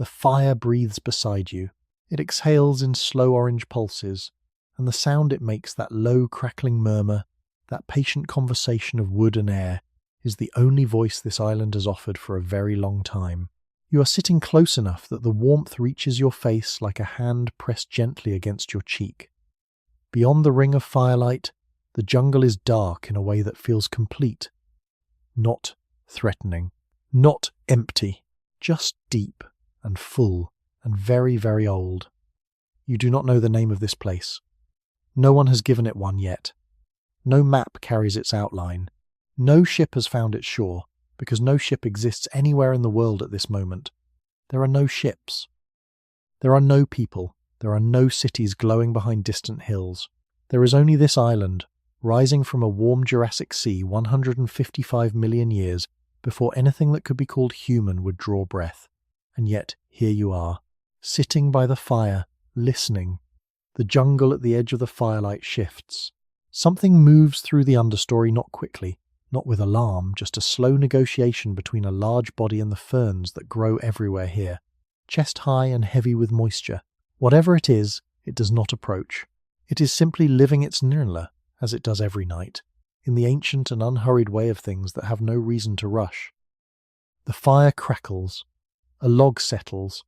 The fire breathes beside you. It exhales in slow orange pulses, and the sound it makes, that low crackling murmur, that patient conversation of wood and air, is the only voice this island has offered for a very long time. You are sitting close enough that the warmth reaches your face like a hand pressed gently against your cheek. Beyond the ring of firelight, the jungle is dark in a way that feels complete, not threatening, not empty, just deep and full and very, very old. You do not know the name of this place. No one has given it one yet. No map carries its outline. No ship has found its shore, because no ship exists anywhere in the world at this moment. There are no ships. There are no people. There are no cities glowing behind distant hills. There is only this island, rising from a warm Jurassic sea 155 million years before anything that could be called human would draw breath. And yet, here you are, sitting by the fire, listening. The jungle at the edge of the firelight shifts. Something moves through the understory, not quickly, not with alarm, just a slow negotiation between a large body and the ferns that grow everywhere here, chest high and heavy with moisture. Whatever it is, it does not approach. It is simply living its nirnla, as it does every night, in the ancient and unhurried way of things that have no reason to rush. The fire crackles. A log settles.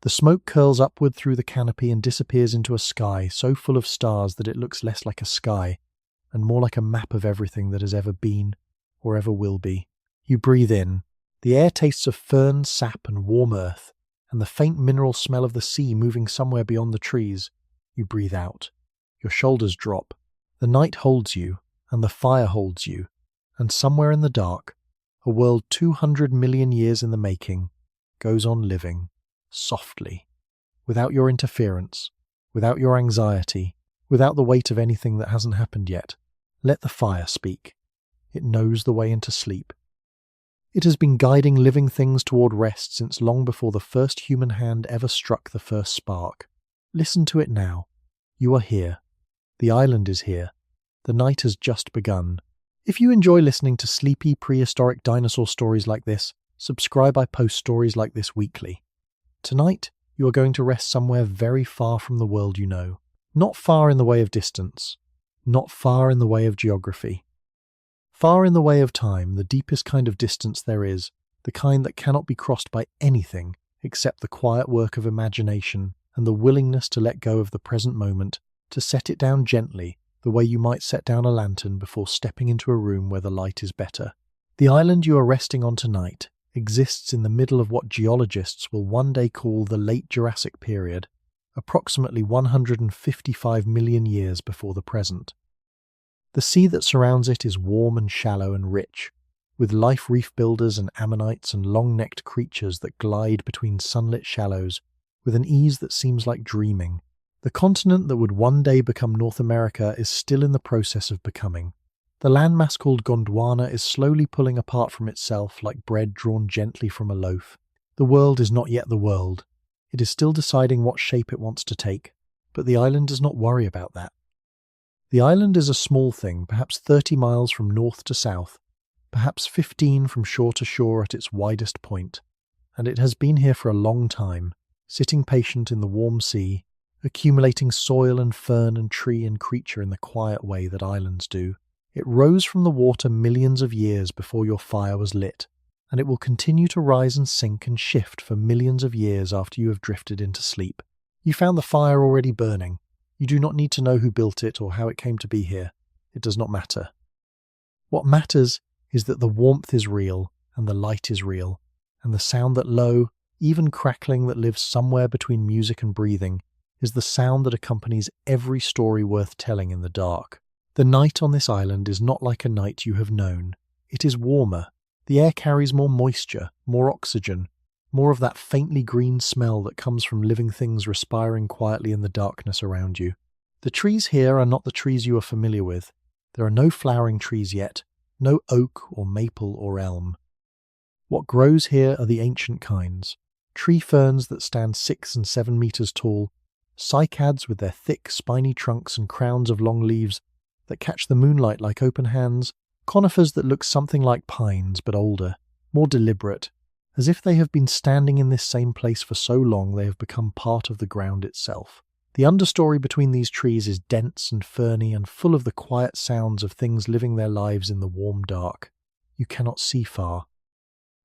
The smoke curls upward through the canopy and disappears into a sky so full of stars that it looks less like a sky and more like a map of everything that has ever been or ever will be. You breathe in. The air tastes of fern, sap and warm earth, and the faint mineral smell of the sea moving somewhere beyond the trees. You breathe out. Your shoulders drop. The night holds you, and the fire holds you, and somewhere in the dark, a world 200 million years in the making goes on living, softly, without your interference, without your anxiety, without the weight of anything that hasn't happened yet. Let the fire speak. It knows the way into sleep. It has been guiding living things toward rest since long before the first human hand ever struck the first spark. Listen to it now. You are here. The island is here. The night has just begun. If you enjoy listening to sleepy, prehistoric dinosaur stories like this, subscribe. I post stories like this weekly. Tonight, you are going to rest somewhere very far from the world you know. Not far in the way of distance. Not far in the way of geography. Far in the way of time, the deepest kind of distance there is, the kind that cannot be crossed by anything except the quiet work of imagination and the willingness to let go of the present moment, to set it down gently, the way you might set down a lantern before stepping into a room where the light is better. The island you are resting on tonight exists in the middle of what geologists will one day call the Late Jurassic period, approximately 155 million years before the present. The sea that surrounds it is warm and shallow and rich, with life reef builders and ammonites and long-necked creatures that glide between sunlit shallows with an ease that seems like dreaming. The continent that would one day become North America is still in the process of becoming. The landmass called Gondwana is slowly pulling apart from itself like bread drawn gently from a loaf. The world is not yet the world. It is still deciding what shape it wants to take, but the island does not worry about that. The island is a small thing, perhaps 30 miles from north to south, perhaps 15 from shore to shore at its widest point, and it has been here for a long time, sitting patient in the warm sea, accumulating soil and fern and tree and creature in the quiet way that islands do. It rose from the water millions of years before your fire was lit, and it will continue to rise and sink and shift for millions of years after you have drifted into sleep. You found the fire already burning. You do not need to know who built it or how it came to be here. It does not matter. What matters is that the warmth is real, and the light is real, and the sound that low, even crackling that lives somewhere between music and breathing, is the sound that accompanies every story worth telling in the dark. The night on this island is not like a night you have known. It is warmer. The air carries more moisture, more oxygen, more of that faintly green smell that comes from living things respiring quietly in the darkness around you. The trees here are not the trees you are familiar with. There are no flowering trees yet, no oak or maple or elm. What grows here are the ancient kinds, tree ferns that stand 6 and 7 meters tall, cycads with their thick, spiny trunks and crowns of long leaves that catch the moonlight like open hands, conifers that look something like pines but older, more deliberate, as if they have been standing in this same place for so long they have become part of the ground itself. The understory between these trees is dense and ferny and full of the quiet sounds of things living their lives in the warm dark. You cannot see far.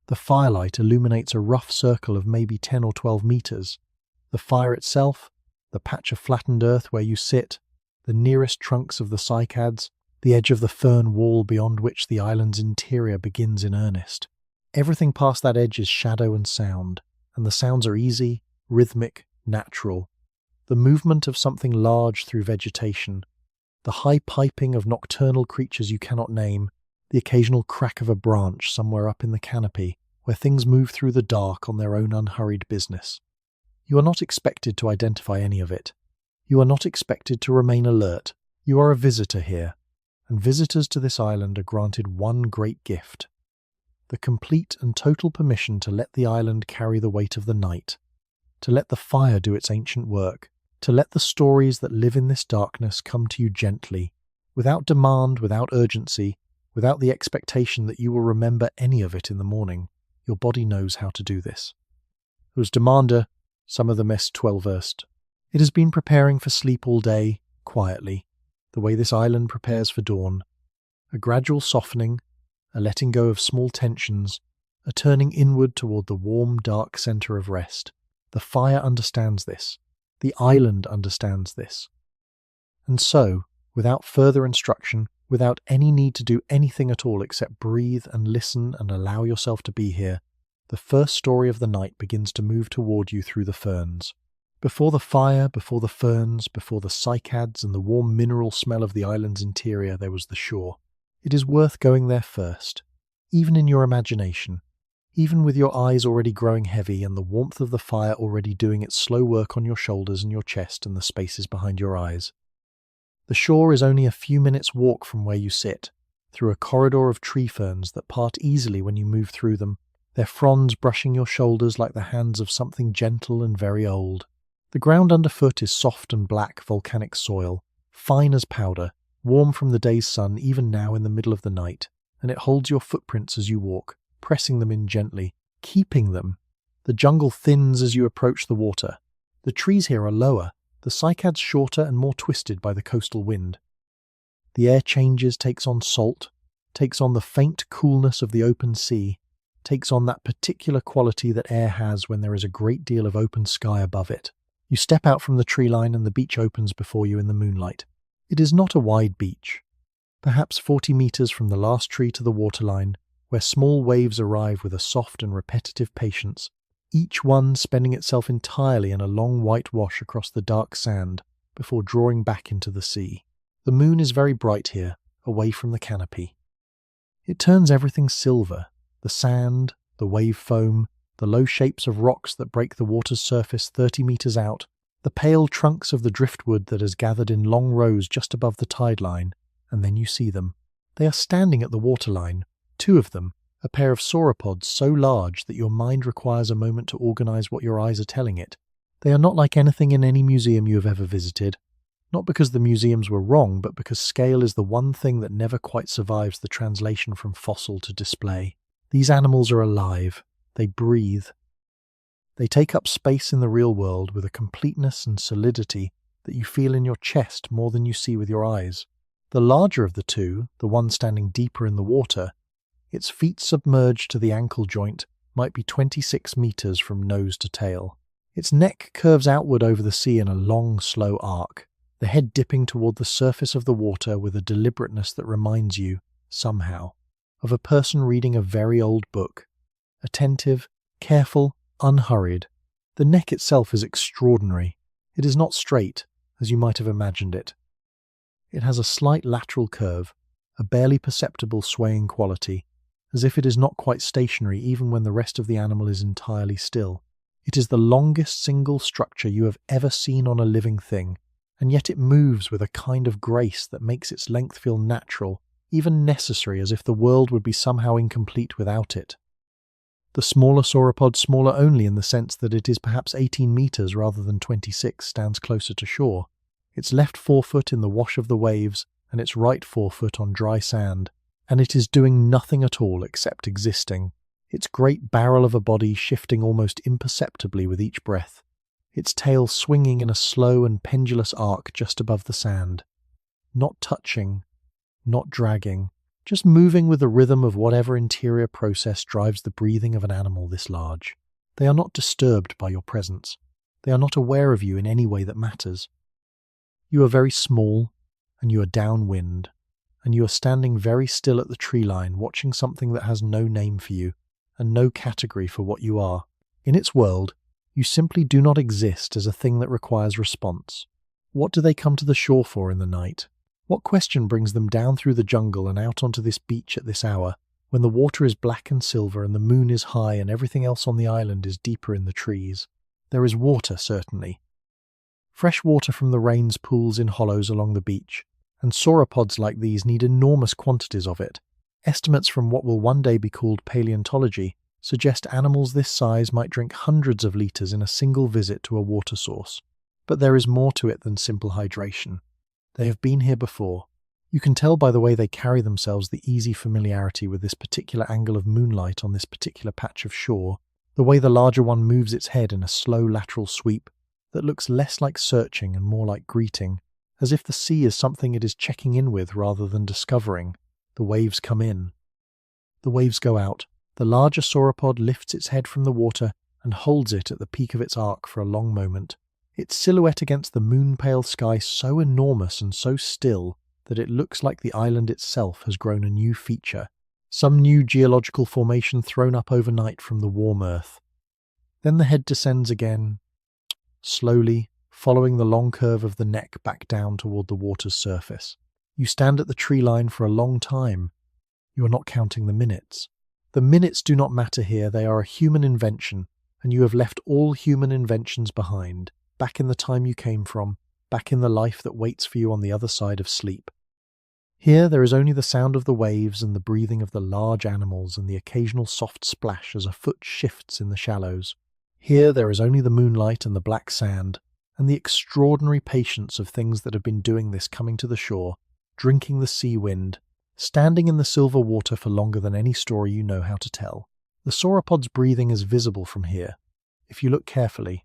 The firelight illuminates a rough circle of maybe 10 or 12 meters. The fire itself, the patch of flattened earth where you sit, the nearest trunks of the cycads, the edge of the fern wall beyond which the island's interior begins in earnest. Everything past that edge is shadow and sound, and the sounds are easy, rhythmic, natural. The movement of something large through vegetation, the high piping of nocturnal creatures you cannot name, the occasional crack of a branch somewhere up in the canopy, where things move through the dark on their own unhurried business. You are not expected to identify any of it. You are not expected to remain alert. You are a visitor here, and visitors to this island are granted one great gift: the complete and total permission to let the island carry the weight of the night, to let the fire do its ancient work, to let the stories that live in this darkness come to you gently, without demand, without urgency, without the expectation that you will remember any of it in the morning. Your body knows how to do this. Whose demander, some of the mest 12-versed. It has been preparing for sleep all day, quietly, the way this island prepares for dawn. A gradual softening, a letting go of small tensions, a turning inward toward the warm, dark center of rest. The fire understands this. The island understands this. And so, without further instruction, without any need to do anything at all except breathe and listen and allow yourself to be here, the first story of the night begins to move toward you through the ferns. Before the fire, before the ferns, before the cycads and the warm mineral smell of the island's interior, there was the shore. It is worth going there first, even in your imagination, even with your eyes already growing heavy and the warmth of the fire already doing its slow work on your shoulders and your chest and the spaces behind your eyes. The shore is only a few minutes' walk from where you sit, through a corridor of tree ferns that part easily when you move through them, their fronds brushing your shoulders like the hands of something gentle and very old. The ground underfoot is soft and black volcanic soil, fine as powder, warm from the day's sun even now in the middle of the night, and it holds your footprints as you walk, pressing them in gently, keeping them. The jungle thins as you approach the water. The trees here are lower, the cycads shorter and more twisted by the coastal wind. The air changes, takes on salt, takes on the faint coolness of the open sea, takes on that particular quality that air has when there is a great deal of open sky above it. You step out from the tree line and the beach opens before you in the moonlight. It is not a wide beach, perhaps 40 meters from the last tree to the waterline, where small waves arrive with a soft and repetitive patience, each one spending itself entirely in a long white wash across the dark sand before drawing back into the sea. The moon is very bright here, away from the canopy. It turns everything silver, the sand, the wave foam, the low shapes of rocks that break the water's surface 30 meters out, the pale trunks of the driftwood that has gathered in long rows just above the tide line, and then you see them. They are standing at the waterline, two of them, a pair of sauropods so large that your mind requires a moment to organize what your eyes are telling it. They are not like anything in any museum you have ever visited, not because the museums were wrong, but because scale is the one thing that never quite survives the translation from fossil to display. These animals are alive. They breathe. They take up space in the real world with a completeness and solidity that you feel in your chest more than you see with your eyes. The larger of the two, the one standing deeper in the water, its feet submerged to the ankle joint, might be 26 meters from nose to tail. Its neck curves outward over the sea in a long, slow arc, the head dipping toward the surface of the water with a deliberateness that reminds you, somehow, of a person reading a very old book. Attentive, careful, unhurried. The neck itself is extraordinary. It is not straight, as you might have imagined it. It has a slight lateral curve, a barely perceptible swaying quality, as if it is not quite stationary even when the rest of the animal is entirely still. It is the longest single structure you have ever seen on a living thing, and yet it moves with a kind of grace that makes its length feel natural, even necessary, as if the world would be somehow incomplete without it. The smaller sauropod, smaller only in the sense that it is perhaps 18 meters rather than 26, stands closer to shore, its left forefoot in the wash of the waves and its right forefoot on dry sand, and it is doing nothing at all except existing. its great barrel of a body shifting almost imperceptibly with each breath, its tail swinging in a slow and pendulous arc just above the sand. Not touching, not dragging, just moving with the rhythm of whatever interior process drives the breathing of an animal this large. They are not disturbed by your presence. They are not aware of you in any way that matters. You are very small, and you are downwind, and you are standing very still at the tree line watching something that has no name for you, and no category for what you are. In its world, you simply do not exist as a thing that requires response. What do they come to the shore for in the night? What question brings them down through the jungle and out onto this beach at this hour, when the water is black and silver and the moon is high and everything else on the island is deeper in the trees? There is water, certainly. Fresh water from the rains pools in hollows along the beach, and sauropods like these need enormous quantities of it. Estimates from what will one day be called paleontology suggest animals this size might drink hundreds of litres in a single visit to a water source. But there is more to it than simple hydration. They have been here before. You can tell by the way they carry themselves the easy familiarity with this particular angle of moonlight on this particular patch of shore, the way the larger one moves its head in a slow lateral sweep that looks less like searching and more like greeting, as if the sea is something it is checking in with rather than discovering. The waves come in. The waves go out. The larger sauropod lifts its head from the water and holds it at the peak of its arc for a long moment, its silhouette against the moon-pale sky so enormous and so still that it looks like the island itself has grown a new feature, some new geological formation thrown up overnight from the warm earth. Then the head descends again, slowly, following the long curve of the neck back down toward the water's surface. You stand at the tree line for a long time. You are not counting the minutes. The minutes do not matter here, they are a human invention, and you have left all human inventions behind, back in the time you came from, back in the life that waits for you on the other side of sleep. Here there is only the sound of the waves and the breathing of the large animals and the occasional soft splash as a foot shifts in the shallows. Here there is only the moonlight and the black sand, and the extraordinary patience of things that have been doing this coming to the shore, drinking the sea wind, standing in the silver water for longer than any story you know how to tell. The sauropod's breathing is visible from here, if you look carefully.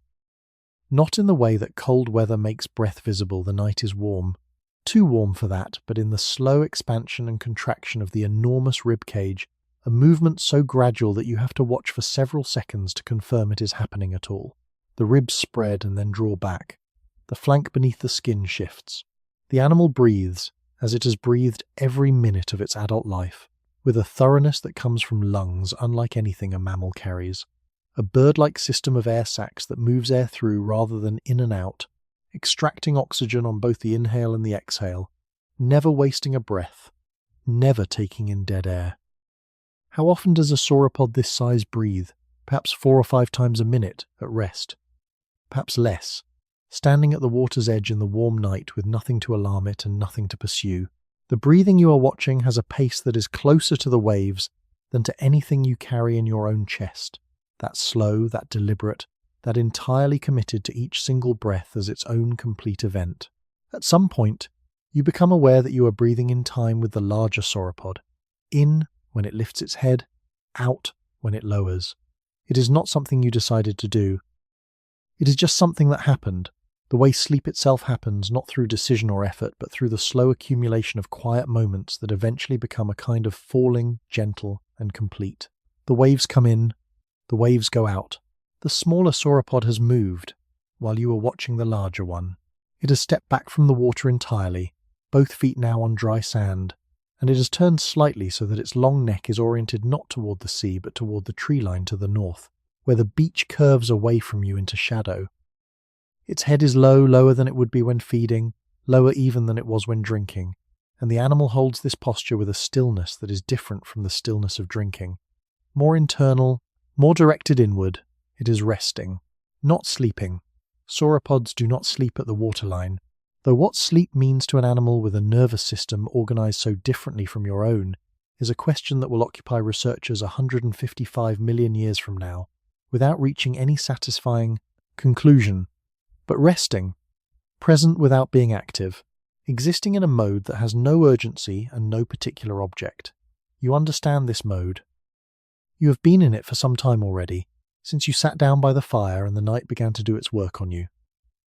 Not in the way that cold weather makes breath visible the night is warm, too warm for that, but in the slow expansion and contraction of the enormous rib cage, a movement so gradual that you have to watch for several seconds to confirm it is happening at all. The ribs spread and then draw back. The flank beneath the skin shifts. The animal breathes, as it has breathed every minute of its adult life, with a thoroughness that comes from lungs unlike anything a mammal carries. A bird-like system of air sacs that moves air through rather than in and out, extracting oxygen on both the inhale and the exhale, never wasting a breath, never taking in dead air. How often does a sauropod this size breathe? Perhaps 4 or 5 times a minute, at rest. Perhaps less, standing at the water's edge in the warm night with nothing to alarm it and nothing to pursue. The breathing you are watching has a pace that is closer to the waves than to anything you carry in your own chest. That slow, that deliberate, that entirely committed to each single breath as its own complete event. At some point, you become aware that you are breathing in time with the larger sauropod. In when it lifts its head, out when it lowers. It is not something you decided to do. It is just something that happened, the way sleep itself happens, not through decision or effort, but through the slow accumulation of quiet moments that eventually become a kind of falling, gentle, and complete. The waves come in, the waves go out. The smaller sauropod has moved, while you are watching the larger one. It has stepped back from the water entirely, both feet now on dry sand, and it has turned slightly so that its long neck is oriented not toward the sea but toward the tree line to the north, where the beach curves away from you into shadow. Its head is low, lower than it would be when feeding, lower even than it was when drinking, and the animal holds this posture with a stillness that is different from the stillness of drinking. More internal, more directed inward. It is resting, not sleeping. Sauropods do not sleep at the waterline, though what sleep means to an animal with a nervous system organized so differently from your own is a question that will occupy researchers 155 million years from now, without reaching any satisfying conclusion. But resting, present without being active, existing in a mode that has no urgency and no particular object. You understand this mode. You have been in it for some time already, since you sat down by the fire and the night began to do its work on you.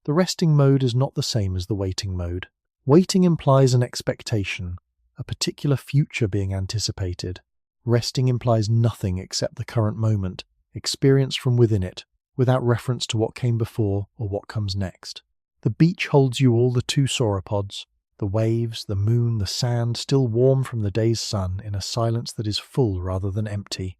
The resting mode is not the same as the waiting mode. Waiting implies an expectation, a particular future being anticipated. Resting implies nothing except the current moment, experienced from within it, without reference to what came before or what comes next. The beach holds you all the two sauropods, the waves, the moon, the sand, still warm from the day's sun, in a silence that is full rather than empty.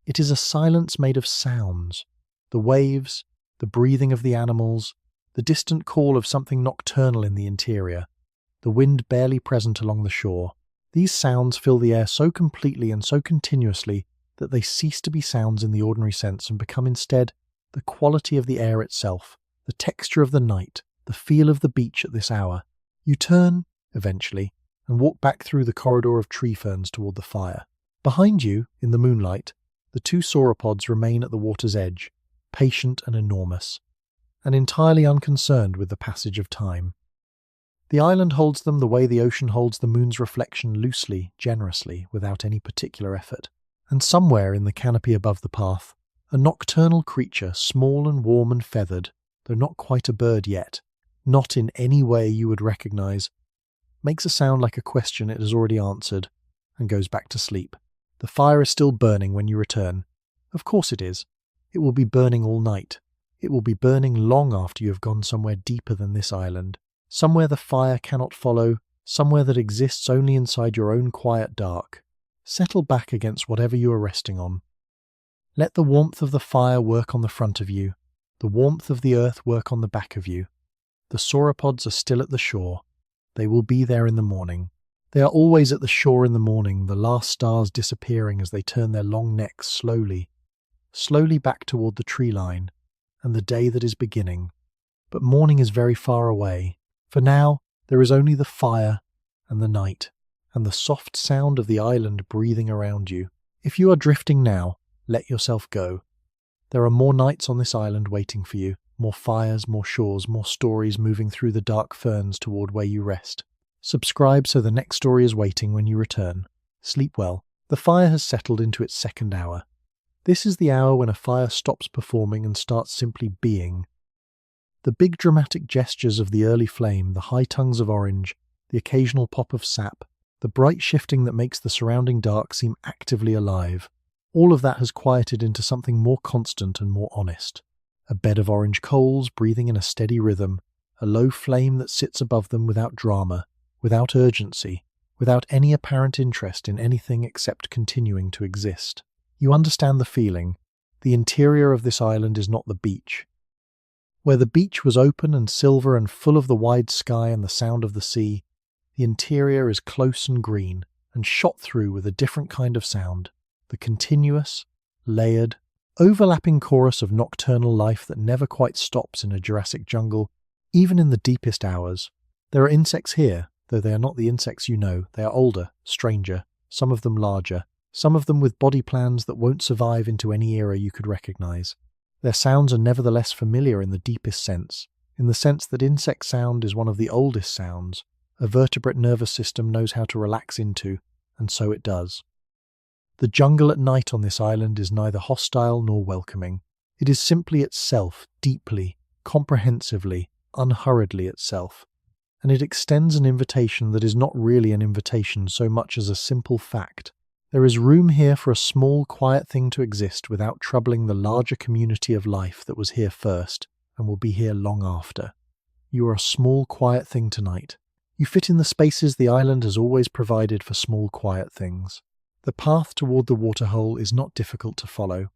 It is a silence made of sounds, the waves, the breathing of the animals, the distant call of something nocturnal in the interior, the wind barely present along the shore. These sounds fill the air so completely and so continuously that they cease to be sounds in the ordinary sense and become instead the quality of the air itself, the texture of the night, the feel of the beach at this hour. You turn, eventually, and walk back through the corridor of tree ferns toward the fire. Behind you, in the moonlight, the two sauropods remain at the water's edge, patient and enormous, and entirely unconcerned with the passage of time. The island holds them the way the ocean holds the moon's reflection, loosely, generously, without any particular effort. And somewhere in the canopy above the path, a nocturnal creature, small and warm and feathered, though not quite a bird yet, not in any way you would recognize, makes a sound like a question it has already answered, and goes back to sleep. The fire is still burning when you return. Of course it is. It will be burning all night. It will be burning long after you have gone somewhere deeper than this island, somewhere the fire cannot follow, somewhere that exists only inside your own quiet dark. Settle back against whatever you are resting on. Let the warmth of the fire work on the front of you, the warmth of the earth work on the back of you. The sauropods are still at the shore. They will be there in the morning. They are always at the shore in the morning, the last stars disappearing as they turn their long necks slowly back toward the tree line, and the day that is beginning. But morning is very far away. For now, there is only the fire and the night, and the soft sound of the island breathing around you. If you are drifting now, let yourself go. There are more nights on this island waiting for you, more fires, more shores, more stories moving through the dark ferns toward where you rest. Subscribe so the next story is waiting when you return. Sleep well. The fire has settled into its second hour. This is the hour when a fire stops performing and starts simply being. The big dramatic gestures of the early flame, the high tongues of orange, the occasional pop of sap, the bright shifting that makes the surrounding dark seem actively alive. All of that has quieted into something more constant and more honest. A bed of orange coals breathing in a steady rhythm, a low flame that sits above them without drama, without urgency, without any apparent interest in anything except continuing to exist. You understand the feeling. The interior of this island is not the beach. Where the beach was open and silver and full of the wide sky and the sound of the sea, the interior is close and green, and shot through with a different kind of sound, the continuous, layered, overlapping chorus of nocturnal life that never quite stops in a Jurassic jungle, even in the deepest hours. There are insects here, though they are not the insects you know. They are older, stranger, some of them larger, some of them with body plans that won't survive into any era you could recognize. Their sounds are nevertheless familiar in the deepest sense, in the sense that insect sound is one of the oldest sounds a vertebrate nervous system knows how to relax into, and so it does. The jungle at night on this island is neither hostile nor welcoming. It is simply itself, deeply, comprehensively, unhurriedly itself, and it extends an invitation that is not really an invitation so much as a simple fact. There is room here for a small, quiet thing to exist without troubling the larger community of life that was here first and will be here long after. You are a small, quiet thing tonight. You fit in the spaces the island has always provided for small, quiet things. The path toward the waterhole is not difficult to follow.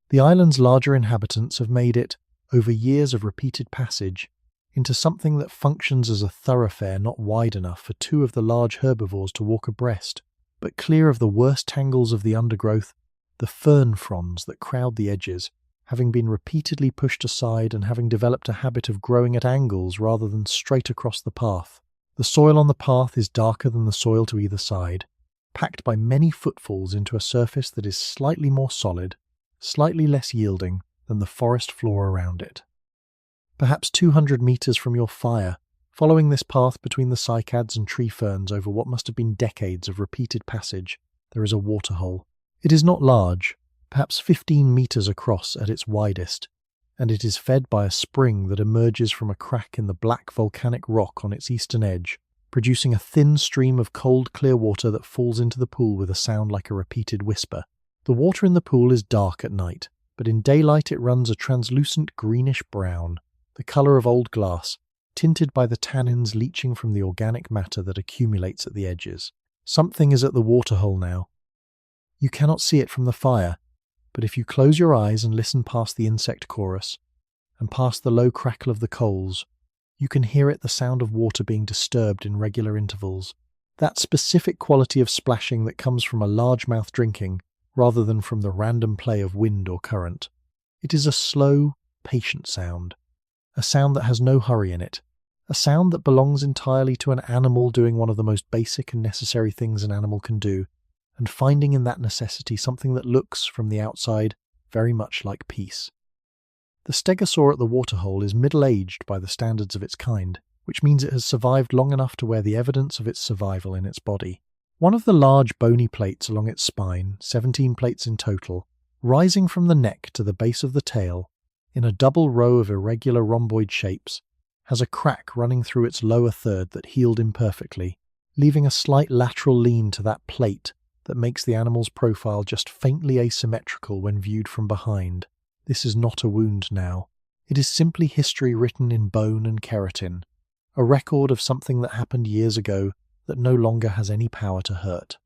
The island's larger inhabitants have made it, over years of repeated passage, into something that functions as a thoroughfare not wide enough for two of the large herbivores to walk abreast, but clear of the worst tangles of the undergrowth, the fern fronds that crowd the edges, having been repeatedly pushed aside and having developed a habit of growing at angles rather than straight across the path. The soil on the path is darker than the soil to either side, packed by many footfalls into a surface that is slightly more solid, slightly less yielding than the forest floor around it. Perhaps 200 meters from your fire, following this path between the cycads and tree ferns over what must have been decades of repeated passage, there is a waterhole. It is not large, perhaps 15 meters across at its widest, and it is fed by a spring that emerges from a crack in the black volcanic rock on its eastern edge, producing a thin stream of cold, clear water that falls into the pool with a sound like a repeated whisper. The water in the pool is dark at night, but in daylight it runs a translucent greenish-brown, the color of old glass, tinted by the tannins leaching from the organic matter that accumulates at the edges. Something is at the waterhole now. You cannot see it from the fire, but if you close your eyes and listen past the insect chorus, and past the low crackle of the coals, you can hear it, the sound of water being disturbed in regular intervals. That specific quality of splashing that comes from a largemouth drinking, rather than from the random play of wind or current. It is a slow, patient sound. A sound that has no hurry in it. A sound that belongs entirely to an animal doing one of the most basic and necessary things an animal can do, and finding in that necessity something that looks, from the outside, very much like peace. The stegosaur at the waterhole is middle-aged by the standards of its kind, which means it has survived long enough to wear the evidence of its survival in its body. One of the large bony plates along its spine, 17 plates in total, rising from the neck to the base of the tail, in a double row of irregular rhomboid shapes, has a crack running through its lower third that healed imperfectly, leaving a slight lateral lean to that plate that makes the animal's profile just faintly asymmetrical when viewed from behind. This is not a wound now. It is simply history written in bone and keratin, a record of something that happened years ago that no longer has any power to hurt.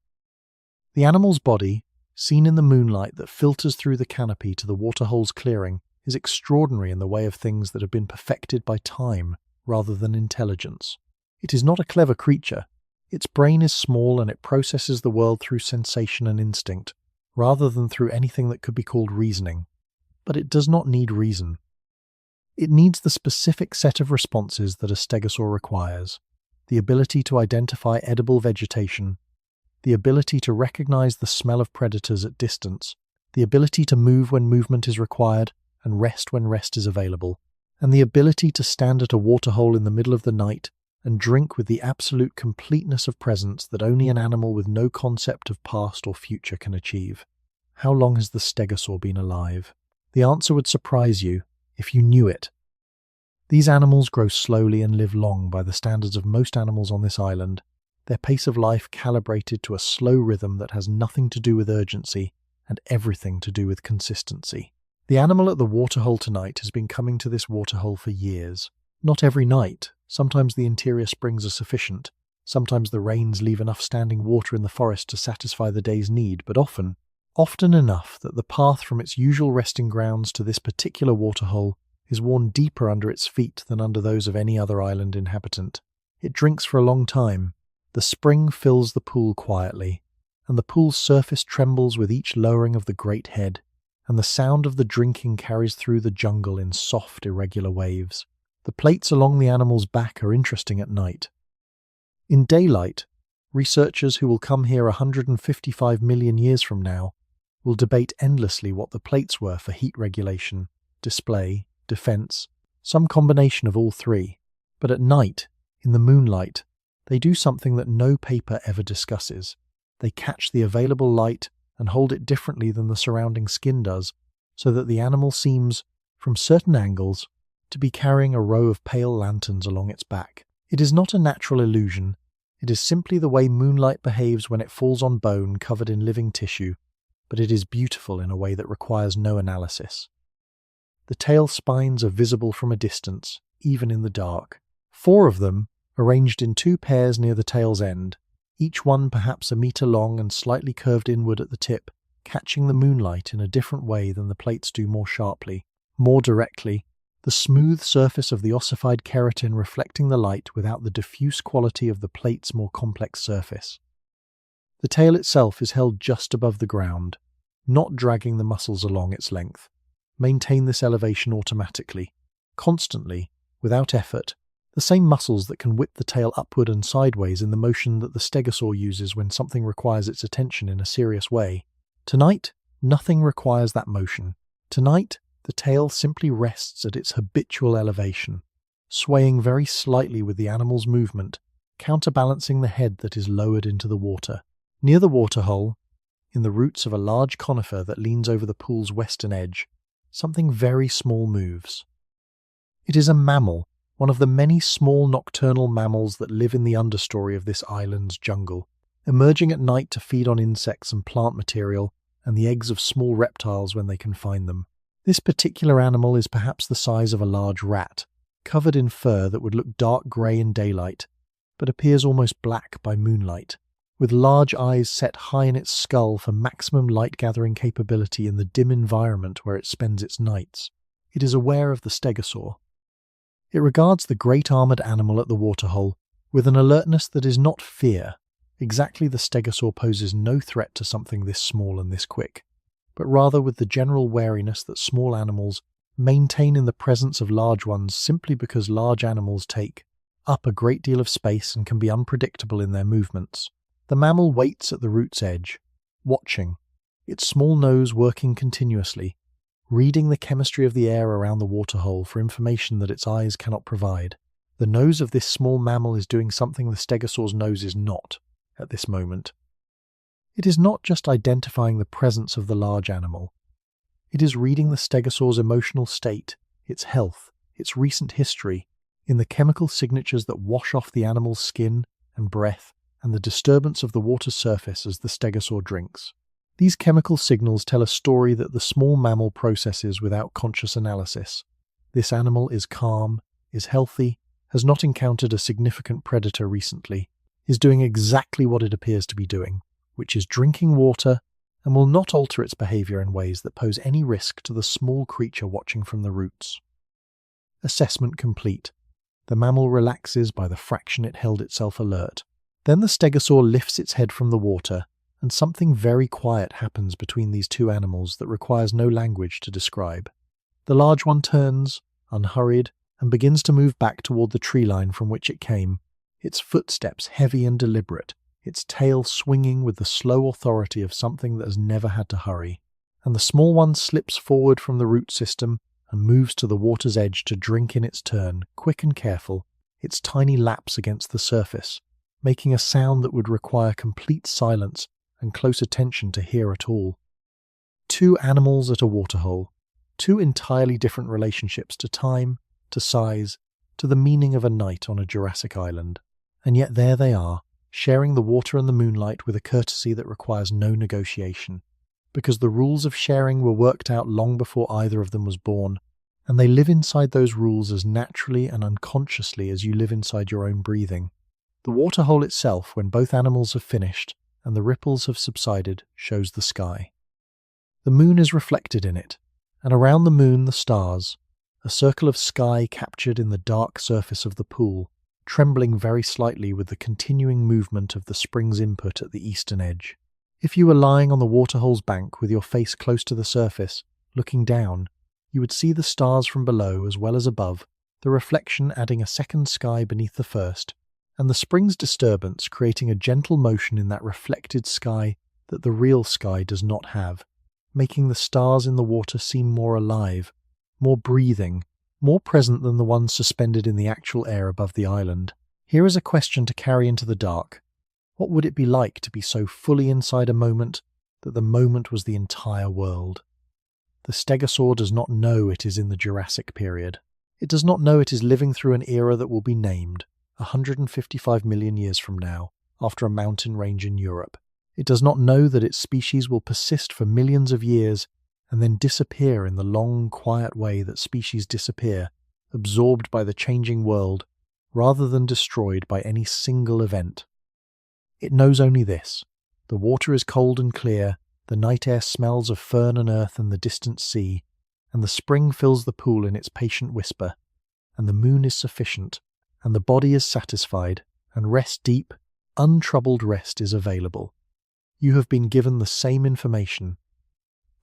The animal's body, seen in the moonlight that filters through the canopy to the waterhole's clearing, is extraordinary in the way of things that have been perfected by time rather than intelligence. It is not a clever creature. Its brain is small and it processes the world through sensation and instinct, rather than through anything that could be called reasoning. But it does not need reason. It needs the specific set of responses that a stegosaur requires. The ability to identify edible vegetation, the ability to recognize the smell of predators at distance, the ability to move when movement is required and rest when rest is available, and the ability to stand at a waterhole in the middle of the night and drink with the absolute completeness of presence that only an animal with no concept of past or future can achieve. How long has the stegosaur been alive? The answer would surprise you if you knew it. These animals grow slowly and live long by the standards of most animals on this island, their pace of life calibrated to a slow rhythm that has nothing to do with urgency and everything to do with consistency. The animal at the waterhole tonight has been coming to this waterhole for years. Not every night. Sometimes the interior springs are sufficient. Sometimes the rains leave enough standing water in the forest to satisfy the day's need, but often enough that the path from its usual resting grounds to this particular waterhole is worn deeper under its feet than under those of any other island inhabitant. It drinks for a long time. The spring fills the pool quietly, and the pool's surface trembles with each lowering of the great head, and the sound of the drinking carries through the jungle in soft, irregular waves. The plates along the animal's back are interesting at night. In daylight, researchers who will come here 155 million years from now will debate endlessly what the plates were for heat regulation, display, defense, some combination of all three. But at night, in the moonlight, they do something that no paper ever discusses. They catch the available light and hold it differently than the surrounding skin does, so that the animal seems, from certain angles, to be carrying a row of pale lanterns along its back. It is not a natural illusion. It is simply the way moonlight behaves when it falls on bone covered in living tissue, but it is beautiful in a way that requires no analysis. The tail spines are visible from a distance, even in the dark. 4 of them, arranged in 2 pairs near the tail's end, each one perhaps a meter long and slightly curved inward at the tip, catching the moonlight in a different way than the plates do, more sharply, more directly, the smooth surface of the ossified keratin reflecting the light without the diffuse quality of the plate's more complex surface. The tail itself is held just above the ground, not dragging the muscles along its length. Maintain this elevation automatically, constantly, without effort, the same muscles that can whip the tail upward and sideways in the motion that the stegosaur uses when something requires its attention in a serious way. Tonight, nothing requires that motion. Tonight, the tail simply rests at its habitual elevation, swaying very slightly with the animal's movement, counterbalancing the head that is lowered into the water. Near the waterhole, in the roots of a large conifer that leans over the pool's western edge, something very small moves. It is a mammal, one of the many small nocturnal mammals that live in the understory of this island's jungle, emerging at night to feed on insects and plant material and the eggs of small reptiles when they can find them. This particular animal is perhaps the size of a large rat, covered in fur that would look dark grey in daylight, but appears almost black by moonlight, with large eyes set high in its skull for maximum light-gathering capability in the dim environment where it spends its nights. It is aware of the stegosaur. It regards the great armoured animal at the waterhole with an alertness that is not fear. Exactly, the stegosaur poses no threat to something this small and this quick, but rather with the general wariness that small animals maintain in the presence of large ones simply because large animals take up a great deal of space and can be unpredictable in their movements. The mammal waits at the root's edge, watching, its small nose working continuously, reading the chemistry of the air around the waterhole for information that its eyes cannot provide. The nose of this small mammal is doing something the stegosaur's nose is not at this moment. It is not just identifying the presence of the large animal. It is reading the stegosaur's emotional state, its health, its recent history, in the chemical signatures that wash off the animal's skin and breath and the disturbance of the water's surface as the stegosaur drinks. These chemical signals tell a story that the small mammal processes without conscious analysis. This animal is calm, is healthy, has not encountered a significant predator recently, is doing exactly what it appears to be doing, which is drinking water, and will not alter its behavior in ways that pose any risk to the small creature watching from the roots. Assessment complete. The mammal relaxes by the fraction it held itself alert. Then the stegosaur lifts its head from the water, and something very quiet happens between these two animals that requires no language to describe. The large one turns, unhurried, and begins to move back toward the tree line from which it came, its footsteps heavy and deliberate, its tail swinging with the slow authority of something that has never had to hurry. And the small one slips forward from the root system and moves to the water's edge to drink in its turn, quick and careful, its tiny laps against the surface, making a sound that would require complete silence and close attention to hear at all. Two animals at a waterhole, two entirely different relationships to time, to size, to the meaning of a night on a Jurassic island. And yet there they are, sharing the water and the moonlight with a courtesy that requires no negotiation, because the rules of sharing were worked out long before either of them was born, and they live inside those rules as naturally and unconsciously as you live inside your own breathing. The waterhole itself, when both animals have finished and the ripples have subsided, shows the sky. The moon is reflected in it, and around the moon the stars, a circle of sky captured in the dark surface of the pool, trembling very slightly with the continuing movement of the spring's input at the eastern edge. If you were lying on the waterhole's bank with your face close to the surface, looking down, you would see the stars from below as well as above, the reflection adding a second sky beneath the first, and the spring's disturbance creating a gentle motion in that reflected sky that the real sky does not have, making the stars in the water seem more alive, more breathing, more present than the ones suspended in the actual air above the island. Here is a question to carry into the dark. What would it be like to be so fully inside a moment that the moment was the entire world? The stegosaur does not know it is in the Jurassic period. It does not know it is living through an era that will be named 155 million years from now, after a mountain range in Europe. It does not know that its species will persist for millions of years and then disappear in the long, quiet way that species disappear, absorbed by the changing world, rather than destroyed by any single event. It knows only this: the water is cold and clear, the night air smells of fern and earth and the distant sea, and the spring fills the pool in its patient whisper, and the moon is sufficient, and the body is satisfied, and rest deep, untroubled rest is available. You have been given the same information.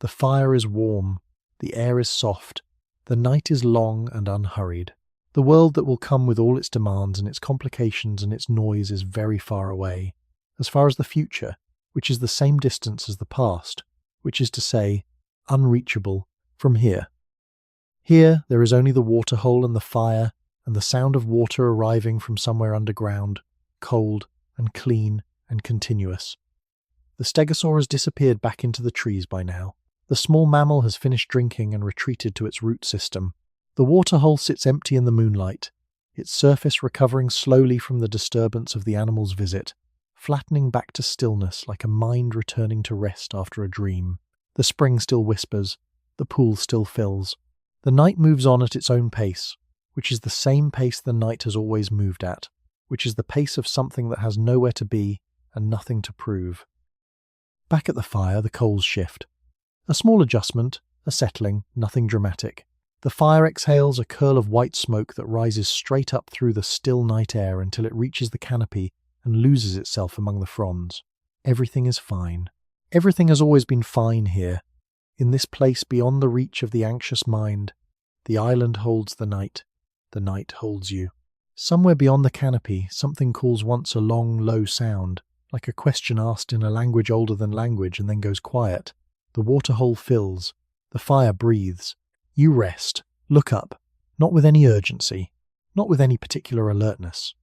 The fire is warm, the air is soft, the night is long and unhurried. The world that will come with all its demands and its complications and its noise is very far away, as far as the future, which is the same distance as the past, which is to say, unreachable from here. Here there is only the waterhole and the fire and the sound of water arriving from somewhere underground, cold and clean and continuous. The stegosaur has disappeared back into the trees by now. The small mammal has finished drinking and retreated to its root system. The waterhole sits empty in the moonlight, its surface recovering slowly from the disturbance of the animal's visit, flattening back to stillness like a mind returning to rest after a dream. The spring still whispers, the pool still fills. The night moves on at its own pace, which is the same pace the night has always moved at, which is the pace of something that has nowhere to be and nothing to prove. Back at the fire, the coals shift. A small adjustment, a settling, nothing dramatic. The fire exhales a curl of white smoke that rises straight up through the still night air until it reaches the canopy and loses itself among the fronds. Everything is fine. Everything has always been fine here. In this place beyond the reach of the anxious mind, the island holds the night holds you. Somewhere beyond the canopy, something calls once a long, low sound, like a question asked in a language older than language and then goes quiet. The waterhole fills. The fire breathes. You rest. Look up. Not with any urgency. Not with any particular alertness.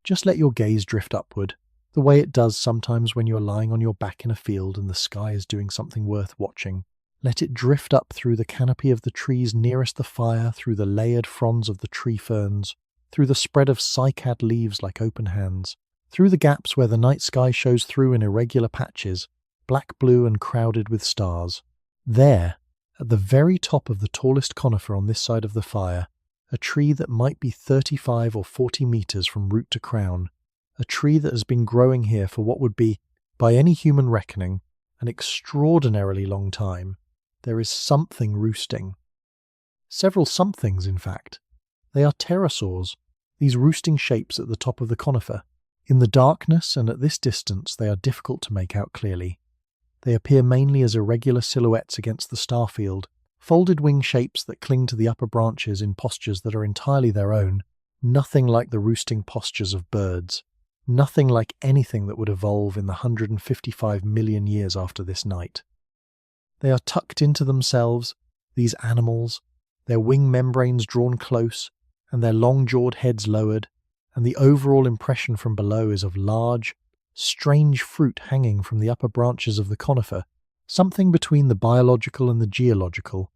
Just let your gaze drift upward, the way it does sometimes when you're lying on your back in a field and the sky is doing something worth watching. Let it drift up through the canopy of the trees nearest the fire, through the layered fronds of the tree ferns, through the spread of cycad leaves like open hands, through the gaps where the night sky shows through in irregular patches, black blue and crowded with stars. There, at the very top of the tallest conifer on this side of the fire, a tree that might be 35 or 40 meters from root to crown, a tree that has been growing here for what would be, by any human reckoning, an extraordinarily long time. There is something roosting. Several somethings, in fact. They are pterosaurs, these roosting shapes at the top of the conifer. In the darkness and at this distance they are difficult to make out clearly. They appear mainly as irregular silhouettes against the starfield, folded wing shapes that cling to the upper branches in postures that are entirely their own, nothing like the roosting postures of birds, nothing like anything that would evolve in the 155 million years after this night. They are tucked into themselves, these animals, their wing membranes drawn close, and their long-jawed heads lowered, and the overall impression from below is of large, strange fruit hanging from the upper branches of the conifer, something between the biological and the geological,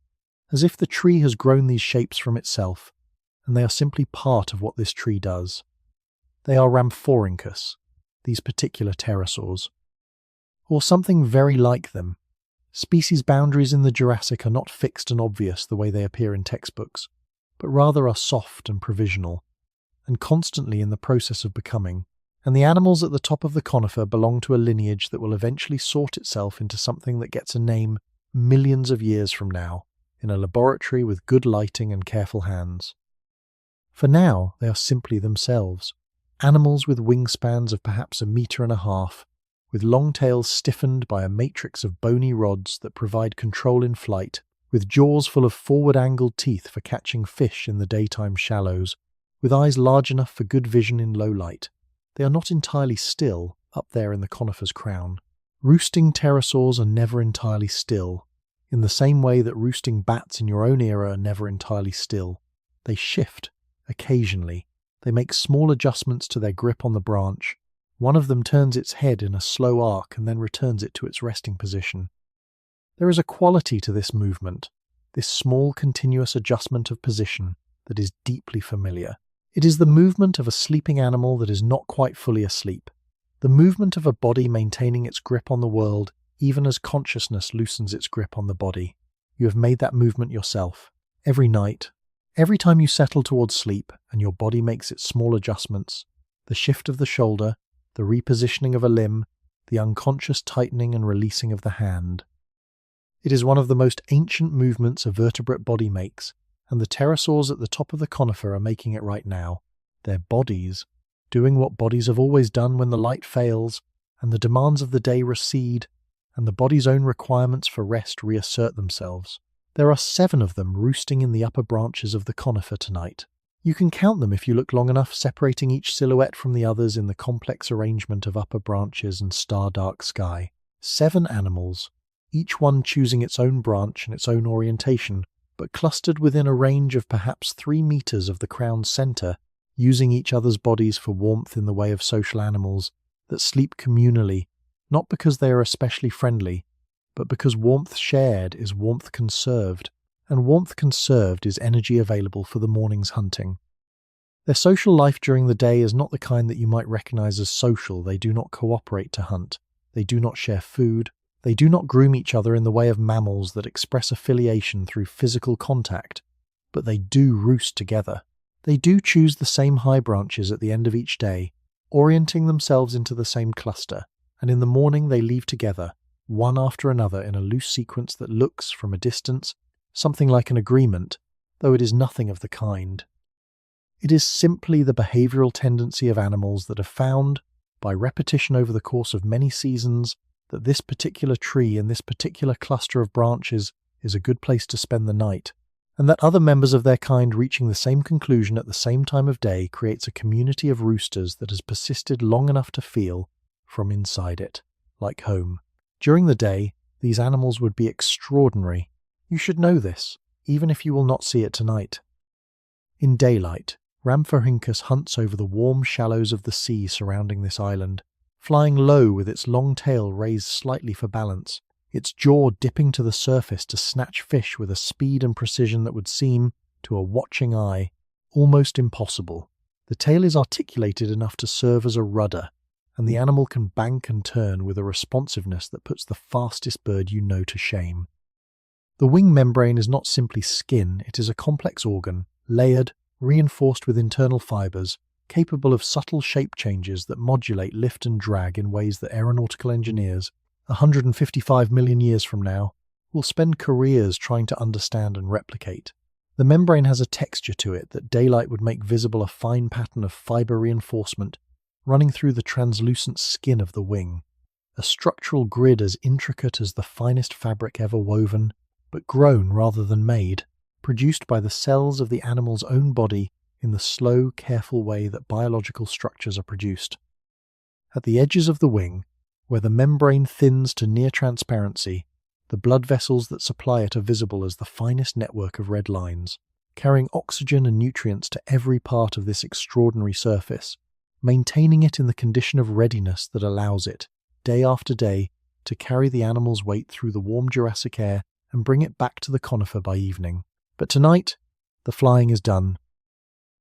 as if the tree has grown these shapes from itself, and they are simply part of what this tree does. They are Rhamphorhynchus, these particular pterosaurs, or something very like them. Species boundaries in the Jurassic are not fixed and obvious the way they appear in textbooks, but rather are soft and provisional, and constantly in the process of becoming, and the animals at the top of the conifer belong to a lineage that will eventually sort itself into something that gets a name millions of years from now, in a laboratory with good lighting and careful hands. For now, they are simply themselves, animals with wingspans of perhaps 1.5 meters, with long tails stiffened by a matrix of bony rods that provide control in flight, with jaws full of forward-angled teeth for catching fish in the daytime shallows, with eyes large enough for good vision in low light. They are not entirely still, up there in the conifer's crown. Roosting pterosaurs are never entirely still, in the same way that roosting bats in your own era are never entirely still. They shift, occasionally. They make small adjustments to their grip on the branch. One of them turns its head in a slow arc and then returns it to its resting position. There is a quality to this movement, this small continuous adjustment of position, that is deeply familiar. It is the movement of a sleeping animal that is not quite fully asleep, the movement of a body maintaining its grip on the world even as consciousness loosens its grip on the body. You have made that movement yourself. Every night, every time you settle towards sleep and your body makes its small adjustments, the shift of the shoulder, the repositioning of a limb, the unconscious tightening and releasing of the hand. It is one of the most ancient movements a vertebrate body makes, and the pterosaurs at the top of the conifer are making it right now. Their bodies, doing what bodies have always done when the light fails, and the demands of the day recede, and the body's own requirements for rest reassert themselves. There are 7 of them roosting in the upper branches of the conifer tonight. You can count them if you look long enough, separating each silhouette from the others in the complex arrangement of upper branches and star-dark sky. 7 animals, each one choosing its own branch and its own orientation, but clustered within a range of perhaps 3 meters of the crown's center, using each other's bodies for warmth in the way of social animals that sleep communally, not because they are especially friendly, but because warmth shared is warmth conserved, and warmth conserved is energy available for the morning's hunting. Their social life during the day is not the kind that you might recognize as social. They do not cooperate to hunt. They do not share food. They do not groom each other in the way of mammals that express affiliation through physical contact, but they do roost together. They do choose the same high branches at the end of each day, orienting themselves into the same cluster, and in the morning they leave together, one after another in a loose sequence that looks, from a distance, something like an agreement, though it is nothing of the kind. It is simply the behavioral tendency of animals that have found, by repetition over the course of many seasons, that this particular tree and this particular cluster of branches is a good place to spend the night, and that other members of their kind reaching the same conclusion at the same time of day creates a community of roosters that has persisted long enough to feel, from inside it, like home. During the day, these animals would be extraordinary. You should know this, even if you will not see it tonight. In daylight, Rhamphorhynchus hunts over the warm shallows of the sea surrounding this island, flying low with its long tail raised slightly for balance, its jaw dipping to the surface to snatch fish with a speed and precision that would seem, to a watching eye, almost impossible. The tail is articulated enough to serve as a rudder, and the animal can bank and turn with a responsiveness that puts the fastest bird you know to shame. The wing membrane is not simply skin, it is a complex organ, layered, reinforced with internal fibers, capable of subtle shape changes that modulate lift and drag in ways that aeronautical engineers, 155 million years from now, will spend careers trying to understand and replicate. The membrane has a texture to it that daylight would make visible, a fine pattern of fiber reinforcement running through the translucent skin of the wing, a structural grid as intricate as the finest fabric ever woven, but grown rather than made, produced by the cells of the animal's own body in the slow, careful way that biological structures are produced. At the edges of the wing, where the membrane thins to near transparency, the blood vessels that supply it are visible as the finest network of red lines, carrying oxygen and nutrients to every part of this extraordinary surface, maintaining it in the condition of readiness that allows it, day after day, to carry the animal's weight through the warm Jurassic air and bring it back to the conifer by evening. But tonight, the flying is done.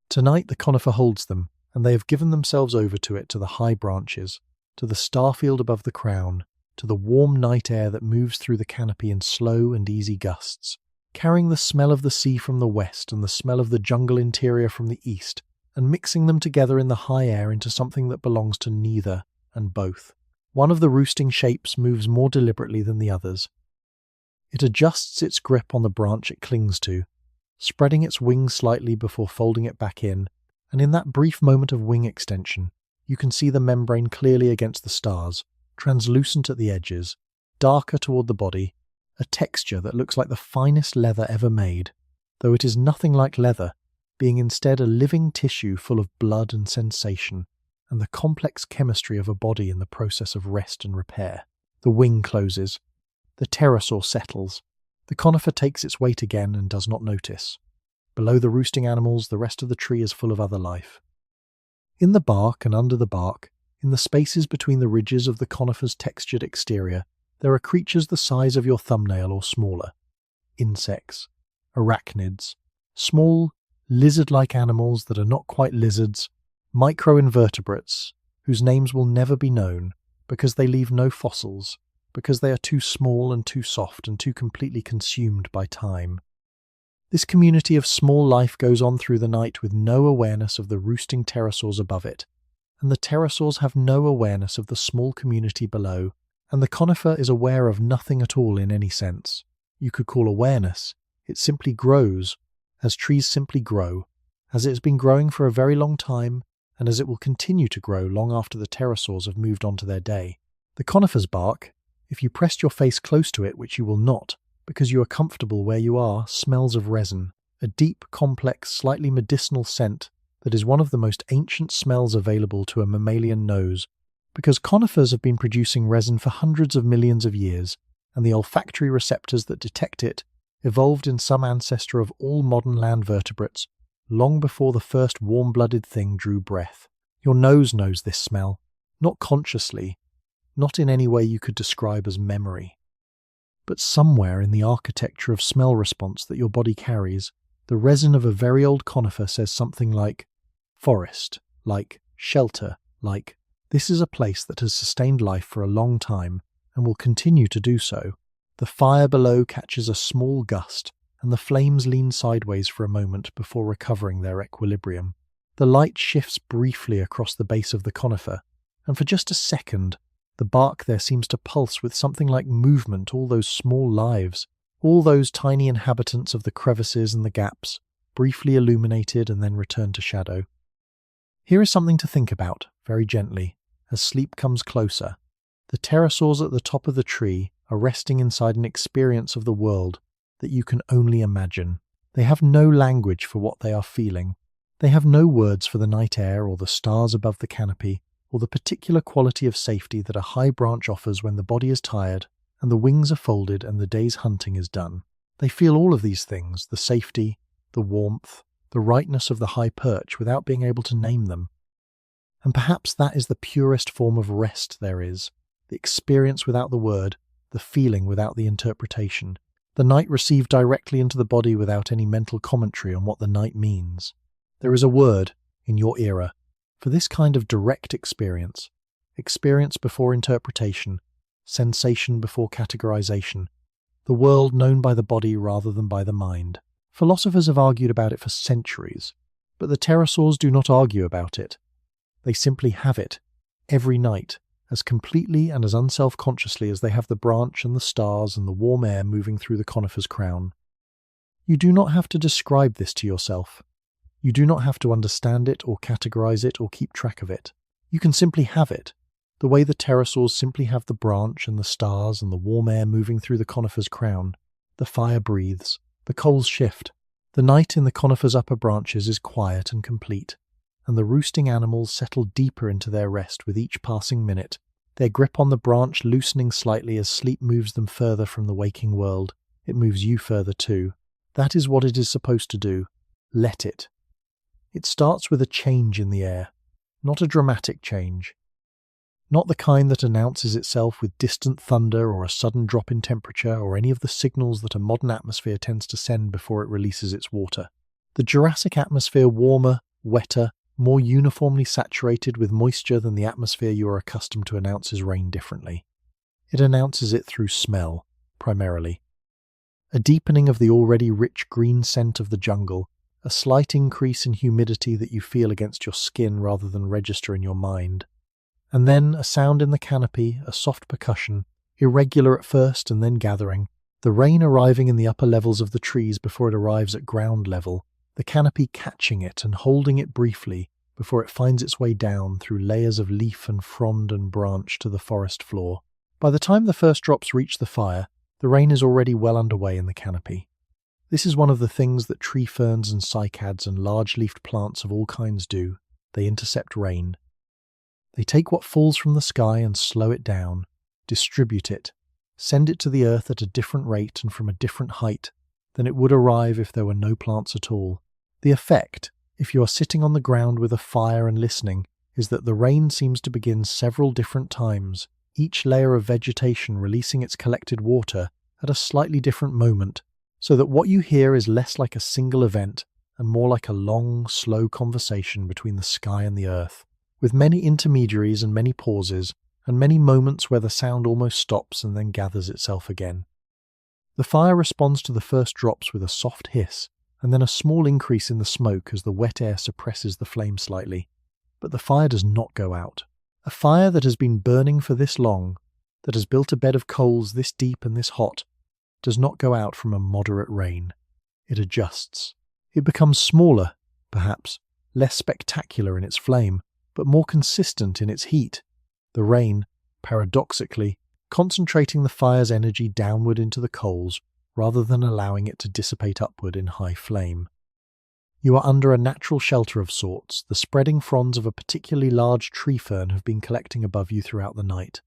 Tonight the conifer holds them, and they have given themselves over to it, to the high branches, to the starfield above the crown, to the warm night air that moves through the canopy in slow and easy gusts, carrying the smell of the sea from the west and the smell of the jungle interior from the east, and mixing them together in the high air into something that belongs to neither and both. One of the roosting shapes moves more deliberately than the others. It adjusts its grip on the branch it clings to, spreading its wings slightly before folding it back in, and in that brief moment of wing extension, you can see the membrane clearly against the stars, translucent at the edges, darker toward the body, a texture that looks like the finest leather ever made, though it is nothing like leather, being instead a living tissue full of blood and sensation, and the complex chemistry of a body in the process of rest and repair. The wing closes. The pterosaur settles. The conifer takes its weight again and does not notice. Below the roosting animals, the rest of the tree is full of other life. In the bark and under the bark, in the spaces between the ridges of the conifer's textured exterior, there are creatures the size of your thumbnail or smaller. Insects, arachnids, small, lizard-like animals that are not quite lizards, microinvertebrates, whose names will never be known because they leave no fossils, because they are too small and too soft and too completely consumed by time. This community of small life goes on through the night with no awareness of the roosting pterosaurs above it, and the pterosaurs have no awareness of the small community below, and the conifer is aware of nothing at all in any sense. You could call awareness. It simply grows, as trees simply grow, as it has been growing for a very long time, and as it will continue to grow long after the pterosaurs have moved on to their day. The conifer's bark, if you pressed your face close to it, which you will not, because you are comfortable where you are, smells of resin, a deep, complex, slightly medicinal scent that is one of the most ancient smells available to a mammalian nose, because conifers have been producing resin for hundreds of millions of years, and the olfactory receptors that detect it evolved in some ancestor of all modern land vertebrates, long before the first warm-blooded thing drew breath. Your nose knows this smell, not consciously, not in any way you could describe as memory. But somewhere in the architecture of smell response that your body carries, the resin of a very old conifer says something like forest, like shelter, like this is a place that has sustained life for a long time and will continue to do so. The fire below catches a small gust, and the flames lean sideways for a moment before recovering their equilibrium. The light shifts briefly across the base of the conifer, and for just a second, the bark there seems to pulse with something like movement, all those small lives, all those tiny inhabitants of the crevices and the gaps, briefly illuminated and then return to shadow. Here is something to think about, very gently, as sleep comes closer. The pterosaurs at the top of the tree are resting inside an experience of the world that you can only imagine. They have no language for what they are feeling. They have no words for the night air or the stars above the canopy, or the particular quality of safety that a high branch offers when the body is tired and the wings are folded and the day's hunting is done. They feel all of these things, the safety, the warmth, the rightness of the high perch without being able to name them. And perhaps that is the purest form of rest there is, the experience without the word, the feeling without the interpretation, the night received directly into the body without any mental commentary on what the night means. There is a word, in your era, for this kind of direct experience, experience before interpretation, sensation before categorization, the world known by the body rather than by the mind. Philosophers have argued about it for centuries, but the pterosaurs do not argue about it. They simply have it, every night, as completely and as unself-consciously as they have the branch and the stars and the warm air moving through the conifer's crown. You do not have to describe this to yourself. You do not have to understand it or categorize it or keep track of it. You can simply have it, the way the pterosaurs simply have the branch and the stars and the warm air moving through the conifer's crown. The fire breathes, the coals shift. The night in the conifer's upper branches is quiet and complete, and the roosting animals settle deeper into their rest with each passing minute, their grip on the branch loosening slightly as sleep moves them further from the waking world. It moves you further too. That is what it is supposed to do. Let it. It starts with a change in the air, not a dramatic change. Not the kind that announces itself with distant thunder or a sudden drop in temperature or any of the signals that a modern atmosphere tends to send before it releases its water. The Jurassic atmosphere warmer, wetter, more uniformly saturated with moisture than the atmosphere you are accustomed to announces rain differently. It announces it through smell, primarily. A deepening of the already rich green scent of the jungle, a slight increase in humidity that you feel against your skin rather than register in your mind. And then a sound in the canopy, a soft percussion, irregular at first and then gathering, the rain arriving in the upper levels of the trees before it arrives at ground level, the canopy catching it and holding it briefly before it finds its way down through layers of leaf and frond and branch to the forest floor. By the time the first drops reach the fire, the rain is already well underway in the canopy. This is one of the things that tree ferns and cycads and large-leafed plants of all kinds do. They intercept rain. They take what falls from the sky and slow it down, distribute it, send it to the earth at a different rate and from a different height than it would arrive if there were no plants at all. The effect, if you are sitting on the ground with a fire and listening, is that the rain seems to begin several different times, each layer of vegetation releasing its collected water at a slightly different moment, so that what you hear is less like a single event and more like a long, slow conversation between the sky and the earth, with many intermediaries and many pauses, and many moments where the sound almost stops and then gathers itself again. The fire responds to the first drops with a soft hiss, and then a small increase in the smoke as the wet air suppresses the flame slightly. But the fire does not go out. A fire that has been burning for this long, that has built a bed of coals this deep and this hot, does not go out from a moderate rain. It adjusts. It becomes smaller, perhaps, less spectacular in its flame, but more consistent in its heat. The rain, paradoxically, concentrating the fire's energy downward into the coals rather than allowing it to dissipate upward in high flame. You are under a natural shelter of sorts. The spreading fronds of a particularly large tree fern have been collecting above you throughout the night,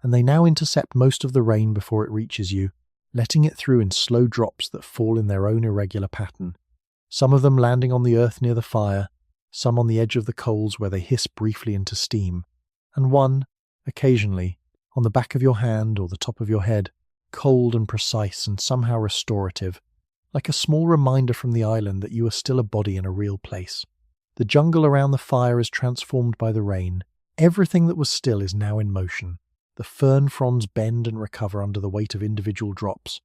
and they now intercept most of the rain before it reaches you, letting it through in slow drops that fall in their own irregular pattern, some of them landing on the earth near the fire, some on the edge of the coals where they hiss briefly into steam, and one, occasionally, on the back of your hand or the top of your head, cold and precise and somehow restorative, like a small reminder from the island that you are still a body in a real place. The jungle around the fire is transformed by the rain. Everything that was still is now in motion. The fern fronds bend and recover under the weight of individual drops.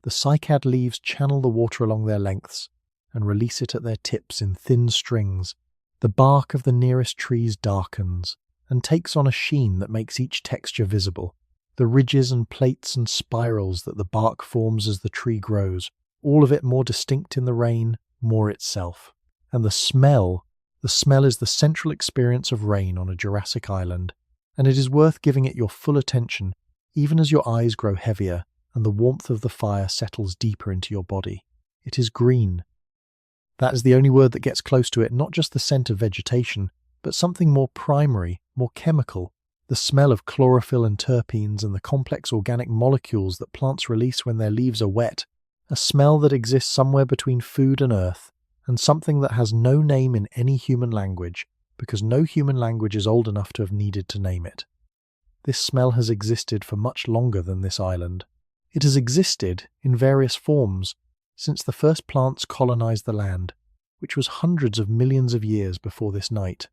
The cycad leaves channel the water along their lengths and release it at their tips in thin strings. The bark of the nearest trees darkens and takes on a sheen that makes each texture visible. The ridges and plates and spirals that the bark forms as the tree grows, all of it more distinct in the rain, more itself. And the smell is the central experience of rain on a Jurassic island, and it is worth giving it your full attention, even as your eyes grow heavier and the warmth of the fire settles deeper into your body. It is green. That is the only word that gets close to it, not just the scent of vegetation, but something more primary, more chemical, the smell of chlorophyll and terpenes and the complex organic molecules that plants release when their leaves are wet, a smell that exists somewhere between food and earth, and something that has no name in any human language, because no human language is old enough to have needed to name it. This smell has existed for much longer than this island. It has existed, in various forms, since the first plants colonized the land, which was hundreds of millions of years before this night.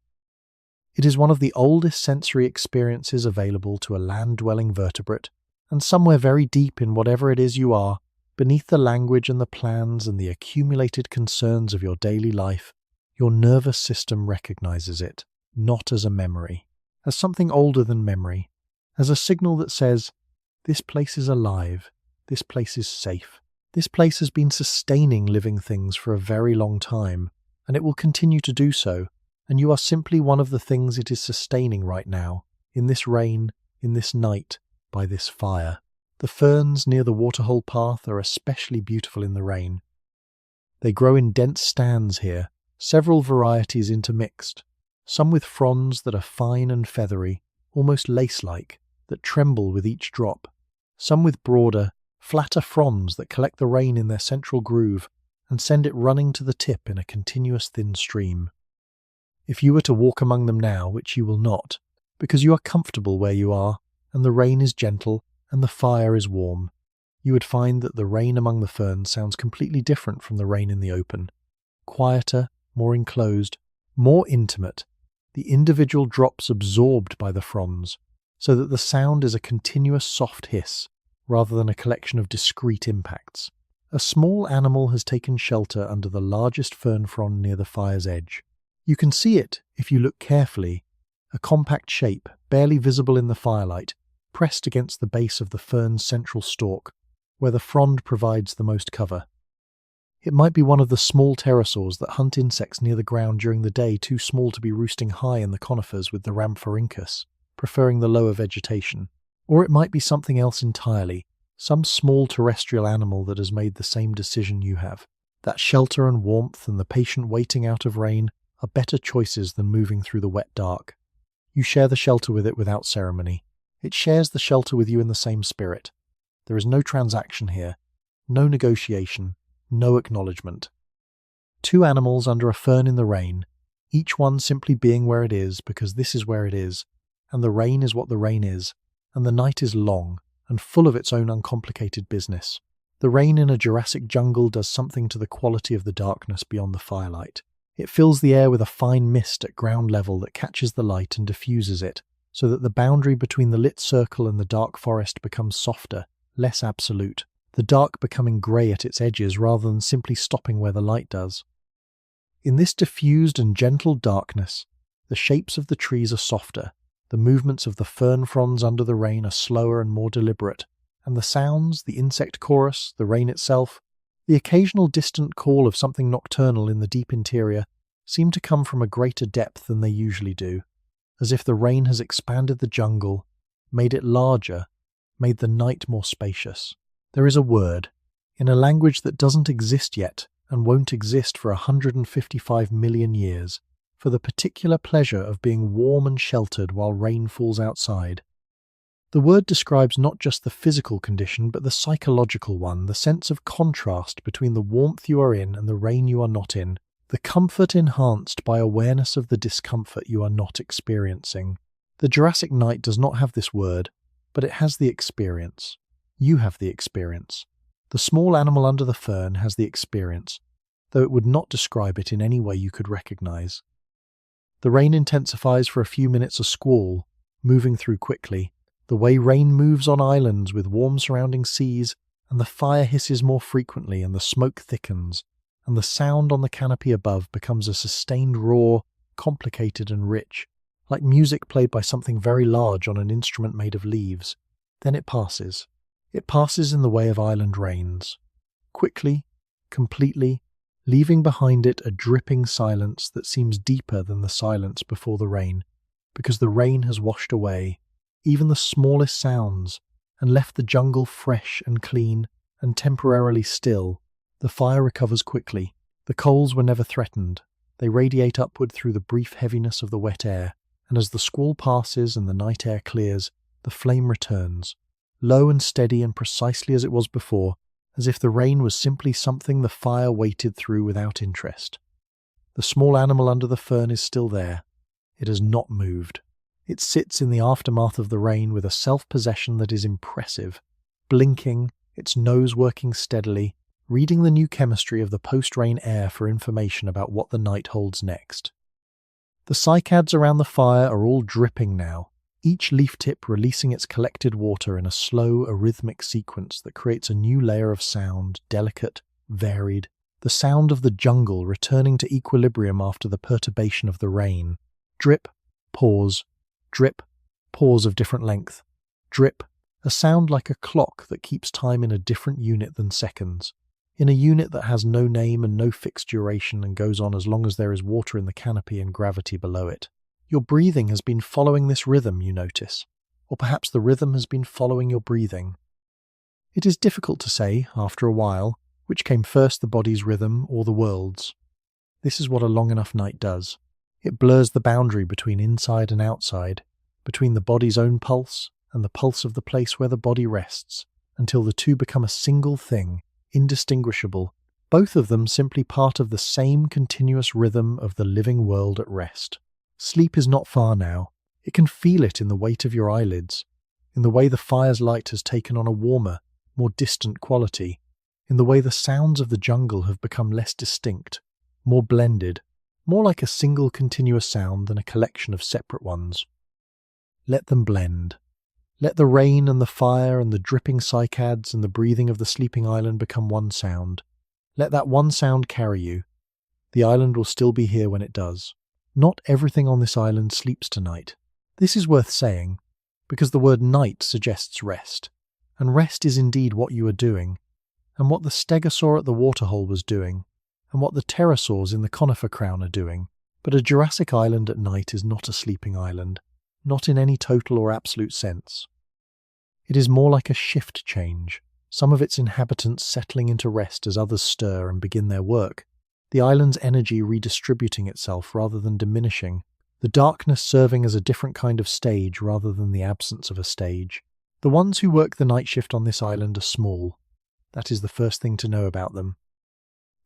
It is one of the oldest sensory experiences available to a land-dwelling vertebrate, and somewhere very deep in whatever it is you are, beneath the language and the plans and the accumulated concerns of your daily life, your nervous system recognizes it, not as a memory, as something older than memory, as a signal that says, this place is alive, this place is safe, this place has been sustaining living things for a very long time, and it will continue to do so, and you are simply one of the things it is sustaining right now, in this rain, in this night, by this fire. The ferns near the waterhole path are especially beautiful in the rain. They grow in dense stands here, several varieties intermixed, some with fronds that are fine and feathery, almost lace-like, that tremble with each drop, some with broader, flatter fronds that collect the rain in their central groove and send it running to the tip in a continuous thin stream. If you were to walk among them now, which you will not, because you are comfortable where you are, and the rain is gentle, and the fire is warm, you would find that the rain among the ferns sounds completely different from the rain in the open. Quieter, more enclosed, more intimate, the individual drops absorbed by the fronds, so that the sound is a continuous soft hiss, rather than a collection of discrete impacts. A small animal has taken shelter under the largest fern frond near the fire's edge. You can see it, if you look carefully, a compact shape, barely visible in the firelight, pressed against the base of the fern's central stalk, where the frond provides the most cover. It might be one of the small pterosaurs that hunt insects near the ground during the day, too small to be roosting high in the conifers with the Rhamphorhynchus, preferring the lower vegetation. Or it might be something else entirely, some small terrestrial animal that has made the same decision you have. That shelter and warmth and the patient waiting out of rain are better choices than moving through the wet dark. You share the shelter with it without ceremony. It shares the shelter with you in the same spirit. There is no transaction here, no negotiation, no acknowledgement. Two animals under a fern in the rain, each one simply being where it is because this is where it is, and the rain is what the rain is, and the night is long and full of its own uncomplicated business. The rain in a Jurassic jungle does something to the quality of the darkness beyond the firelight. It fills the air with a fine mist at ground level that catches the light and diffuses it, so that the boundary between the lit circle and the dark forest becomes softer, less absolute, the dark becoming grey at its edges rather than simply stopping where the light does. In this diffused and gentle darkness, the shapes of the trees are softer, the movements of the fern fronds under the rain are slower and more deliberate, and the sounds, the insect chorus, the rain itself, the occasional distant call of something nocturnal in the deep interior, seem to come from a greater depth than they usually do, as if the rain has expanded the jungle, made it larger, made the night more spacious. There is a word, in a language that doesn't exist yet and won't exist for 155 million years, for the particular pleasure of being warm and sheltered while rain falls outside. The word describes not just the physical condition but the psychological one, the sense of contrast between the warmth you are in and the rain you are not in, the comfort enhanced by awareness of the discomfort you are not experiencing. The Jurassic night does not have this word. but it has the experience. You have the experience. The small animal under the fern has the experience, though it would not describe it in any way you could recognize. The rain intensifies for a few minutes, a squall, moving through quickly, the way rain moves on islands with warm surrounding seas, and the fire hisses more frequently and the smoke thickens, and the sound on the canopy above becomes a sustained roar, complicated and rich, like music played by something very large on an instrument made of leaves. Then it passes. It passes in the way of island rains. Quickly, completely, leaving behind it a dripping silence that seems deeper than the silence before the rain, because the rain has washed away even the smallest sounds and left the jungle fresh and clean and temporarily still. The fire recovers quickly. The coals were never threatened. They radiate upward through the brief heaviness of the wet air, and as the squall passes and the night air clears, the flame returns, low and steady and precisely as it was before, as if the rain was simply something the fire waited through without interest. The small animal under the fern is still there. It has not moved. It sits in the aftermath of the rain with a self-possession that is impressive, blinking, its nose working steadily, reading the new chemistry of the post-rain air for information about what the night holds next. The cycads around the fire are all dripping now, each leaf tip releasing its collected water in a slow, arrhythmic sequence that creates a new layer of sound, delicate, varied, the sound of the jungle returning to equilibrium after the perturbation of the rain. Drip, pause of different length. Drip, a sound like a clock that keeps time in a different unit than seconds, in a unit that has no name and no fixed duration and goes on as long as there is water in the canopy and gravity below it. Your breathing has been following this rhythm, you notice, or perhaps the rhythm has been following your breathing. It is difficult to say, after a while, which came first, the body's rhythm or the world's. This is what a long enough night does. It blurs the boundary between inside and outside, between the body's own pulse and the pulse of the place where the body rests, until the two become a single thing, indistinguishable, both of them simply part of the same continuous rhythm of the living world at rest. Sleep is not far now. It can feel it in the weight of your eyelids, in the way the fire's light has taken on a warmer, more distant quality, in the way the sounds of the jungle have become less distinct, more blended, more like a single continuous sound than a collection of separate ones. Let them blend. Let the rain and the fire and the dripping cycads and the breathing of the sleeping island become one sound. Let that one sound carry you. The island will still be here when it does. Not everything on this island sleeps tonight. This is worth saying, because the word night suggests rest, and rest is indeed what you are doing, and what the stegosaur at the waterhole was doing, and what the pterosaurs in the conifer crown are doing. But a Jurassic island at night is not a sleeping island, not in any total or absolute sense. It is more like a shift change, some of its inhabitants settling into rest as others stir and begin their work, the island's energy redistributing itself rather than diminishing, the darkness serving as a different kind of stage rather than the absence of a stage. The ones who work the night shift on this island are small. That is the first thing to know about them.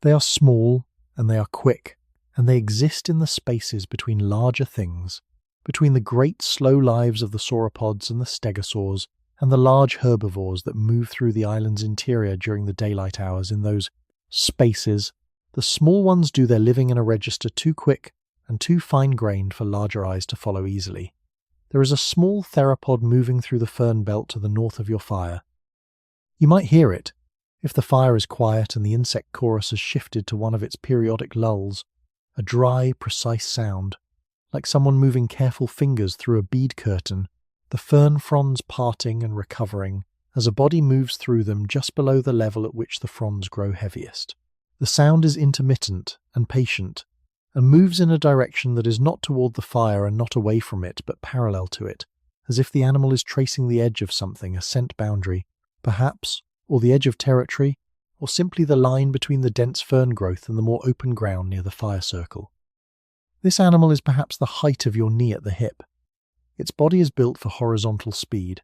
They are small, and they are quick, and they exist in the spaces between larger things, between the great slow lives of the sauropods and the stegosaurs, and the large herbivores that move through the island's interior during the daylight hours. In those spaces, the small ones do their living in a register too quick and too fine-grained for larger eyes to follow easily. There is a small theropod moving through the fern belt to the north of your fire. You might hear it, if the fire is quiet and the insect chorus has shifted to one of its periodic lulls, a dry, precise sound, like someone moving careful fingers through a bead curtain, the fern fronds parting and recovering as a body moves through them just below the level at which the fronds grow heaviest. The sound is intermittent and patient, and moves in a direction that is not toward the fire and not away from it, but parallel to it, as if the animal is tracing the edge of something, a scent boundary, perhaps, or the edge of territory, or simply the line between the dense fern growth and the more open ground near the fire circle. This animal is perhaps the height of your knee at the hip. Its body is built for horizontal speed,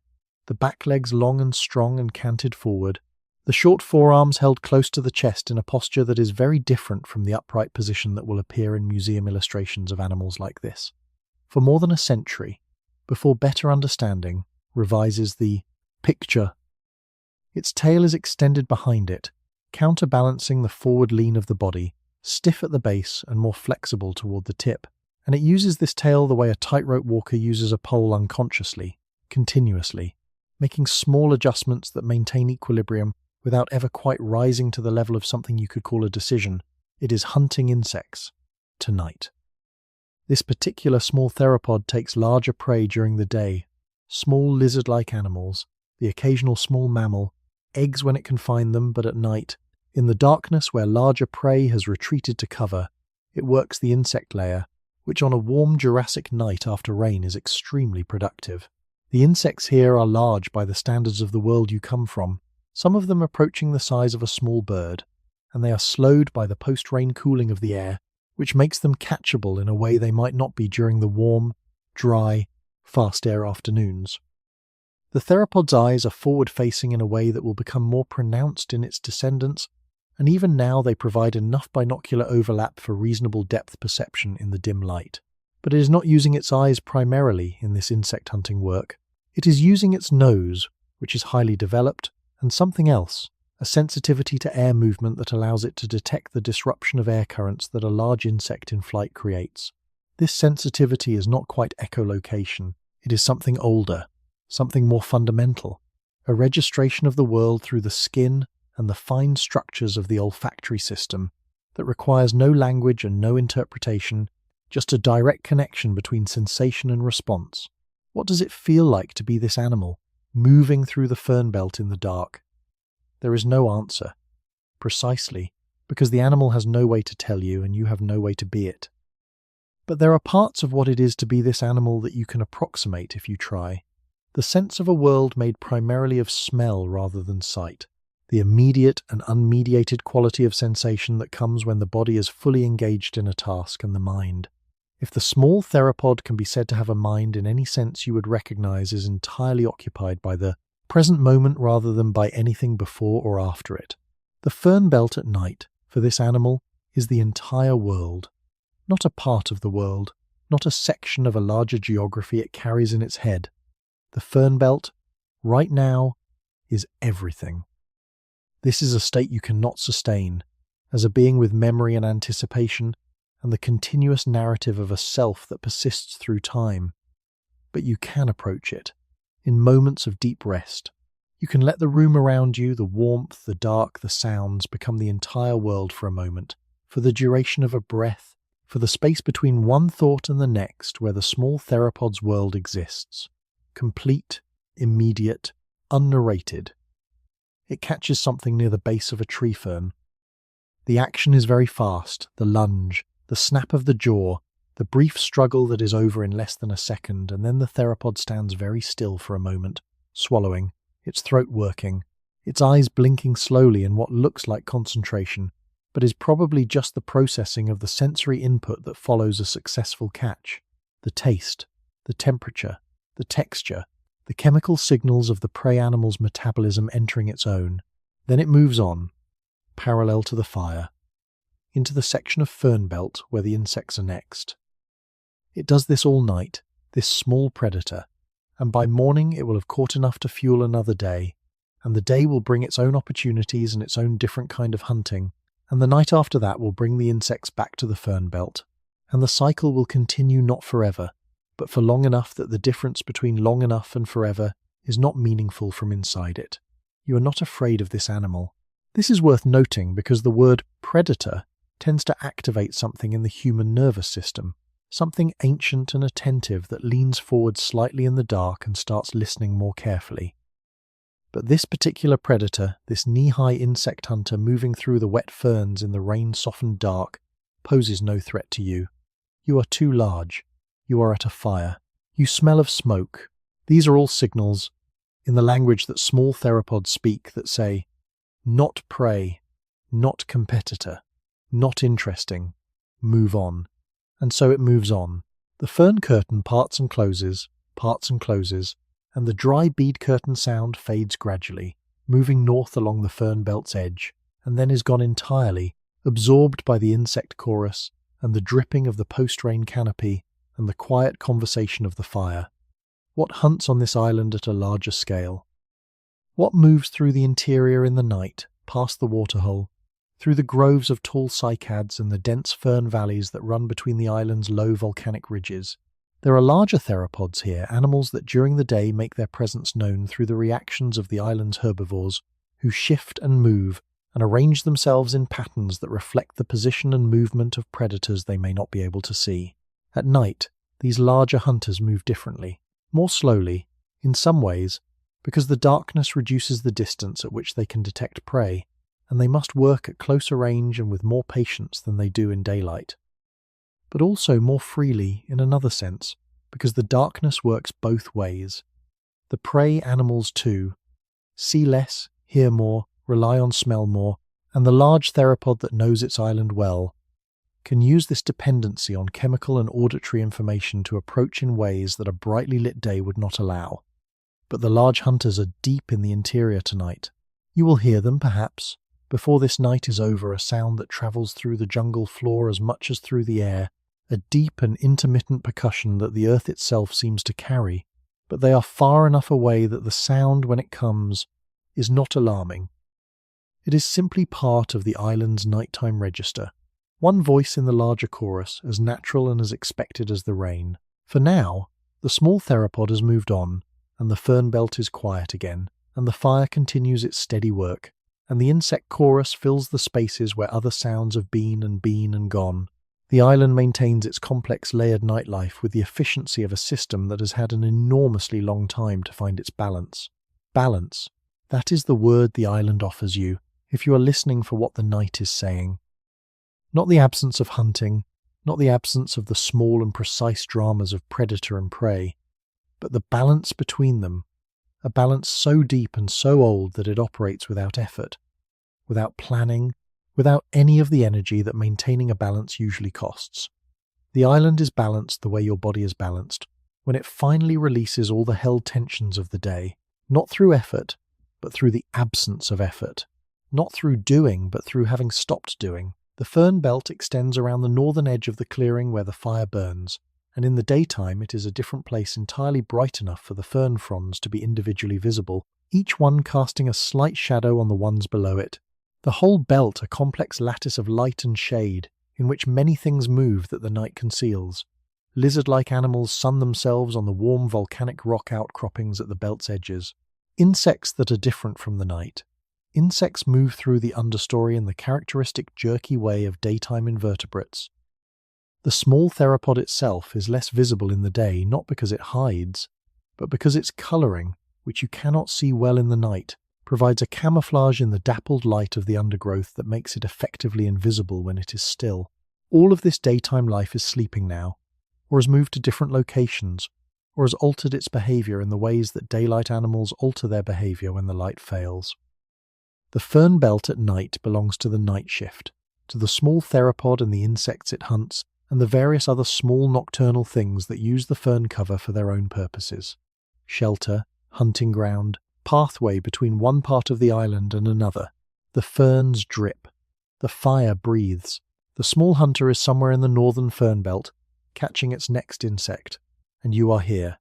the back legs long and strong and canted forward, the short forearms held close to the chest in a posture that is very different from the upright position that will appear in museum illustrations of animals like this. For more than a century, before better understanding, revises the picture. Its tail is extended behind it, counterbalancing the forward lean of the body, stiff at the base and more flexible toward the tip. And it uses this tail the way a tightrope walker uses a pole unconsciously, continuously, making small adjustments that maintain equilibrium without ever quite rising to the level of something you could call a decision. It is hunting insects. Tonight. This particular small theropod takes larger prey during the day, small lizard-like animals, the occasional small mammal, eggs when it can find them, but at night, in the darkness where larger prey has retreated to cover, it works the insect layer, which on a warm Jurassic night after rain is extremely productive. The insects here are large by the standards of the world you come from, some of them approaching the size of a small bird, and they are slowed by the post-rain cooling of the air, which makes them catchable in a way they might not be during the warm, dry, fast air afternoons. The theropod's eyes are forward-facing in a way that will become more pronounced in its descendants, and even now they provide enough binocular overlap for reasonable depth perception in the dim light. But it is not using its eyes primarily in this insect hunting work. It is using its nose, which is highly developed, and something else, a sensitivity to air movement that allows it to detect the disruption of air currents that a large insect in flight creates. This sensitivity is not quite echolocation. It is something older, something more fundamental, a registration of the world through the skin and the fine structures of the olfactory system that requires no language and no interpretation, just a direct connection between sensation and response. What does it feel like to be this animal, moving through the fern belt in the dark? There is no answer, precisely because the animal has no way to tell you and you have no way to be it. But there are parts of what it is to be this animal that you can approximate if you try. The sense of a world made primarily of smell rather than sight. The immediate and unmediated quality of sensation that comes when the body is fully engaged in a task and the mind. If the small theropod can be said to have a mind in any sense you would recognize is entirely occupied by the present moment rather than by anything before or after it. The fern belt at night, for this animal, is the entire world. Not a part of the world, not a section of a larger geography it carries in its head. The fern belt, right now, is everything. This is a state you cannot sustain, as a being with memory and anticipation, and the continuous narrative of a self that persists through time. But you can approach it, in moments of deep rest. You can let the room around you, the warmth, the dark, the sounds, become the entire world for a moment, for the duration of a breath, for the space between one thought and the next where the small theropod's world exists. Complete, immediate, unnarrated. It catches something near the base of a tree fern. The action is very fast, the lunge, the snap of the jaw, the brief struggle that is over in less than a second, and then the theropod stands very still for a moment, swallowing, its throat working, its eyes blinking slowly in what looks like concentration, but is probably just the processing of the sensory input that follows a successful catch. The taste, the temperature, the texture, the chemical signals of the prey animal's metabolism entering its own. Then it moves on, parallel to the fire, into the section of fern belt where the insects are next. It does this all night, this small predator, and by morning it will have caught enough to fuel another day, and the day will bring its own opportunities and its own different kind of hunting, and the night after that will bring the insects back to the fern belt, and the cycle will continue not forever, but for long enough that the difference between long enough and forever is not meaningful from inside it. You are not afraid of this animal. This is worth noting because the word predator tends to activate something in the human nervous system, something ancient and attentive that leans forward slightly in the dark and starts listening more carefully. But this particular predator, this knee-high insect hunter moving through the wet ferns in the rain-softened dark, poses no threat to you. You are too large. You are at a fire. You smell of smoke. These are all signals, in the language that small theropods speak, that say, not prey, not competitor, not interesting, move on. And so it moves on. The fern curtain parts and closes, and the dry bead curtain sound fades gradually, moving north along the fern belt's edge, and then is gone entirely, absorbed by the insect chorus and the dripping of the post-rain canopy and the quiet conversation of the fire. What hunts on this island at a larger scale? What moves through the interior in the night, past the waterhole, through the groves of tall cycads and the dense fern valleys that run between the island's low volcanic ridges? There are larger theropods here, animals that during the day make their presence known through the reactions of the island's herbivores, who shift and move and arrange themselves in patterns that reflect the position and movement of predators they may not be able to see. At night, these larger hunters move differently, more slowly, in some ways, because the darkness reduces the distance at which they can detect prey, and they must work at closer range and with more patience than they do in daylight. But also more freely in another sense, because the darkness works both ways. The prey animals too see less, hear more, rely on smell more, and the large theropod that knows its island well can use this dependency on chemical and auditory information to approach in ways that a brightly lit day would not allow. But the large hunters are deep in the interior tonight. You will hear them, perhaps, before this night is over, a sound that travels through the jungle floor as much as through the air, a deep and intermittent percussion that the earth itself seems to carry, but they are far enough away that the sound, when it comes, is not alarming. It is simply part of the island's nighttime register, one voice in the larger chorus, as natural and as expected as the rain. For now, the small theropod has moved on, and the fern belt is quiet again, and the fire continues its steady work, and the insect chorus fills the spaces where other sounds have been and gone. The island maintains its complex layered nightlife with the efficiency of a system that has had an enormously long time to find its balance. Balance. That is the word the island offers you, if you are listening for what the night is saying. Not the absence of hunting, not the absence of the small and precise dramas of predator and prey, but the balance between them, a balance so deep and so old that it operates without effort, without planning, without any of the energy that maintaining a balance usually costs. The island is balanced the way your body is balanced, when it finally releases all the held tensions of the day, not through effort, but through the absence of effort, not through doing, but through having stopped doing. The fern belt extends around the northern edge of the clearing where the fire burns, and in the daytime it is a different place entirely bright enough for the fern fronds to be individually visible, each one casting a slight shadow on the ones below it. The whole belt a complex lattice of light and shade, in which many things move that the night conceals. Lizard-like animals sun themselves on the warm volcanic rock outcroppings at the belt's edges. Insects that are different from the night. Insects move through the understory in the characteristic jerky way of daytime invertebrates. The small theropod itself is less visible in the day, not because it hides, but because its colouring, which you cannot see well in the night, provides a camouflage in the dappled light of the undergrowth that makes it effectively invisible when it is still. All of this daytime life is sleeping now, or has moved to different locations, or has altered its behaviour in the ways that daylight animals alter their behaviour when the light fails. The fern belt at night belongs to the night shift, to the small theropod and the insects it hunts, and the various other small nocturnal things that use the fern cover for their own purposes. Shelter, hunting ground, pathway between one part of the island and another. The ferns drip. The fire breathes. The small hunter is somewhere in the northern fern belt, catching its next insect, and you are here.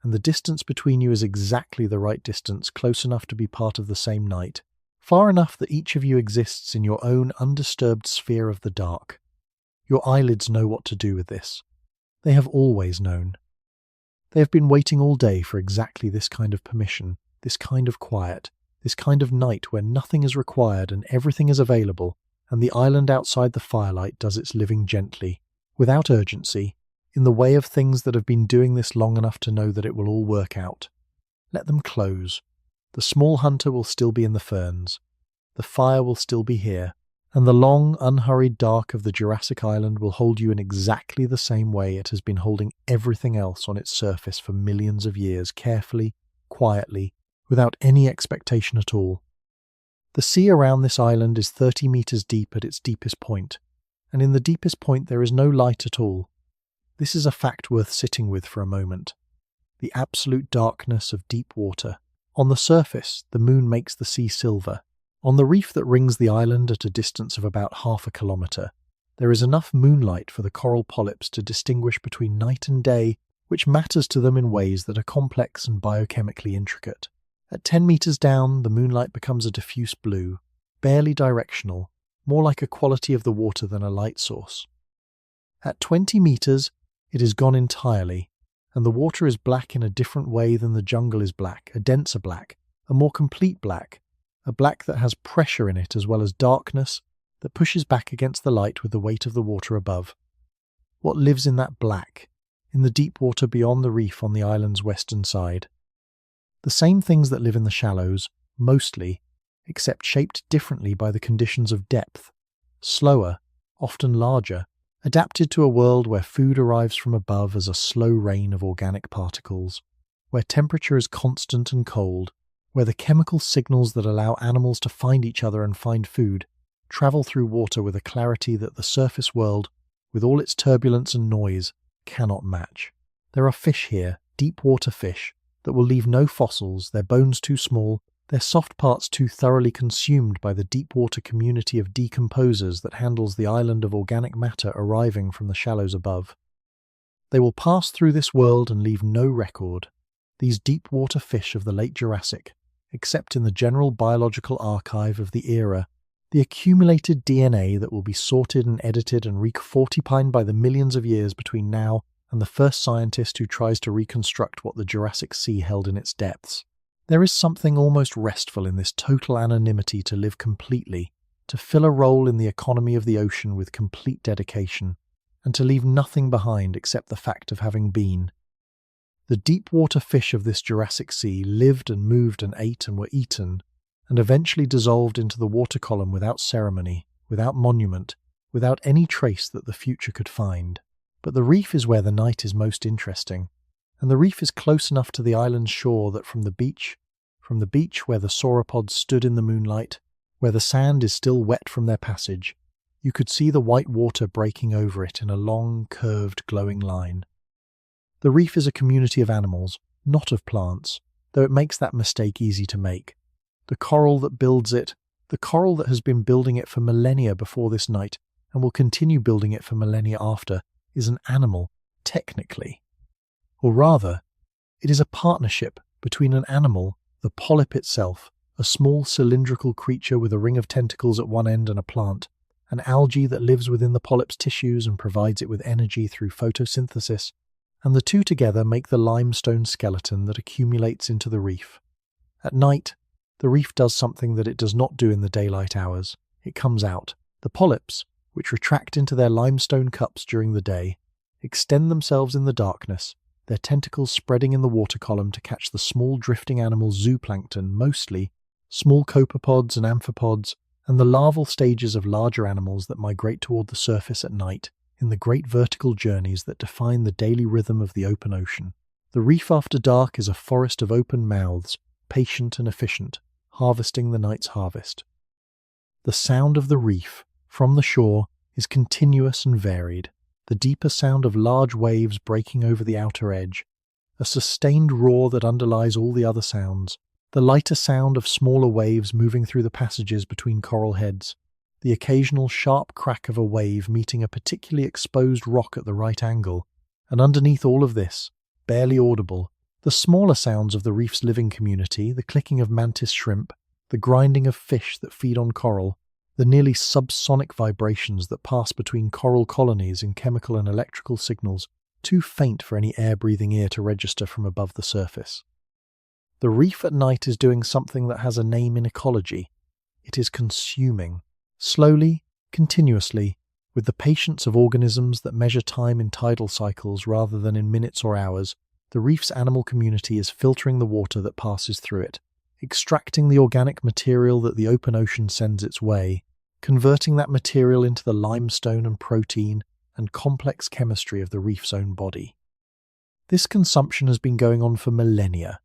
And the distance between you is exactly the right distance, close enough to be part of the same night, far enough that each of you exists in your own undisturbed sphere of the dark. Your eyelids know what to do with this. They have always known. They have been waiting all day for exactly this kind of permission, this kind of quiet, this kind of night where nothing is required and everything is available, and the island outside the firelight does its living gently, without urgency, in the way of things that have been doing this long enough to know that it will all work out. Let them close. The small hunter will still be in the ferns. The fire will still be here, and the long, unhurried dark of the Jurassic Island will hold you in exactly the same way it has been holding everything else on its surface for millions of years, carefully, quietly, without any expectation at all. The sea around this island is 30 meters deep at its deepest point, and in the deepest point there is no light at all. This is a fact worth sitting with for a moment. The absolute darkness of deep water. On the surface, the moon makes the sea silver. On the reef that rings the island at a distance of about half a kilometre, there is enough moonlight for the coral polyps to distinguish between night and day which matters to them in ways that are complex and biochemically intricate. At 10 meters down, the moonlight becomes a diffuse blue, barely directional, more like a quality of the water than a light source. At 20 meters, it is gone entirely, and the water is black in a different way than the jungle is black, a denser black, a more complete black, a black that has pressure in it as well as darkness that pushes back against the light with the weight of the water above. What lives in that black, in the deep water beyond the reef on the island's western side? The same things that live in the shallows, mostly, except shaped differently by the conditions of depth, slower, often larger, adapted to a world where food arrives from above as a slow rain of organic particles, where temperature is constant and cold, where the chemical signals that allow animals to find each other and find food travel through water with a clarity that the surface world, with all its turbulence and noise, cannot match. There are fish here, deep water fish, that will leave no fossils, their bones too small, their soft parts too thoroughly consumed by the deep water community of decomposers that handles the island of organic matter arriving from the shallows above. They will pass through this world and leave no record, these deep water fish of the late Jurassic, except in the general biological archive of the era, the accumulated DNA that will be sorted and edited and re-fortified by the millions of years between now and the first scientist who tries to reconstruct what the Jurassic Sea held in its depths. There is something almost restful in this total anonymity to live completely, to fill a role in the economy of the ocean with complete dedication, and to leave nothing behind except the fact of having been. The deep water fish of this Jurassic Sea lived and moved and ate and were eaten, and eventually dissolved into the water column without ceremony, without monument, without any trace that the future could find. But the reef is where the night is most interesting, and the reef is close enough to the island's shore that from the beach where the sauropods stood in the moonlight, where the sand is still wet from their passage, you could see the white water breaking over it in a long, curved, glowing line. The reef is a community of animals, not of plants, though it makes that mistake easy to make. The coral that builds it, the coral that has been building it for millennia before this night and will continue building it for millennia after, is an animal, technically. Or rather, it is a partnership between an animal, the polyp itself, a small cylindrical creature with a ring of tentacles at one end and a plant, an algae that lives within the polyp's tissues and provides it with energy through photosynthesis, and the two together make the limestone skeleton that accumulates into the reef. At night, the reef does something that it does not do in the daylight hours. It comes out. The polyps, which retract into their limestone cups during the day, extend themselves in the darkness, their tentacles spreading in the water column to catch the small drifting animal zooplankton, mostly small copepods and amphipods, and the larval stages of larger animals that migrate toward the surface at night in the great vertical journeys that define the daily rhythm of the open ocean. The reef after dark is a forest of open mouths, patient and efficient, harvesting the night's harvest. The sound of the reef, from the shore, is continuous and varied. The deeper sound of large waves breaking over the outer edge, a sustained roar that underlies all the other sounds, the lighter sound of smaller waves moving through the passages between coral heads, the occasional sharp crack of a wave meeting a particularly exposed rock at the right angle, and underneath all of this, barely audible, the smaller sounds of the reef's living community, the clicking of mantis shrimp, the grinding of fish that feed on coral, the nearly subsonic vibrations that pass between coral colonies in chemical and electrical signals, too faint for any air-breathing ear to register from above the surface. The reef at night is doing something that has a name in ecology. It is consuming, slowly, continuously, with the patience of organisms that measure time in tidal cycles rather than in minutes or hours. The reef's animal community is filtering the water that passes through it, extracting the organic material that the open ocean sends its way, converting that material into the limestone and protein and complex chemistry of the reef's own body. This consumption has been going on for millennia,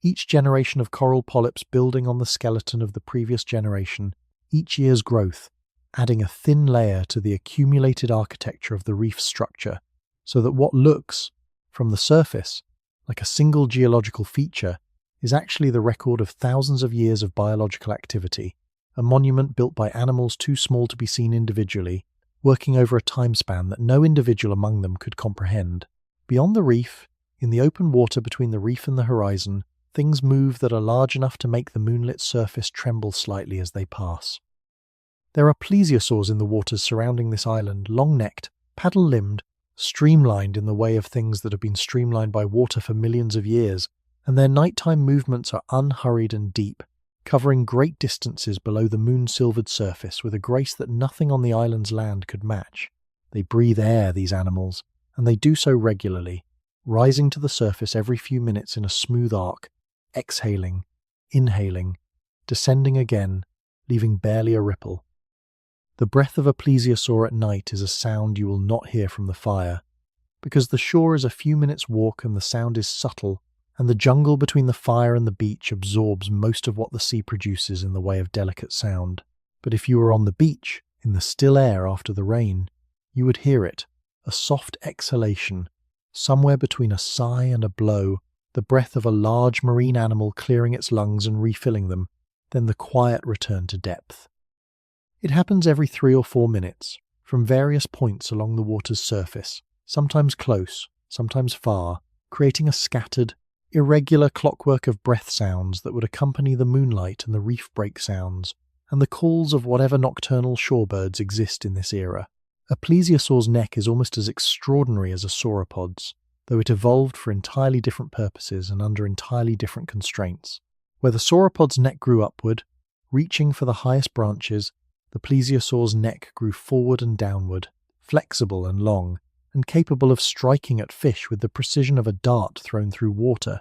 each generation of coral polyps building on the skeleton of the previous generation, each year's growth, adding a thin layer to the accumulated architecture of the reef's structure, so that what looks, from the surface, like a single geological feature, is actually the record of thousands of years of biological activity, a monument built by animals too small to be seen individually, working over a time span that no individual among them could comprehend. Beyond the reef, In the open water between the reef and the horizon, things move that are large enough to make the moonlit surface tremble slightly as they pass. There are plesiosaurs in the waters surrounding this island, long-necked, paddle-limbed, streamlined in the way of things that have been streamlined by water for millions of years, and their nighttime movements are unhurried and deep, covering great distances below the moon-silvered surface with a grace that nothing on the island's land could match. They breathe air, these animals, and they do so regularly, rising to the surface every few minutes in a smooth arc, exhaling, inhaling, descending again, leaving barely a ripple. The breath of a plesiosaur at night is a sound you will not hear from the fire, because the shore is a few minutes' walk and the sound is subtle, and the jungle between the fire and the beach absorbs most of what the sea produces in the way of delicate sound. But if you were on the beach, in the still air after the rain, you would hear it, a soft exhalation, somewhere between a sigh and a blow, the breath of a large marine animal clearing its lungs and refilling them, then the quiet return to depth. It happens every 3 or 4 minutes, from various points along the water's surface, sometimes close, sometimes far, creating a scattered, irregular clockwork of breath sounds that would accompany the moonlight and the reef break sounds, and the calls of whatever nocturnal shorebirds exist in this era. A plesiosaur's neck is almost as extraordinary as a sauropod's, though it evolved for entirely different purposes and under entirely different constraints. Where the sauropod's neck grew upward, reaching for the highest branches, the plesiosaur's neck grew forward and downward, flexible and long, and capable of striking at fish with the precision of a dart thrown through water.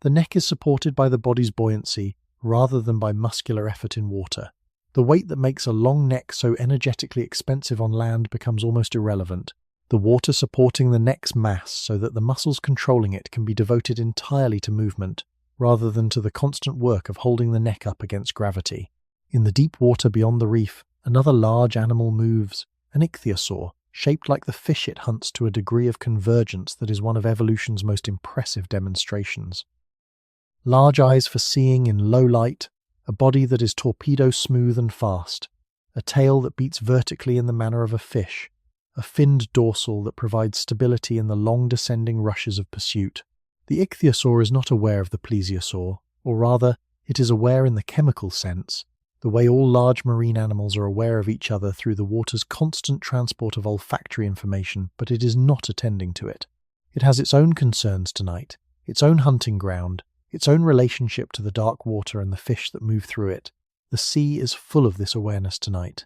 The neck is supported by the body's buoyancy rather than by muscular effort in water. The weight that makes a long neck so energetically expensive on land becomes almost irrelevant, the water supporting the neck's mass so that the muscles controlling it can be devoted entirely to movement, rather than to the constant work of holding the neck up against gravity. In the deep water beyond the reef, another large animal moves, an ichthyosaur, shaped like the fish it hunts to a degree of convergence that is one of evolution's most impressive demonstrations. Large eyes for seeing in low light, a body that is torpedo smooth and fast, a tail that beats vertically in the manner of a fish, a finned dorsal that provides stability in the long descending rushes of pursuit. The ichthyosaur is not aware of the plesiosaur, or rather, it is aware in the chemical sense, the way all large marine animals are aware of each other through the water's constant transport of olfactory information, but it is not attending to it. It has its own concerns tonight, its own hunting ground, its own relationship to the dark water and the fish that move through it. The sea is full of this awareness tonight.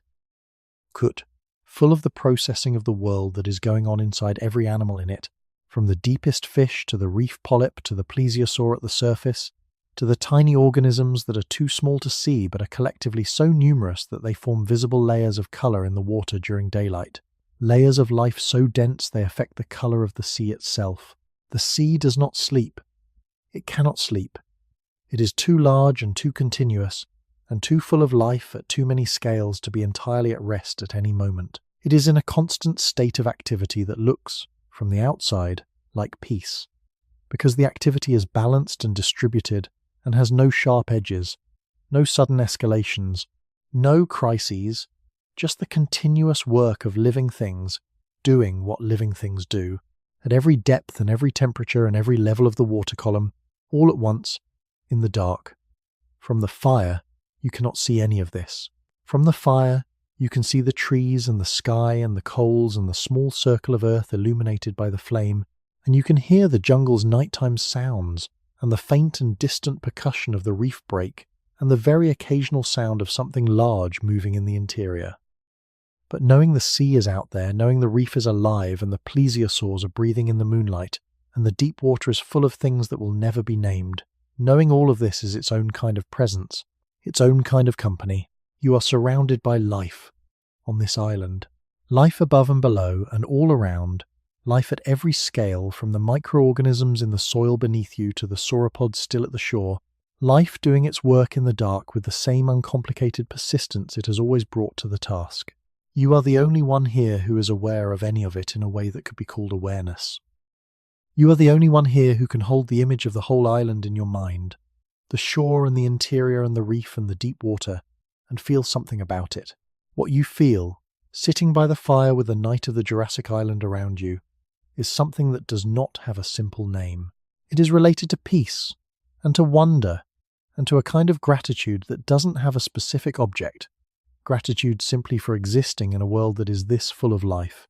Full of the processing of the world that is going on inside every animal in it, from the deepest fish to the reef polyp to the plesiosaur at the surface, to the tiny organisms that are too small to see but are collectively so numerous that they form visible layers of colour in the water during daylight. Layers of life so dense they affect the colour of the sea itself. The sea does not sleep. It cannot sleep. It is too large and too continuous, and too full of life at too many scales to be entirely at rest at any moment. It is in a constant state of activity that looks, from the outside, like peace, because the activity is balanced and distributed and has no sharp edges, no sudden escalations, no crises, just the continuous work of living things doing what living things do, at every depth and every temperature and every level of the water column, all at once, in the dark. From the fire, you cannot see any of this. From the fire, you can see the trees and the sky and the coals and the small circle of earth illuminated by the flame, and you can hear the jungle's nighttime sounds, and the faint and distant percussion of the reef break, and the very occasional sound of something large moving in the interior. But knowing the sea is out there, knowing the reef is alive, and the plesiosaurs are breathing in the moonlight, and the deep water is full of things that will never be named, knowing all of this is its own kind of presence, its own kind of company, you are surrounded by life on this island. Life above and below and all around, life at every scale, from the microorganisms in the soil beneath you to the sauropods still at the shore, life doing its work in the dark with the same uncomplicated persistence it has always brought to the task. You are the only one here who is aware of any of it in a way that could be called awareness. You are the only one here who can hold the image of the whole island in your mind, the shore and the interior and the reef and the deep water, and feel something about it. What you feel, sitting by the fire with the night of the Jurassic Island around you, is something that does not have a simple name. It is related to peace, and to wonder, and to a kind of gratitude that doesn't have a specific object. Gratitude simply for existing in a world that is this full of life,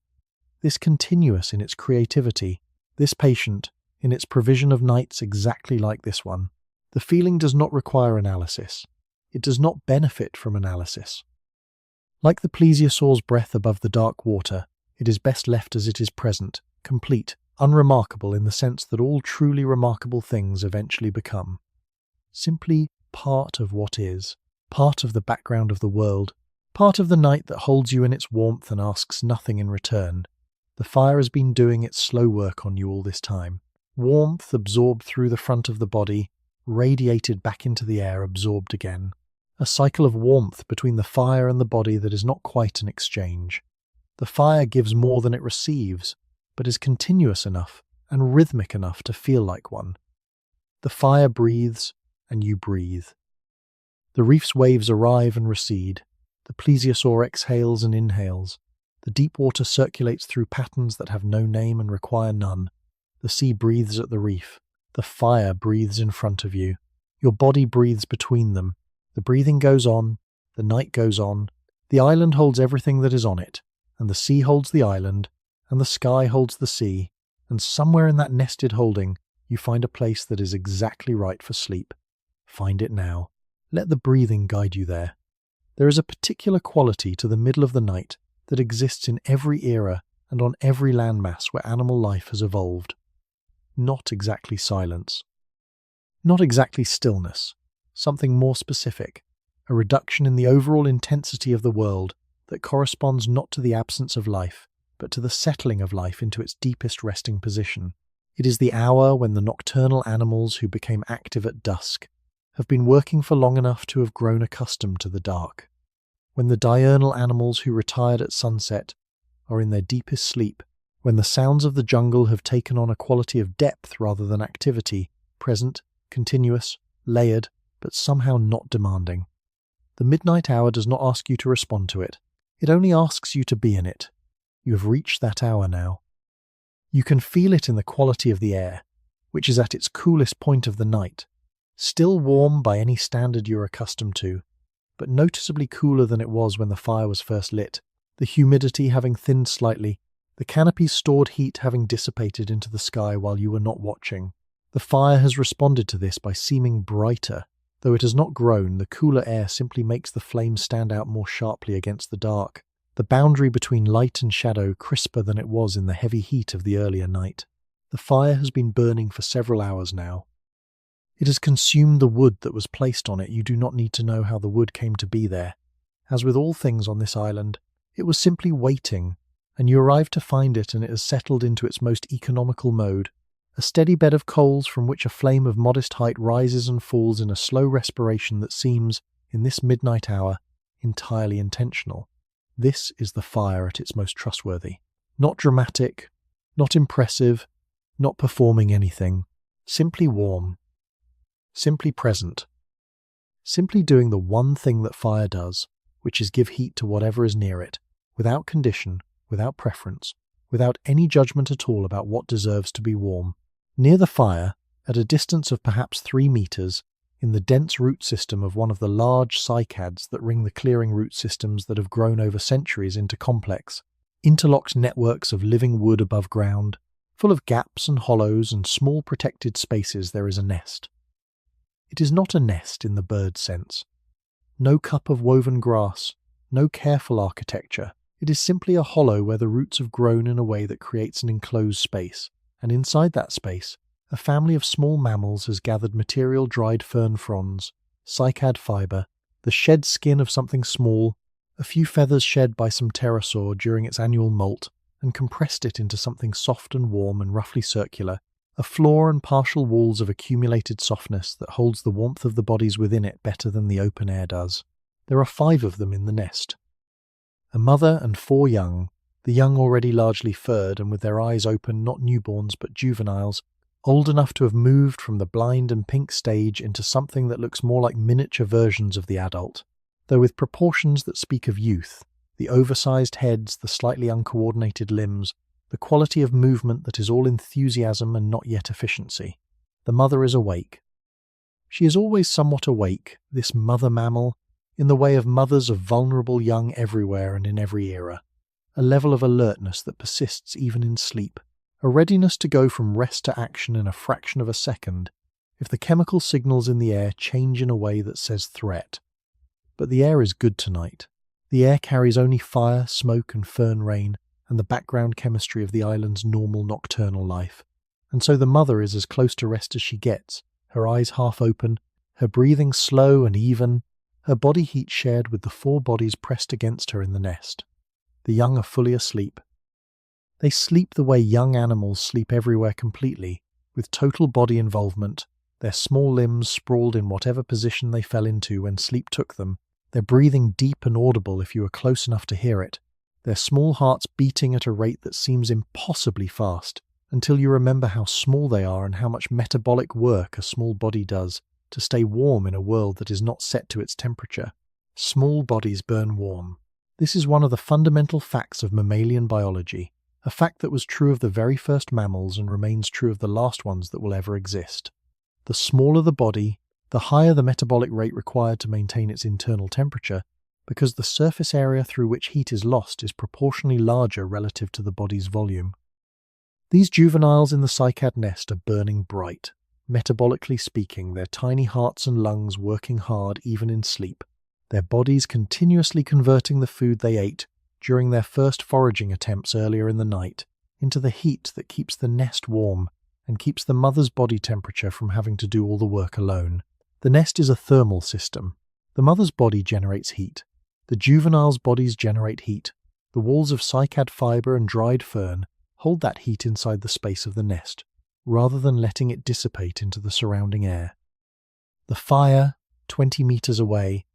this continuous in its creativity, this patient in its provision of nights exactly like this one. The feeling does not require analysis. It does not benefit from analysis. Like the plesiosaur's breath above the dark water, it is best left as it is present, complete, unremarkable in the sense that all truly remarkable things eventually become. Simply part of what is, part of the background of the world, part of the night that holds you in its warmth and asks nothing in return. The fire has been doing its slow work on you all this time. Warmth absorbed through the front of the body, radiated back into the air, absorbed again. A cycle of warmth between the fire and the body that is not quite an exchange. The fire gives more than it receives, but is continuous enough and rhythmic enough to feel like one. The fire breathes, and you breathe. The reef's waves arrive and recede. The plesiosaur exhales and inhales. The deep water circulates through patterns that have no name and require none. The sea breathes at the reef. The fire breathes in front of you. Your body breathes between them. The breathing goes on. The night goes on. The island holds everything that is on it, and the sea holds the island, and the sky holds the sea, and somewhere in that nested holding you find a place that is exactly right for sleep. Find it now. Let the breathing guide you there. There is a particular quality to the middle of the night that exists in every era and on every landmass where animal life has evolved. Not exactly silence. Not exactly stillness. Something more specific. A reduction in the overall intensity of the world that corresponds not to the absence of life, but to the settling of life into its deepest resting position. It is the hour when the nocturnal animals who became active at dusk have been working for long enough to have grown accustomed to the dark. When the diurnal animals who retired at sunset are in their deepest sleep, when the sounds of the jungle have taken on a quality of depth rather than activity, present, continuous, layered, but somehow not demanding. The midnight hour does not ask you to respond to it. It only asks you to be in it. You have reached that hour now. You can feel it in the quality of the air, which is at its coolest point of the night, still warm by any standard you're accustomed to, but noticeably cooler than it was when the fire was first lit, the humidity having thinned slightly, the canopy's stored heat having dissipated into the sky while you were not watching. The fire has responded to this by seeming brighter. Though it has not grown, the cooler air simply makes the flame stand out more sharply against the dark, the boundary between light and shadow crisper than it was in the heavy heat of the earlier night. The fire has been burning for several hours now. It has consumed the wood that was placed on it. You do not need to know how the wood came to be there. As with all things on this island, it was simply waiting, and you arrived to find it, and it has settled into its most economical mode. A steady bed of coals from which a flame of modest height rises and falls in a slow respiration that seems, in this midnight hour, entirely intentional. This is the fire at its most trustworthy. Not dramatic, not impressive, not performing anything. Simply warm. Simply present. Simply doing the one thing that fire does, which is give heat to whatever is near it, without condition, without preference, without any judgment at all about what deserves to be warm. Near the fire, at a distance of perhaps 3 meters, in the dense root system of one of the large cycads that ring the clearing root systems that have grown over centuries into complex, interlocked networks of living wood above ground, full of gaps and hollows and small protected spaces, there is a nest. It is not a nest in the bird sense. No cup of woven grass, no careful architecture. It is simply a hollow where the roots have grown in a way that creates an enclosed space, and inside that space, a family of small mammals has gathered material dried fern fronds, cycad fibre, the shed skin of something small, a few feathers shed by some pterosaur during its annual molt, and compressed it into something soft and warm and roughly circular, a floor and partial walls of accumulated softness that holds the warmth of the bodies within it better than the open air does. There are 5 of them in the nest. A mother and 4 young, the young already largely furred and with their eyes open, not newborns but juveniles, old enough to have moved from the blind and pink stage into something that looks more like miniature versions of the adult, though with proportions that speak of youth, the oversized heads, the slightly uncoordinated limbs, the quality of movement that is all enthusiasm and not yet efficiency. The mother is awake. She is always somewhat awake, this mother mammal, in the way of mothers of vulnerable young everywhere and in every era. A level of alertness that persists even in sleep. A readiness to go from rest to action in a fraction of a second if the chemical signals in the air change in a way that says threat. But the air is good tonight. The air carries only fire, smoke and fern rain and the background chemistry of the island's normal nocturnal life. And so the mother is as close to rest as she gets, her eyes half open, her breathing slow and even, her body heat shared with the 4 bodies pressed against her in the nest. The young are fully asleep. They sleep the way young animals sleep everywhere completely, with total body involvement, their small limbs sprawled in whatever position they fell into when sleep took them, their breathing deep and audible if you are close enough to hear it, their small hearts beating at a rate that seems impossibly fast, until you remember how small they are and how much metabolic work a small body does to stay warm in a world that is not set to its temperature. Small bodies burn warm. This is one of the fundamental facts of mammalian biology, a fact that was true of the very first mammals and remains true of the last ones that will ever exist. The smaller the body, the higher the metabolic rate required to maintain its internal temperature, because the surface area through which heat is lost is proportionally larger relative to the body's volume. These juveniles in the cycad nest are burning bright, metabolically speaking, their tiny hearts and lungs working hard even in sleep, their bodies continuously converting the food they ate during their first foraging attempts earlier in the night into the heat that keeps the nest warm and keeps the mother's body temperature from having to do all the work alone. The nest is a thermal system. The mother's body generates heat. The juveniles' bodies generate heat. The walls of cycad fiber and dried fern hold that heat inside the space of the nest, rather than letting it dissipate into the surrounding air. The fire, 20 meters away,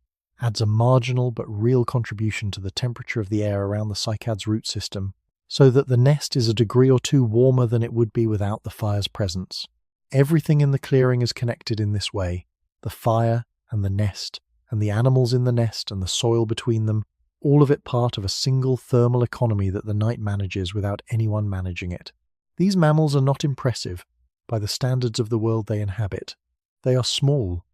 adds a marginal but real contribution to the temperature of the air around the cycad's root system, so that the nest is a degree or 2 warmer than it would be without the fire's presence. Everything in the clearing is connected in this way. The fire and the nest and the animals in the nest and the soil between them, all of it part of a single thermal economy that the night manages without anyone managing it. These mammals are not impressive by the standards of the world they inhabit. They are small.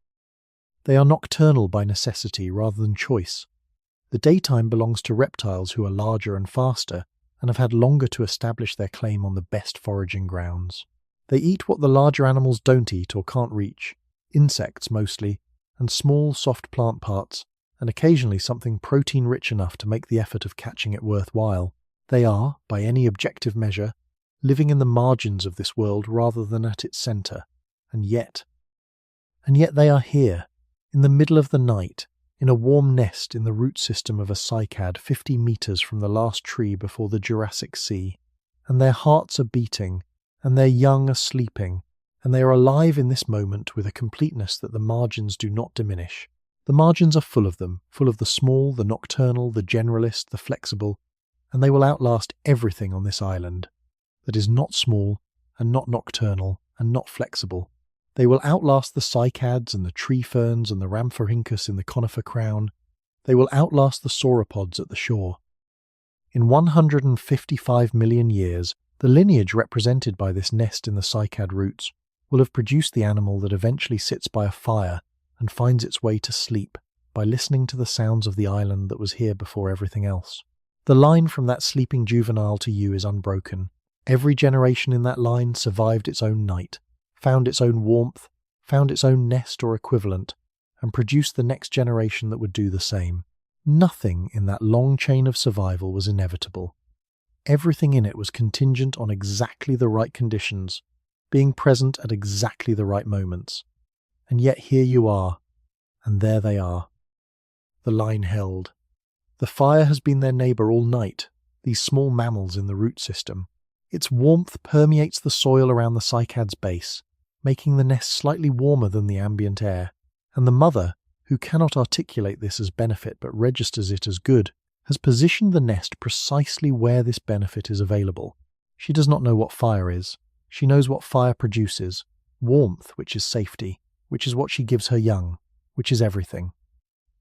They are nocturnal by necessity rather than choice. The daytime belongs to reptiles who are larger and faster and have had longer to establish their claim on the best foraging grounds. They eat what the larger animals don't eat or can't reach, insects mostly, and small, soft plant parts, and occasionally something protein-rich enough to make the effort of catching it worthwhile. They are, by any objective measure, living in the margins of this world rather than at its centre, and yet they are here, in the middle of the night, in a warm nest in the root system of a cycad 50 meters from the last tree before the Jurassic Sea, and their hearts are beating, and their young are sleeping, and they are alive in this moment with a completeness that the margins do not diminish. The margins are full of them, full of the small, the nocturnal, the generalist, the flexible, and they will outlast everything on this island that is not small, and not nocturnal, and not flexible. They will outlast the cycads and the tree ferns and the rhamphorhynchus in the conifer crown. They will outlast the sauropods at the shore. In 155 million years, the lineage represented by this nest in the cycad roots will have produced the animal that eventually sits by a fire and finds its way to sleep by listening to the sounds of the island that was here before everything else. The line from that sleeping juvenile to you is unbroken. Every generation in that line survived its own night, found its own warmth, found its own nest or equivalent, and produced the next generation that would do the same. Nothing in that long chain of survival was inevitable. Everything in it was contingent on exactly the right conditions, being present at exactly the right moments. And yet here you are, and there they are. The line held. The fire has been their neighbour all night, these small mammals in the root system. Its warmth permeates the soil around the cycad's base, making the nest slightly warmer than the ambient air, and the mother, who cannot articulate this as benefit but registers it as good, has positioned the nest precisely where this benefit is available. She does not know what fire is. She knows what fire produces, warmth, which is safety, which is what she gives her young, which is everything.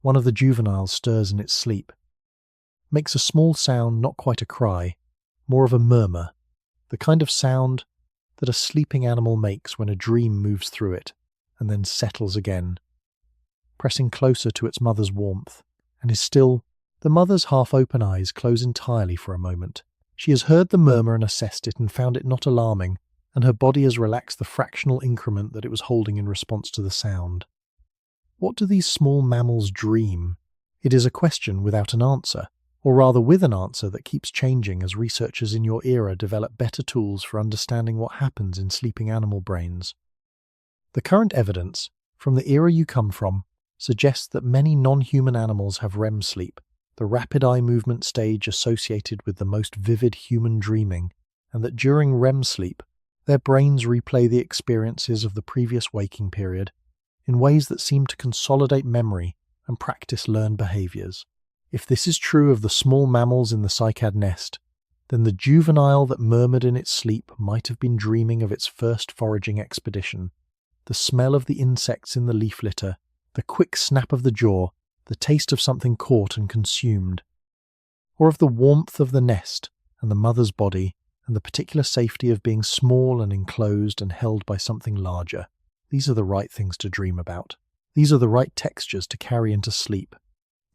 One of the juveniles stirs in its sleep, makes a small sound, not quite a cry, more of a murmur, the kind of sound that a sleeping animal makes when a dream moves through it and then settles again, pressing closer to its mother's warmth, and is still. The mother's half-open eyes close entirely for a moment. She has heard the murmur and assessed it and found it not alarming, and her body has relaxed the fractional increment that it was holding in response to the sound. What do these small mammals dream? It is a question without an answer, or rather with an answer that keeps changing as researchers in your era develop better tools for understanding what happens in sleeping animal brains. The current evidence, from the era you come from, suggests that many non-human animals have REM sleep, the rapid eye movement stage associated with the most vivid human dreaming, and that during REM sleep, their brains replay the experiences of the previous waking period in ways that seem to consolidate memory and practice learned behaviors. If this is true of the small mammals in the cycad nest, then the juvenile that murmured in its sleep might have been dreaming of its first foraging expedition. The smell of the insects in the leaf litter, the quick snap of the jaw, the taste of something caught and consumed, or of the warmth of the nest and the mother's body and the particular safety of being small and enclosed and held by something larger. These are the right things to dream about. These are the right textures to carry into sleep.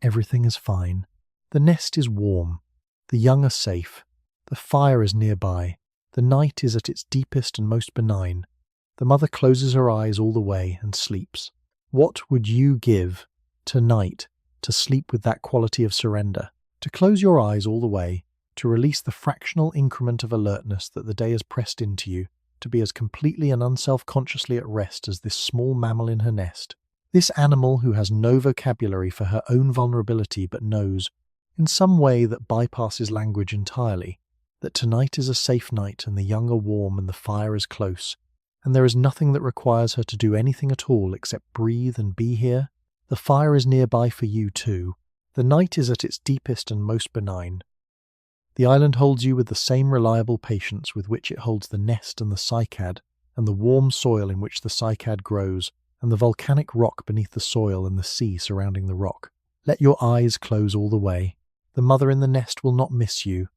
Everything is fine. The nest is warm. The young are safe. The fire is nearby. The night is at its deepest and most benign. The mother closes her eyes all the way and sleeps. What would you give tonight to sleep with that quality of surrender? To close your eyes all the way, to release the fractional increment of alertness that the day has pressed into you, to be as completely and unself-consciously at rest as this small mammal in her nest. This animal who has no vocabulary for her own vulnerability but knows, in some way that bypasses language entirely, that tonight is a safe night and the young are warm and the fire is close, and there is nothing that requires her to do anything at all except breathe and be here. The fire is nearby for you too. The night is at its deepest and most benign. The island holds you with the same reliable patience with which it holds the nest and the cycad, and the warm soil in which the cycad grows, and the volcanic rock beneath the soil and the sea surrounding the rock. Let your eyes close all the way. The mother in the nest will not miss you.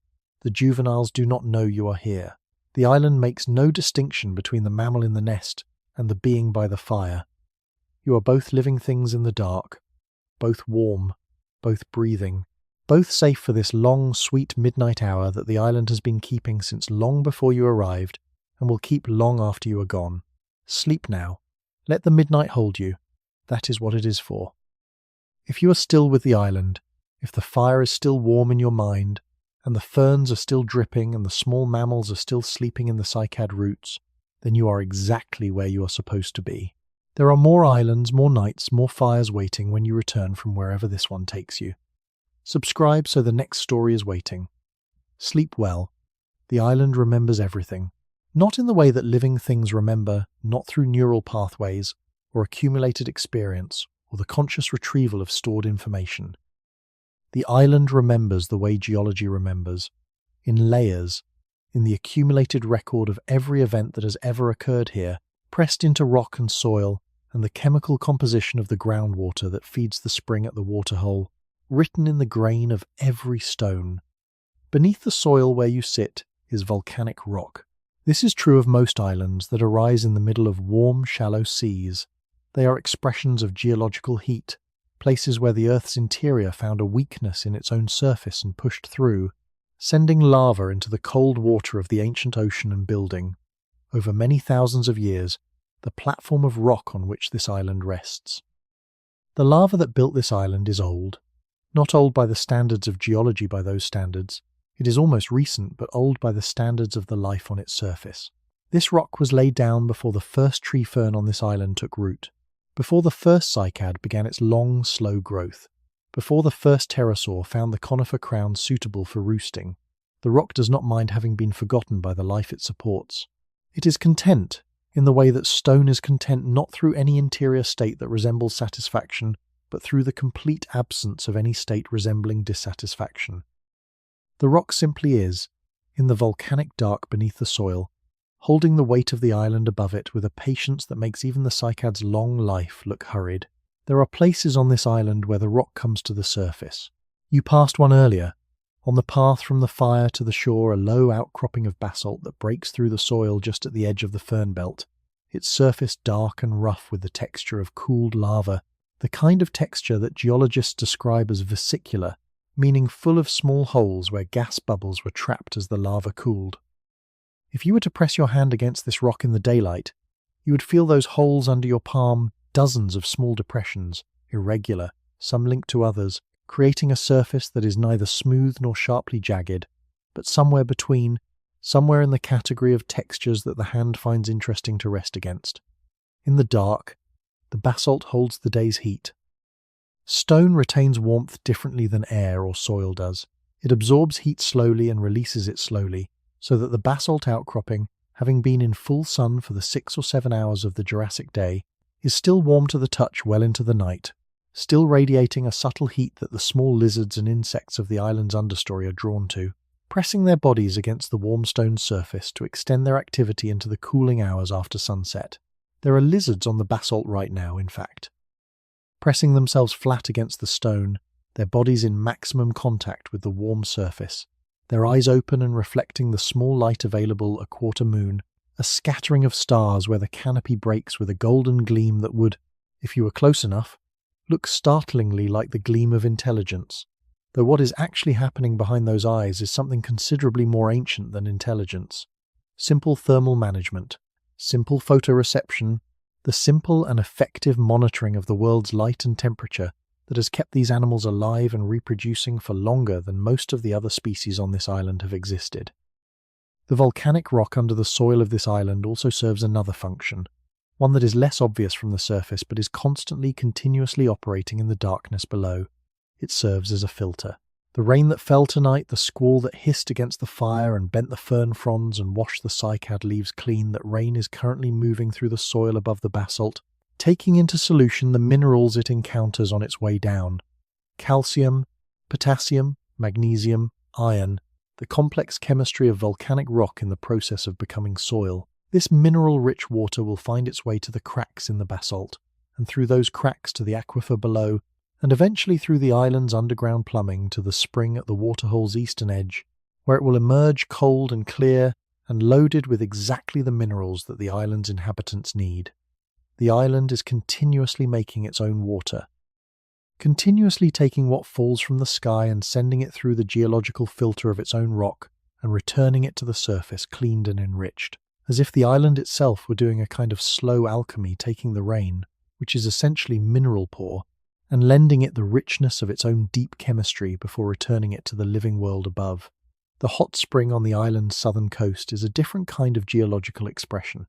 The juveniles do not know you are here. The island makes no distinction between the mammal in the nest and the being by the fire. You are both living things in the dark, both warm, both breathing, both safe for this long, sweet midnight hour that the island has been keeping since long before you arrived and will keep long after you are gone. Sleep now. Let the midnight hold you. That is what it is for. If you are still with the island, if the fire is still warm in your mind, and the ferns are still dripping and the small mammals are still sleeping in the cycad roots, then you are exactly where you are supposed to be. There are more islands, more nights, more fires waiting when you return from wherever this one takes you. Subscribe so the next story is waiting. Sleep well. The island remembers everything. Not in the way that living things remember, not through neural pathways, or accumulated experience, or the conscious retrieval of stored information. The island remembers the way geology remembers, in layers, in the accumulated record of every event that has ever occurred here, pressed into rock and soil, and the chemical composition of the groundwater that feeds the spring at the waterhole, written in the grain of every stone. Beneath the soil where you sit is volcanic rock. This is true of most islands that arise in the middle of warm, shallow seas. They are expressions of geological heat, places where the Earth's interior found a weakness in its own surface and pushed through, sending lava into the cold water of the ancient ocean and building, over many thousands of years, the platform of rock on which this island rests. The lava that built this island is old. Not old by the standards of geology by those standards. It is almost recent, but old by the standards of the life on its surface. This rock was laid down before the first tree fern on this island took root, before the first cycad began its long, slow growth, before the first pterosaur found the conifer crown suitable for roosting. The rock does not mind having been forgotten by the life it supports. It is content, in the way that stone is content not through any interior state that resembles satisfaction, but through the complete absence of any state resembling dissatisfaction. The rock simply is, in the volcanic dark beneath the soil, holding the weight of the island above it with a patience that makes even the cycad's long life look hurried. There are places on this island where the rock comes to the surface. You passed one earlier. On the path from the fire to the shore, a low outcropping of basalt that breaks through the soil just at the edge of the fern belt, its surface dark and rough with the texture of cooled lava, the kind of texture that geologists describe as vesicular, meaning full of small holes where gas bubbles were trapped as the lava cooled. If you were to press your hand against this rock in the daylight, you would feel those holes under your palm, dozens of small depressions, irregular, some linked to others, creating a surface that is neither smooth nor sharply jagged, but somewhere between, somewhere in the category of textures that the hand finds interesting to rest against. In the dark, the basalt holds the day's heat. Stone retains warmth differently than air or soil does. It absorbs heat slowly and releases it slowly, so that the basalt outcropping, having been in full sun for the 6 or 7 hours of the Jurassic day, is still warm to the touch well into the night, still radiating a subtle heat that the small lizards and insects of the island's understory are drawn to, pressing their bodies against the warm stone surface to extend their activity into the cooling hours after sunset. There are lizards on the basalt right now, in fact, pressing themselves flat against the stone, their bodies in maximum contact with the warm surface, their eyes open and reflecting the small light available a quarter moon, a scattering of stars where the canopy breaks with a golden gleam that would, if you were close enough, look startlingly like the gleam of intelligence, though what is actually happening behind those eyes is something considerably more ancient than intelligence. Simple thermal management, simple photoreception, the simple and effective monitoring of the world's light and temperature that has kept these animals alive and reproducing for longer than most of the other species on this island have existed. The volcanic rock under the soil of this island also serves another function, one that is less obvious from the surface but is constantly, continuously operating in the darkness below. It serves as a filter. The rain that fell tonight, the squall that hissed against the fire and bent the fern fronds and washed the cycad leaves clean, that rain is currently moving through the soil above the basalt, taking into solution the minerals it encounters on its way down. Calcium, potassium, magnesium, iron, the complex chemistry of volcanic rock in the process of becoming soil. This mineral-rich water will find its way to the cracks in the basalt, and through those cracks to the aquifer below, and eventually through the island's underground plumbing to the spring at the waterhole's eastern edge, where it will emerge cold and clear and loaded with exactly the minerals that the island's inhabitants need. The island is continuously making its own water, continuously taking what falls from the sky and sending it through the geological filter of its own rock and returning it to the surface cleaned and enriched, as if the island itself were doing a kind of slow alchemy, taking the rain, which is essentially mineral pour, and lending it the richness of its own deep chemistry before returning it to the living world above. The hot spring on the island's southern coast is a different kind of geological expression.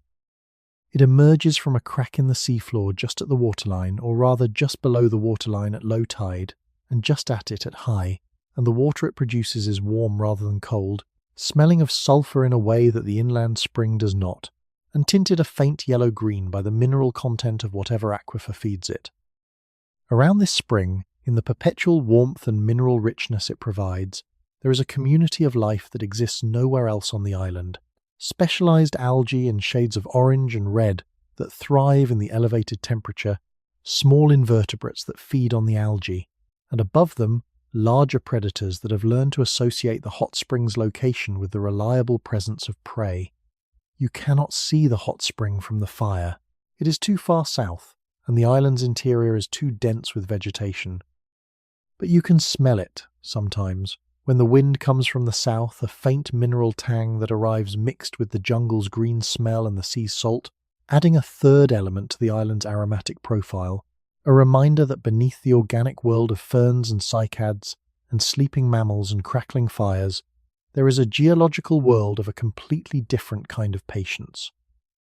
It emerges from a crack in the seafloor just at the waterline, or rather just below the waterline at low tide, and just at it at high, and the water it produces is warm rather than cold, smelling of sulphur in a way that the inland spring does not, and tinted a faint yellow-green by the mineral content of whatever aquifer feeds it. Around this spring, in the perpetual warmth and mineral richness it provides, there is a community of life that exists nowhere else on the island, specialized algae in shades of orange and red that thrive in the elevated temperature, small invertebrates that feed on the algae, and above them, larger predators that have learned to associate the hot spring's location with the reliable presence of prey. You cannot see the hot spring from the fire. It is too far south, and the island's interior is too dense with vegetation. But you can smell it, sometimes, when the wind comes from the south, a faint mineral tang that arrives mixed with the jungle's green smell and the sea's salt, adding a third element to the island's aromatic profile, a reminder that beneath the organic world of ferns and cycads, and sleeping mammals and crackling fires, there is a geological world of a completely different kind of patience,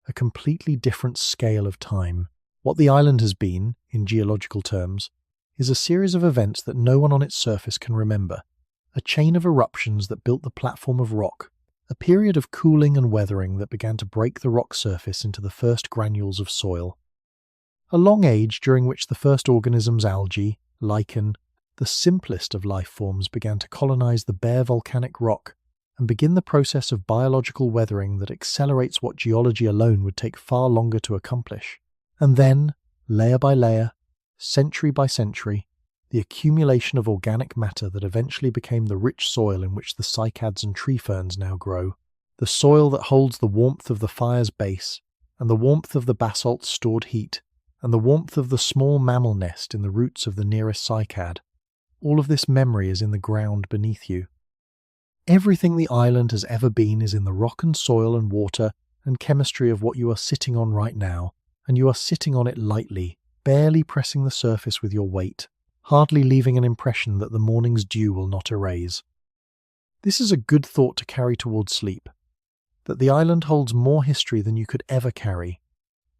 a completely different scale of time. What the island has been, in geological terms, is a series of events that no one on its surface can remember, a chain of eruptions that built the platform of rock, a period of cooling and weathering that began to break the rock surface into the first granules of soil, a long age during which the first organisms, algae, lichen, the simplest of life forms, began to colonize the bare volcanic rock and begin the process of biological weathering that accelerates what geology alone would take far longer to accomplish. And then, layer by layer, century by century, the accumulation of organic matter that eventually became the rich soil in which the cycads and tree ferns now grow, the soil that holds the warmth of the fire's base, and the warmth of the basalt's stored heat, and the warmth of the small mammal nest in the roots of the nearest cycad. All of this memory is in the ground beneath you. Everything the island has ever been is in the rock and soil and water and chemistry of what you are sitting on right now, and you are sitting on it lightly, barely pressing the surface with your weight, hardly leaving an impression that the morning's dew will not erase. This is a good thought to carry towards sleep, that the island holds more history than you could ever carry,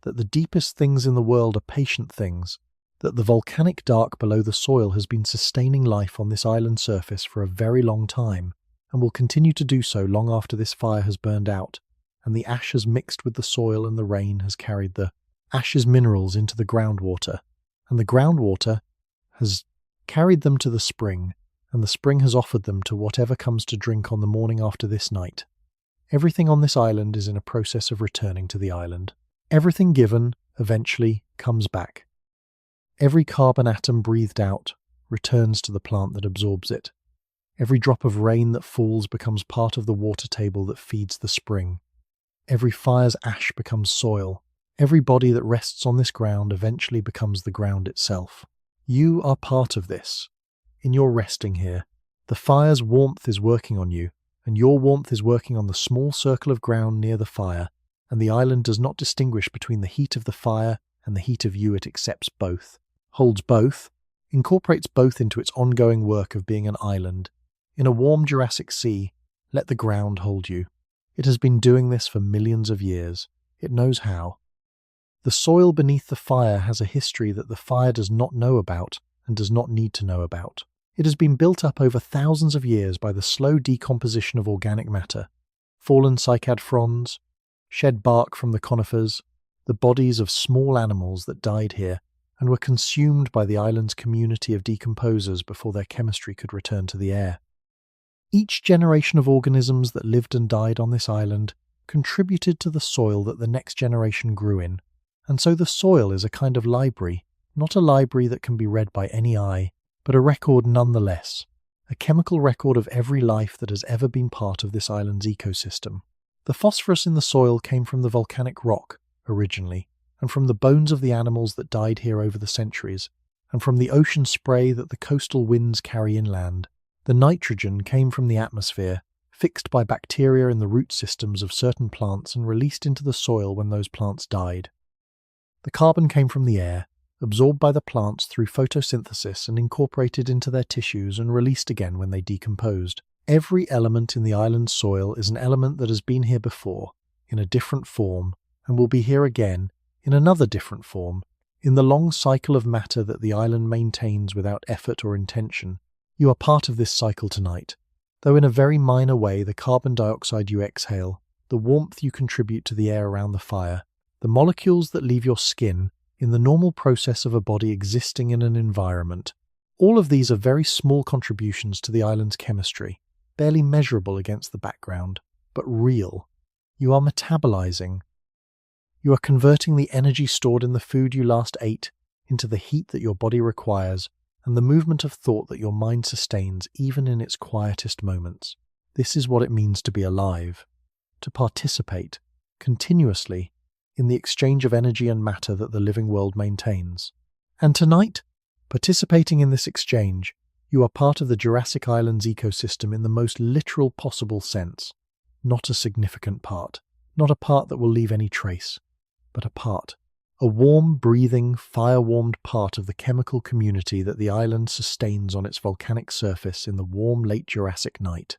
that the deepest things in the world are patient things, that the volcanic dark below the soil has been sustaining life on this island surface for a very long time, and will continue to do so long after this fire has burned out, and the ash has mixed with the soil and the rain has carried the ash's minerals into the groundwater, and the groundwater has carried them to the spring, and the spring has offered them to whatever comes to drink on the morning after this night. Everything on this island is in a process of returning to the island. Everything given, eventually, comes back. Every carbon atom breathed out returns to the plant that absorbs it. Every drop of rain that falls becomes part of the water table that feeds the spring. Every fire's ash becomes soil. Every body that rests on this ground eventually becomes the ground itself. You are part of this. In your resting here, the fire's warmth is working on you, and your warmth is working on the small circle of ground near the fire, and the island does not distinguish between the heat of the fire and the heat of you. It accepts both, holds both, incorporates both into its ongoing work of being an island. In a warm Jurassic sea, let the ground hold you. It has been doing this for millions of years. It knows how. The soil beneath the fire has a history that the fire does not know about and does not need to know about. It has been built up over thousands of years by the slow decomposition of organic matter, fallen cycad fronds, shed bark from the conifers, the bodies of small animals that died here and were consumed by the island's community of decomposers before their chemistry could return to the air. Each generation of organisms that lived and died on this island contributed to the soil that the next generation grew in, and so the soil is a kind of library, not a library that can be read by any eye, but a record nonetheless, a chemical record of every life that has ever been part of this island's ecosystem. The phosphorus in the soil came from the volcanic rock, originally, and from the bones of the animals that died here over the centuries, and from the ocean spray that the coastal winds carry inland. The nitrogen came from the atmosphere, fixed by bacteria in the root systems of certain plants and released into the soil when those plants died. The carbon came from the air, absorbed by the plants through photosynthesis and incorporated into their tissues and released again when they decomposed. Every element in the island's soil is an element that has been here before, in a different form, and will be here again, in another different form, in the long cycle of matter that the island maintains without effort or intention. You are part of this cycle tonight, though in a very minor way the carbon dioxide you exhale, the warmth you contribute to the air around the fire, the molecules that leave your skin in the normal process of a body existing in an environment. All of these are very small contributions to the island's chemistry, barely measurable against the background, but real. You are metabolizing. You are converting the energy stored in the food you last ate into the heat that your body requires and the movement of thought that your mind sustains even in its quietest moments. This is what it means to be alive, to participate, continuously, in the exchange of energy and matter that the living world maintains. And tonight, participating in this exchange, you are part of the Jurassic Island's ecosystem in the most literal possible sense. Not a significant part, not a part that will leave any trace, but a part. A warm, breathing, fire-warmed part of the chemical community that the island sustains on its volcanic surface in the warm late Jurassic night.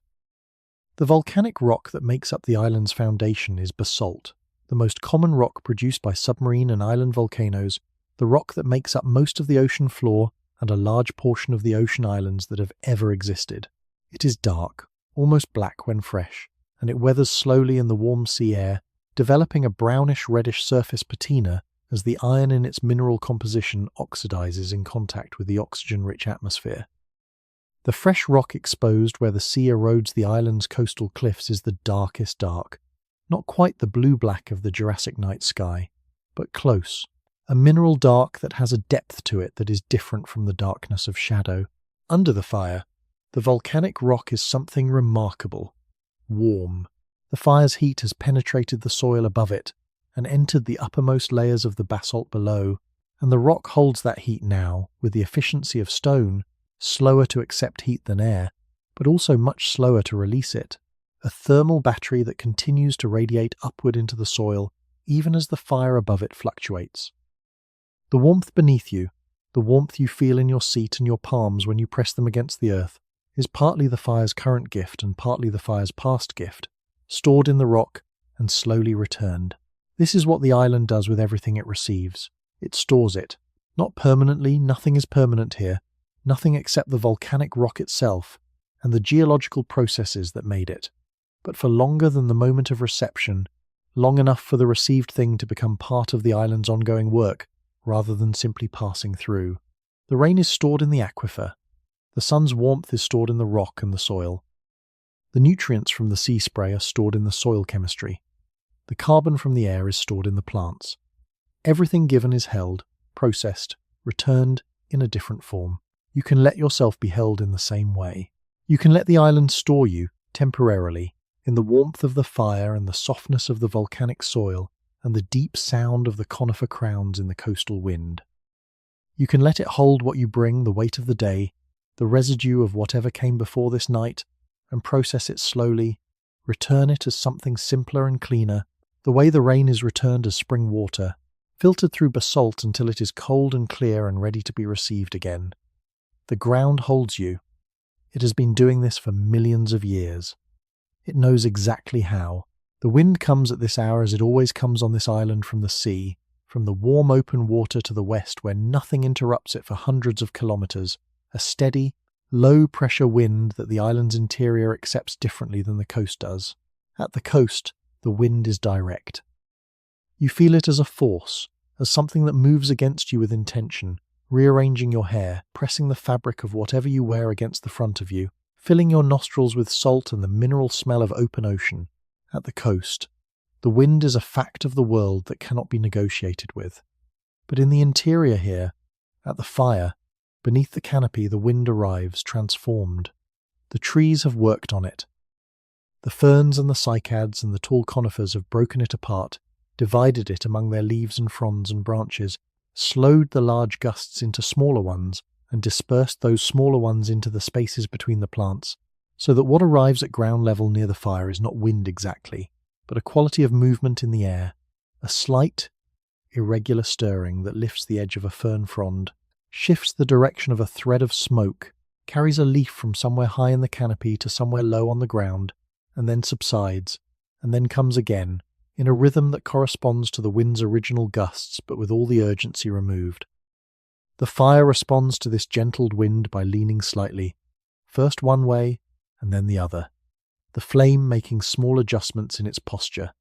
The volcanic rock that makes up the island's foundation is basalt, the most common rock produced by submarine and island volcanoes, the rock that makes up most of the ocean floor and a large portion of the ocean islands that have ever existed. It is dark, almost black when fresh, and it weathers slowly in the warm sea air, developing a brownish-reddish surface patina as the iron in its mineral composition oxidizes in contact with the oxygen-rich atmosphere. The fresh rock exposed where the sea erodes the island's coastal cliffs is the darkest dark, not quite the blue-black of the Jurassic night sky, but close, a mineral dark that has a depth to it that is different from the darkness of shadow. Under the fire, the volcanic rock is something remarkable. Warm. The fire's heat has penetrated the soil above it and entered the uppermost layers of the basalt below, and the rock holds that heat now with the efficiency of stone, slower to accept heat than air, but also much slower to release it. A thermal battery that continues to radiate upward into the soil even as the fire above it fluctuates. The warmth beneath you, the warmth you feel in your seat and your palms when you press them against the earth, is partly the fire's current gift and partly the fire's past gift, stored in the rock and slowly returned. This is what the island does with everything it receives. It stores it. Not permanently, nothing is permanent here, nothing except the volcanic rock itself and the geological processes that made it, but for longer than the moment of reception, long enough for the received thing to become part of the island's ongoing work, rather than simply passing through. The rain is stored in the aquifer. The sun's warmth is stored in the rock and the soil. The nutrients from the sea spray are stored in the soil chemistry. The carbon from the air is stored in the plants. Everything given is held, processed, returned in a different form. You can let yourself be held in the same way. You can let the island store you, temporarily, in the warmth of the fire and the softness of the volcanic soil and the deep sound of the conifer crowns in the coastal wind. You can let it hold what you bring, the weight of the day, the residue of whatever came before this night, and process it slowly, return it as something simpler and cleaner, the way the rain is returned as spring water, filtered through basalt until it is cold and clear and ready to be received again. The ground holds you. It has been doing this for millions of years. It knows exactly how. The wind comes at this hour as it always comes on this island from the sea, from the warm open water to the west where nothing interrupts it for hundreds of kilometers, a steady, low-pressure wind that the island's interior accepts differently than the coast does. At the coast, the wind is direct. You feel it as a force, as something that moves against you with intention, rearranging your hair, pressing the fabric of whatever you wear against the front of you, filling your nostrils with salt and the mineral smell of open ocean. At the coast, the wind is a fact of the world that cannot be negotiated with. But in the interior here, at the fire, beneath the canopy, the wind arrives, transformed. The trees have worked on it. The ferns and the cycads and the tall conifers have broken it apart, divided it among their leaves and fronds and branches, slowed the large gusts into smaller ones, and dispersed those smaller ones into the spaces between the plants, so that what arrives at ground level near the fire is not wind exactly, but a quality of movement in the air, a slight, irregular stirring that lifts the edge of a fern frond, shifts the direction of a thread of smoke, carries a leaf from somewhere high in the canopy to somewhere low on the ground, and then subsides, and then comes again, in a rhythm that corresponds to the wind's original gusts but with all the urgency removed. The fire responds to this gentled wind by leaning slightly, first one way, and then the other, the flame making small adjustments in its posture,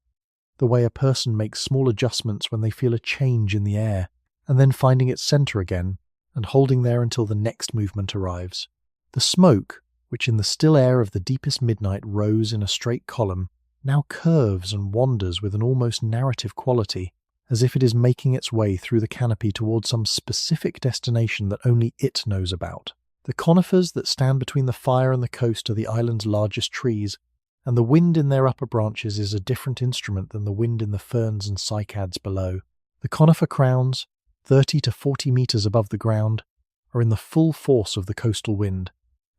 the way a person makes small adjustments when they feel a change in the air, and then finding its center again, and holding there until the next movement arrives. The smoke, which in the still air of the deepest midnight rose in a straight column, now curves and wanders with an almost narrative quality, as if it is making its way through the canopy towards some specific destination that only it knows about. The conifers that stand between the fire and the coast are the island's largest trees, and the wind in their upper branches is a different instrument than the wind in the ferns and cycads below. The conifer crowns, 30 to 40 meters above the ground, are in the full force of the coastal wind,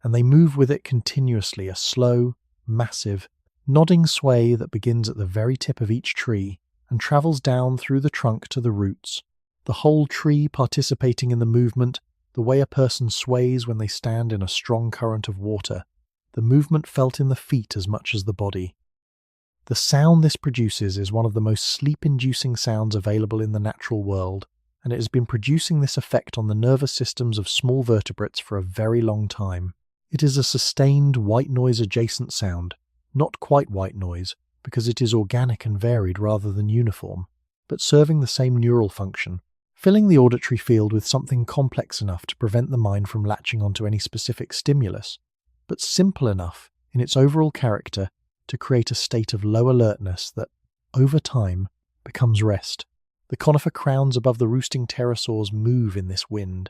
and they move with it continuously, a slow, massive, nodding sway that begins at the very tip of each tree and travels down through the trunk to the roots, the whole tree participating in the movement the way a person sways when they stand in a strong current of water, the movement felt in the feet as much as the body. The sound this produces is one of the most sleep-inducing sounds available in the natural world, and it has been producing this effect on the nervous systems of small vertebrates for a very long time. It is a sustained white noise-adjacent sound, not quite white noise, because it is organic and varied rather than uniform, but serving the same neural function, filling the auditory field with something complex enough to prevent the mind from latching onto any specific stimulus, but simple enough in its overall character to create a state of low alertness that, over time, becomes rest. The conifer crowns above the roosting pterosaurs move in this wind.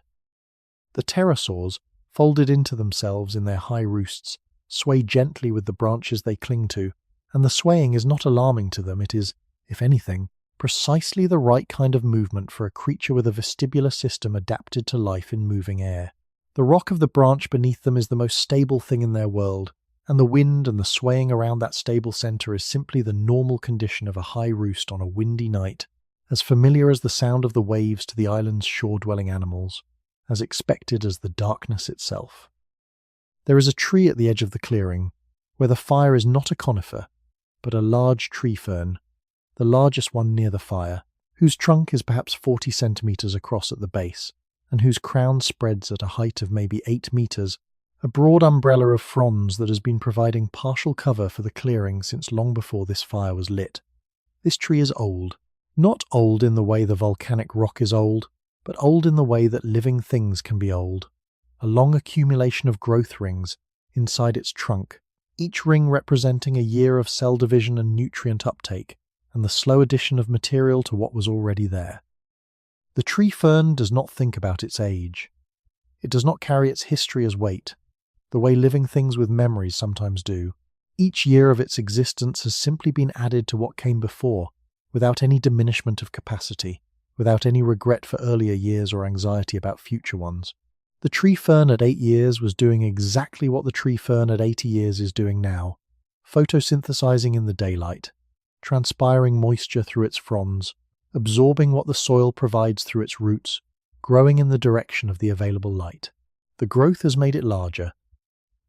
The pterosaurs, folded into themselves in their high roosts, sway gently with the branches they cling to, and the swaying is not alarming to them. It is, if anything, precisely the right kind of movement for a creature with a vestibular system adapted to life in moving air. The rock of the branch beneath them is the most stable thing in their world, and the wind and the swaying around that stable center is simply the normal condition of a high roost on a windy night, as familiar as the sound of the waves to the island's shore-dwelling animals, as expected as the darkness itself. There is a tree at the edge of the clearing, where the fire is not a conifer, but a large tree fern, the largest one near the fire, whose trunk is perhaps 40 centimeters across at the base, and whose crown spreads at a height of maybe 8 meters, a broad umbrella of fronds that has been providing partial cover for the clearing since long before this fire was lit. This tree is old, not old in the way the volcanic rock is old, but old in the way that living things can be old. A long accumulation of growth rings inside its trunk, each ring representing a year of cell division and nutrient uptake, and the slow addition of material to what was already there. The tree fern does not think about its age. It does not carry its history as weight, the way living things with memories sometimes do. Each year of its existence has simply been added to what came before, without any diminishment of capacity, without any regret for earlier years or anxiety about future ones. The tree fern at 8 years was doing exactly what the tree fern at 80 years is doing now, photosynthesizing in the daylight, transpiring moisture through its fronds, absorbing what the soil provides through its roots, growing in the direction of the available light. The growth has made it larger.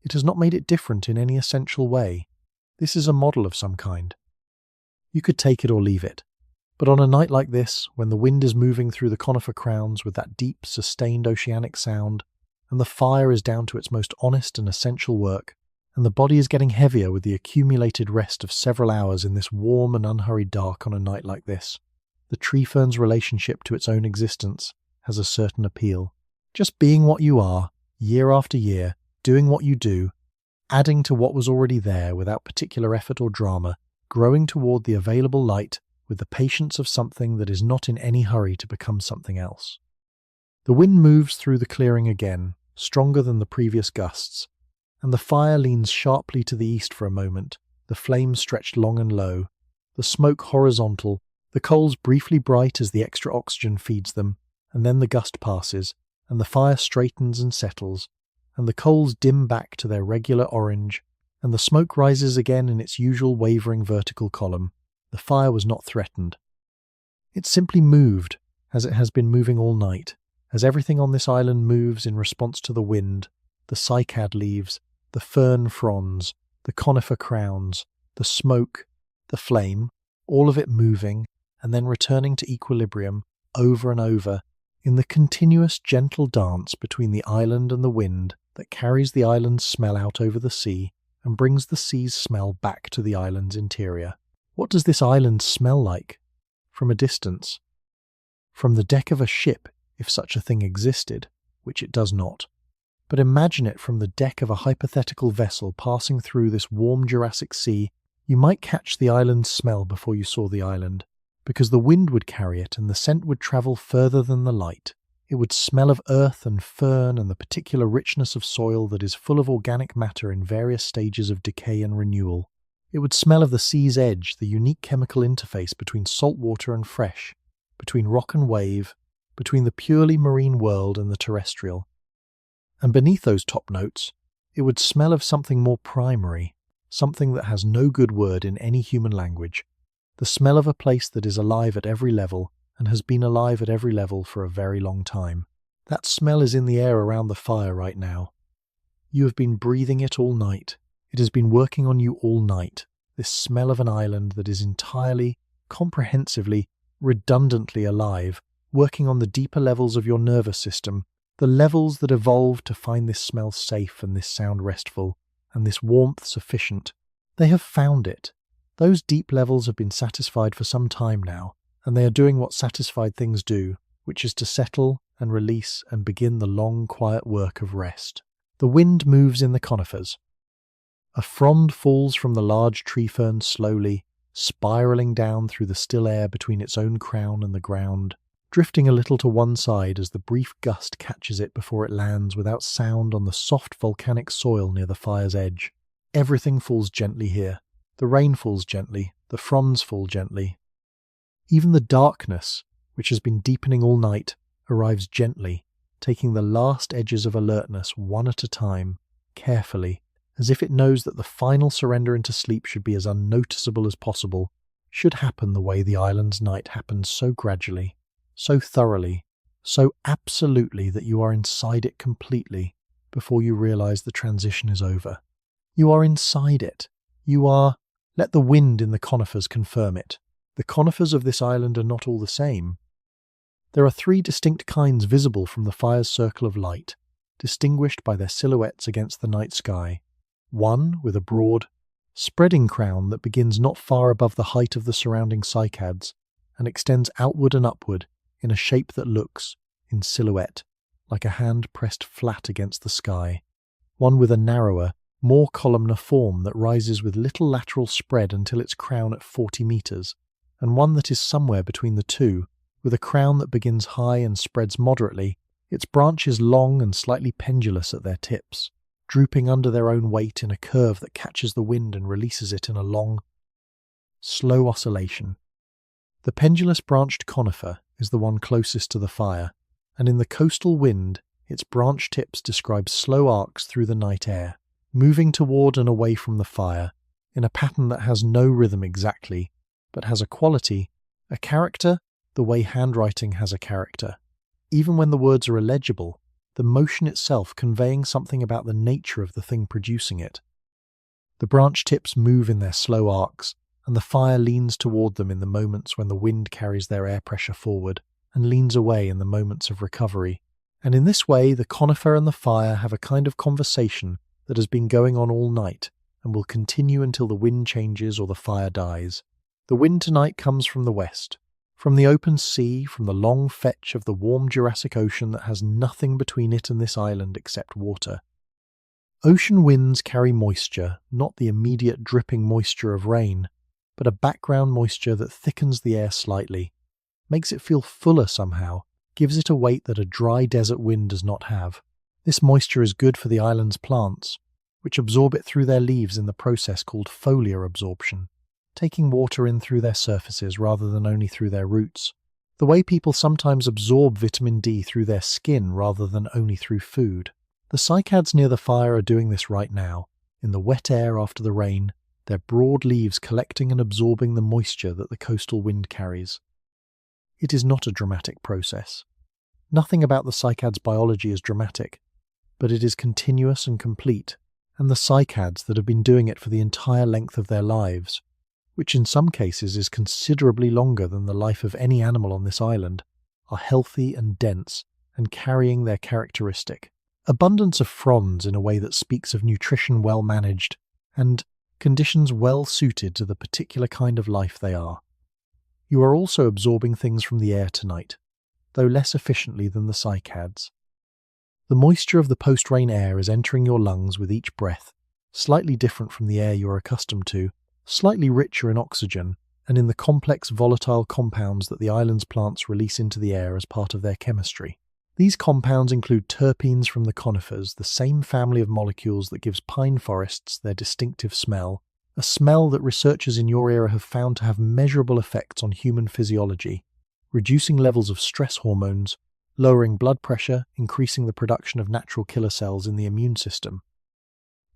It has not made it different in any essential way. This is a model of some kind. You could take it or leave it. But on a night like this, when the wind is moving through the conifer crowns with that deep, sustained oceanic sound, and the fire is down to its most honest and essential work, and the body is getting heavier with the accumulated rest of several hours in this warm and unhurried dark on a night like this, the tree fern's relationship to its own existence has a certain appeal. Just being what you are, year after year, doing what you do, adding to what was already there without particular effort or drama, growing toward the available light with the patience of something that is not in any hurry to become something else. The wind moves through the clearing again, stronger than the previous gusts, and the fire leans sharply to the east for a moment, the flames stretched long and low, the smoke horizontal, the coals briefly bright as the extra oxygen feeds them, and then the gust passes, and the fire straightens and settles, and the coals dim back to their regular orange, and the smoke rises again in its usual wavering vertical column. The fire was not threatened. It simply moved, as it has been moving all night, as everything on this island moves in response to the wind, the cycad leaves, the fern fronds, the conifer crowns, the smoke, the flame, all of it moving, and then returning to equilibrium, over and over, in the continuous gentle dance between the island and the wind that carries the island's smell out over the sea and brings the sea's smell back to the island's interior. What does this island smell like? From a distance. From the deck of a ship, if such a thing existed, which it does not. But imagine it from the deck of a hypothetical vessel passing through this warm Jurassic Sea. You might catch the island's smell before you saw the island, because the wind would carry it and the scent would travel further than the light. It would smell of earth and fern and the particular richness of soil that is full of organic matter in various stages of decay and renewal. It would smell of the sea's edge, the unique chemical interface between salt water and fresh, between rock and wave, between the purely marine world and the terrestrial. And beneath those top notes, it would smell of something more primary, something that has no good word in any human language, the smell of a place that is alive at every level and has been alive at every level for a very long time. That smell is in the air around the fire right now. You have been breathing it all night. It has been working on you all night, this smell of an island that is entirely, comprehensively, redundantly alive, working on the deeper levels of your nervous system, the levels that evolved to find this smell safe and this sound restful, and this warmth sufficient. They have found it. Those deep levels have been satisfied for some time now, and they are doing what satisfied things do, which is to settle and release and begin the long, quiet work of rest. The wind moves in the conifers. A frond falls from the large tree fern slowly, spiralling down through the still air between its own crown and the ground, drifting a little to one side as the brief gust catches it before it lands without sound on the soft volcanic soil near the fire's edge. Everything falls gently here. The rain falls gently, the fronds fall gently. Even the darkness, which has been deepening all night, arrives gently, taking the last edges of alertness one at a time, carefully, as if it knows that the final surrender into sleep should be as unnoticeable as possible, should happen the way the island's night happens so gradually, so thoroughly, so absolutely that you are inside it completely before you realize the transition is over. You are inside it. You are, let the wind in the conifers confirm it. The conifers of this island are not all the same. There are 3 distinct kinds visible from the fire's circle of light, distinguished by their silhouettes against the night sky. One with a broad, spreading crown that begins not far above the height of the surrounding cycads and extends outward and upward in a shape that looks, in silhouette, like a hand pressed flat against the sky. One with a narrower, more columnar form that rises with little lateral spread until its crown at 40 meters, and one that is somewhere between the two, with a crown that begins high and spreads moderately, its branches long and slightly pendulous at their tips, drooping under their own weight in a curve that catches the wind and releases it in a long, slow oscillation. The pendulous branched conifer is the one closest to the fire, and in the coastal wind, its branch tips describe slow arcs through the night air, moving toward and away from the fire, in a pattern that has no rhythm exactly, but has a quality, a character, the way handwriting has a character. Even when the words are illegible, the motion itself conveying something about the nature of the thing producing it. The branch tips move in their slow arcs, and the fire leans toward them in the moments when the wind carries their air pressure forward, and leans away in the moments of recovery. And in this way, the conifer and the fire have a kind of conversation that has been going on all night, and will continue until the wind changes or the fire dies. The wind tonight comes from the west, from the open sea, from the long fetch of the warm Jurassic Ocean that has nothing between it and this island except water. Ocean winds carry moisture, not the immediate dripping moisture of rain, but a background moisture that thickens the air slightly, makes it feel fuller somehow, gives it a weight that a dry desert wind does not have. This moisture is good for the island's plants, which absorb it through their leaves in the process called foliar absorption, taking water in through their surfaces rather than only through their roots, the way people sometimes absorb vitamin D through their skin rather than only through food. The cycads near the fire are doing this right now, in the wet air after the rain, their broad leaves collecting and absorbing the moisture that the coastal wind carries. It is not a dramatic process. Nothing about the cycads' biology is dramatic, but it is continuous and complete, and the cycads that have been doing it for the entire length of their lives, which in some cases is considerably longer than the life of any animal on this island, are healthy and dense and carrying their characteristic abundance of fronds in a way that speaks of nutrition well managed and conditions well suited to the particular kind of life they are. You are also absorbing things from the air tonight, though less efficiently than the cycads. The moisture of the post-rain air is entering your lungs with each breath, slightly different from the air you are accustomed to, slightly richer in oxygen and in the complex volatile compounds that the island's plants release into the air as part of their chemistry. These compounds include terpenes from the conifers, the same family of molecules that gives pine forests their distinctive smell, a smell that researchers in your era have found to have measurable effects on human physiology, reducing levels of stress hormones, lowering blood pressure, increasing the production of natural killer cells in the immune system.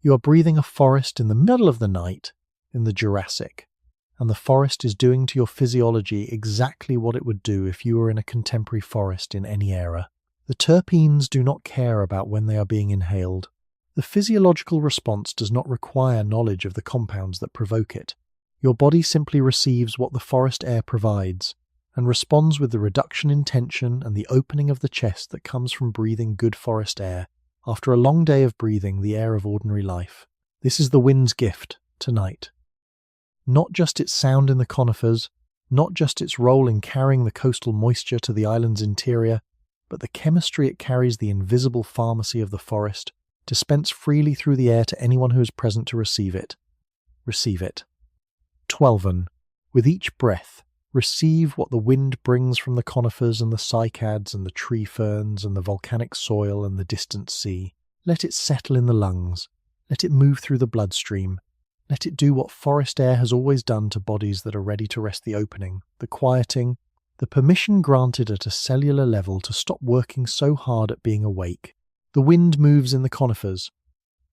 You are breathing a forest in the middle of the night, in the Jurassic, and the forest is doing to your physiology exactly what it would do if you were in a contemporary forest in any era. The terpenes do not care about when they are being inhaled. The physiological response does not require knowledge of the compounds that provoke it. Your body simply receives what the forest air provides, and responds with the reduction in tension and the opening of the chest that comes from breathing good forest air, after a long day of breathing the air of ordinary life. This is the wind's gift, tonight. Not just its sound in the conifers, not just its role in carrying the coastal moisture to the island's interior, but the chemistry it carries, the invisible pharmacy of the forest, dispensed freely through the air to anyone who is present to receive it. Receive it. 12. With each breath, receive what the wind brings from the conifers and the cycads and the tree ferns and the volcanic soil and the distant sea. Let it settle in the lungs. Let it move through the bloodstream. Let it do what forest air has always done to bodies that are ready to rest the opening, the quieting, the permission granted at a cellular level to stop working so hard at being awake. The wind moves in the conifers.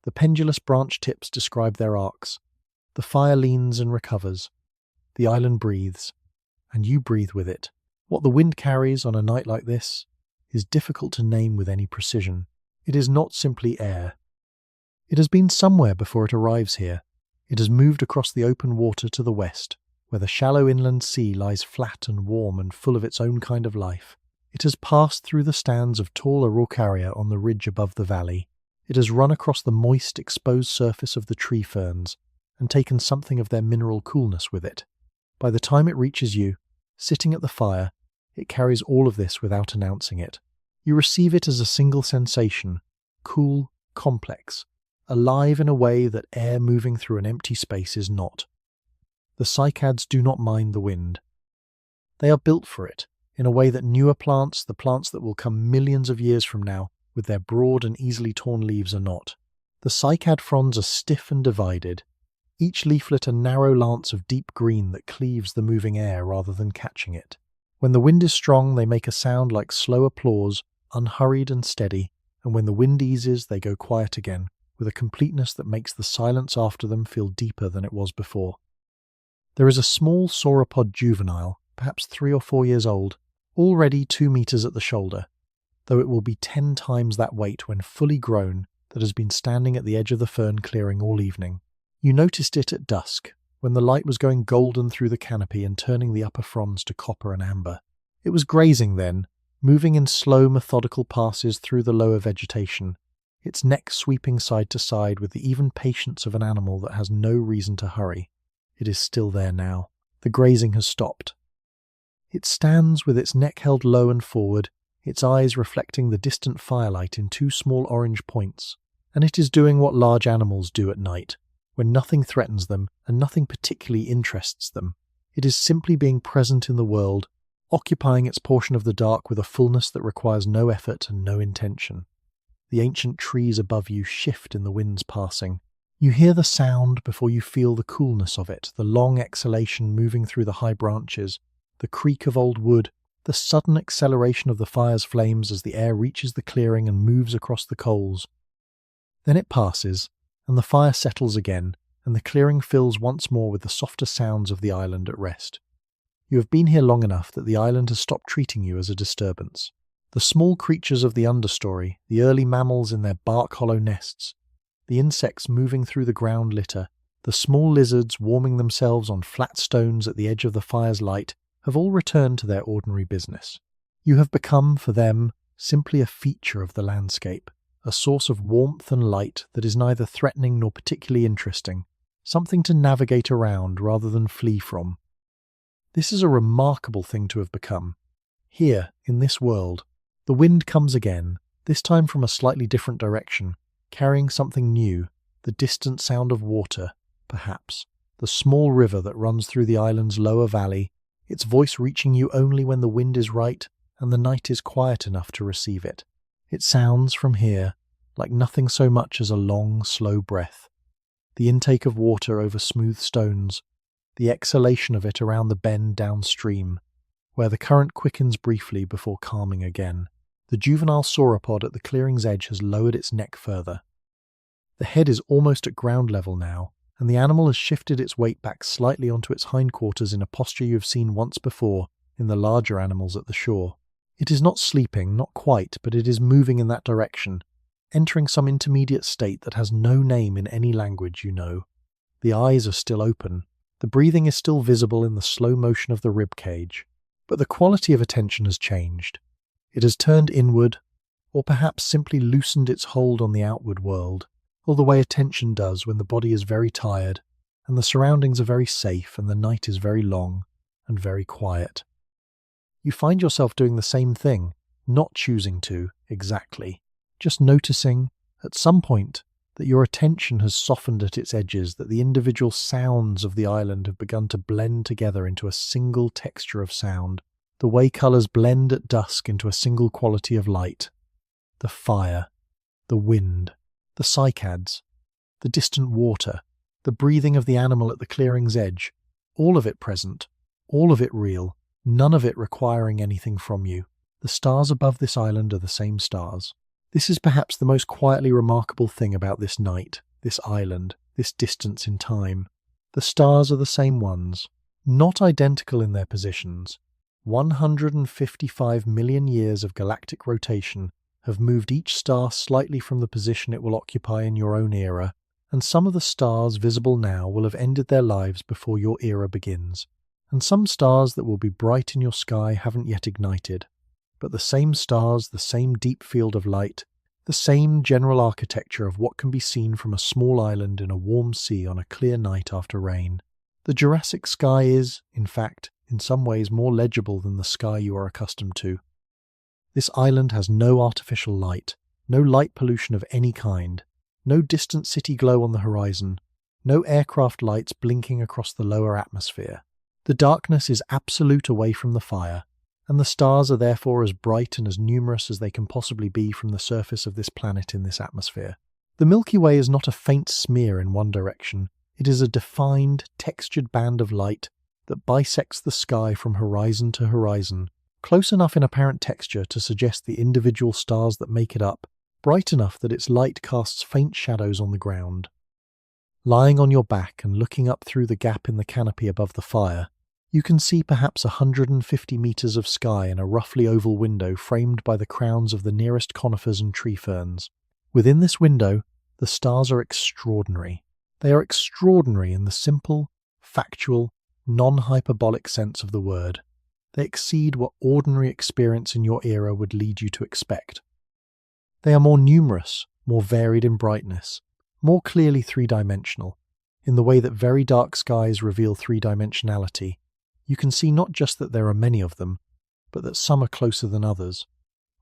The pendulous branch tips describe their arcs. The fire leans and recovers. The island breathes, and you breathe with it. What the wind carries on a night like this is difficult to name with any precision. It is not simply air. It has been somewhere before it arrives here. It has moved across the open water to the west, where the shallow inland sea lies flat and warm and full of its own kind of life. It has passed through the stands of tall araucaria on the ridge above the valley. It has run across the moist, exposed surface of the tree ferns and taken something of their mineral coolness with it. By the time it reaches you, sitting at the fire, it carries all of this without announcing it. You receive it as a single sensation, cool, complex, alive in a way that air moving through an empty space is not. The cycads do not mind the wind. They are built for it, in a way that newer plants, the plants that will come millions of years from now, with their broad and easily torn leaves, are not. The cycad fronds are stiff and divided, each leaflet a narrow lance of deep green that cleaves the moving air rather than catching it. When the wind is strong, they make a sound like slow applause, unhurried and steady, and when the wind eases, they go quiet again, with a completeness that makes the silence after them feel deeper than it was before. There is a small sauropod juvenile, perhaps 3 or 4 years old, already 2 meters at the shoulder, though it will be 10 times that weight when fully grown, that has been standing at the edge of the fern clearing all evening. You noticed it at dusk, when the light was going golden through the canopy and turning the upper fronds to copper and amber. It was grazing then, moving in slow, methodical passes through the lower vegetation, its neck sweeping side to side with the even patience of an animal that has no reason to hurry. It is still there now. The grazing has stopped. It stands with its neck held low and forward, its eyes reflecting the distant firelight in 2 small orange points, and it is doing what large animals do at night, when nothing threatens them and nothing particularly interests them. It is simply being present in the world, occupying its portion of the dark with a fullness that requires no effort and no intention. The ancient trees above you shift in the wind's passing. You hear the sound before you feel the coolness of it, the long exhalation moving through the high branches, the creak of old wood, the sudden acceleration of the fire's flames as the air reaches the clearing and moves across the coals. Then it passes, and the fire settles again, and the clearing fills once more with the softer sounds of the island at rest. You have been here long enough that the island has stopped treating you as a disturbance. The small creatures of the understory, the early mammals in their bark-hollow nests, the insects moving through the ground litter, the small lizards warming themselves on flat stones at the edge of the fire's light, have all returned to their ordinary business. You have become, for them, simply a feature of the landscape, a source of warmth and light that is neither threatening nor particularly interesting, something to navigate around rather than flee from. This is a remarkable thing to have become. Here, in this world, the wind comes again, this time from a slightly different direction, carrying something new, the distant sound of water, perhaps, the small river that runs through the island's lower valley, its voice reaching you only when the wind is right and the night is quiet enough to receive it. It sounds, from here, like nothing so much as a long, slow breath. The intake of water over smooth stones, the exhalation of it around the bend downstream, where the current quickens briefly before calming again. The juvenile sauropod at the clearing's edge has lowered its neck further. The head is almost at ground level now, and the animal has shifted its weight back slightly onto its hindquarters in a posture you have seen once before in the larger animals at the shore. It is not sleeping, not quite, but it is moving in that direction, entering some intermediate state that has no name in any language you know. The eyes are still open. The breathing is still visible in the slow motion of the rib cage, but the quality of attention has changed. It has turned inward, or perhaps simply loosened its hold on the outward world, or the way attention does when the body is very tired, and the surroundings are very safe, and the night is very long and very quiet. You find yourself doing the same thing, not choosing to, exactly, just noticing, at some point, that your attention has softened at its edges, that the individual sounds of the island have begun to blend together into a single texture of sound, the way colours blend at dusk into a single quality of light. The fire, the wind, the cycads, the distant water, the breathing of the animal at the clearing's edge, all of it present, all of it real, none of it requiring anything from you. The stars above this island are the same stars. This is perhaps the most quietly remarkable thing about this night, this island, this distance in time. The stars are the same ones, not identical in their positions. 155 million years of galactic rotation have moved each star slightly from the position it will occupy in your own era, and some of the stars visible now will have ended their lives before your era begins, and some stars that will be bright in your sky haven't yet ignited. But the same stars, the same deep field of light, the same general architecture of what can be seen from a small island in a warm sea on a clear night after rain. The Jurassic sky is, in fact, in some ways more legible than the sky you are accustomed to. This island has no artificial light, no light pollution of any kind, no distant city glow on the horizon, no aircraft lights blinking across the lower atmosphere. The darkness is absolute away from the fire, and the stars are therefore as bright and as numerous as they can possibly be from the surface of this planet in this atmosphere. The Milky Way is not a faint smear in one direction, it is a defined, textured band of light that bisects the sky from horizon to horizon, close enough in apparent texture to suggest the individual stars that make it up, bright enough that its light casts faint shadows on the ground. Lying on your back and looking up through the gap in the canopy above the fire, you can see perhaps 150 meters of sky in a roughly oval window framed by the crowns of the nearest conifers and tree ferns. Within this window, the stars are extraordinary. They are extraordinary in the simple, factual, non-hyperbolic sense of the word. They exceed what ordinary experience in your era would lead you to expect. They are more numerous, more varied in brightness, more clearly three-dimensional. In the way that very dark skies reveal three-dimensionality, you can see not just that there are many of them, but that some are closer than others,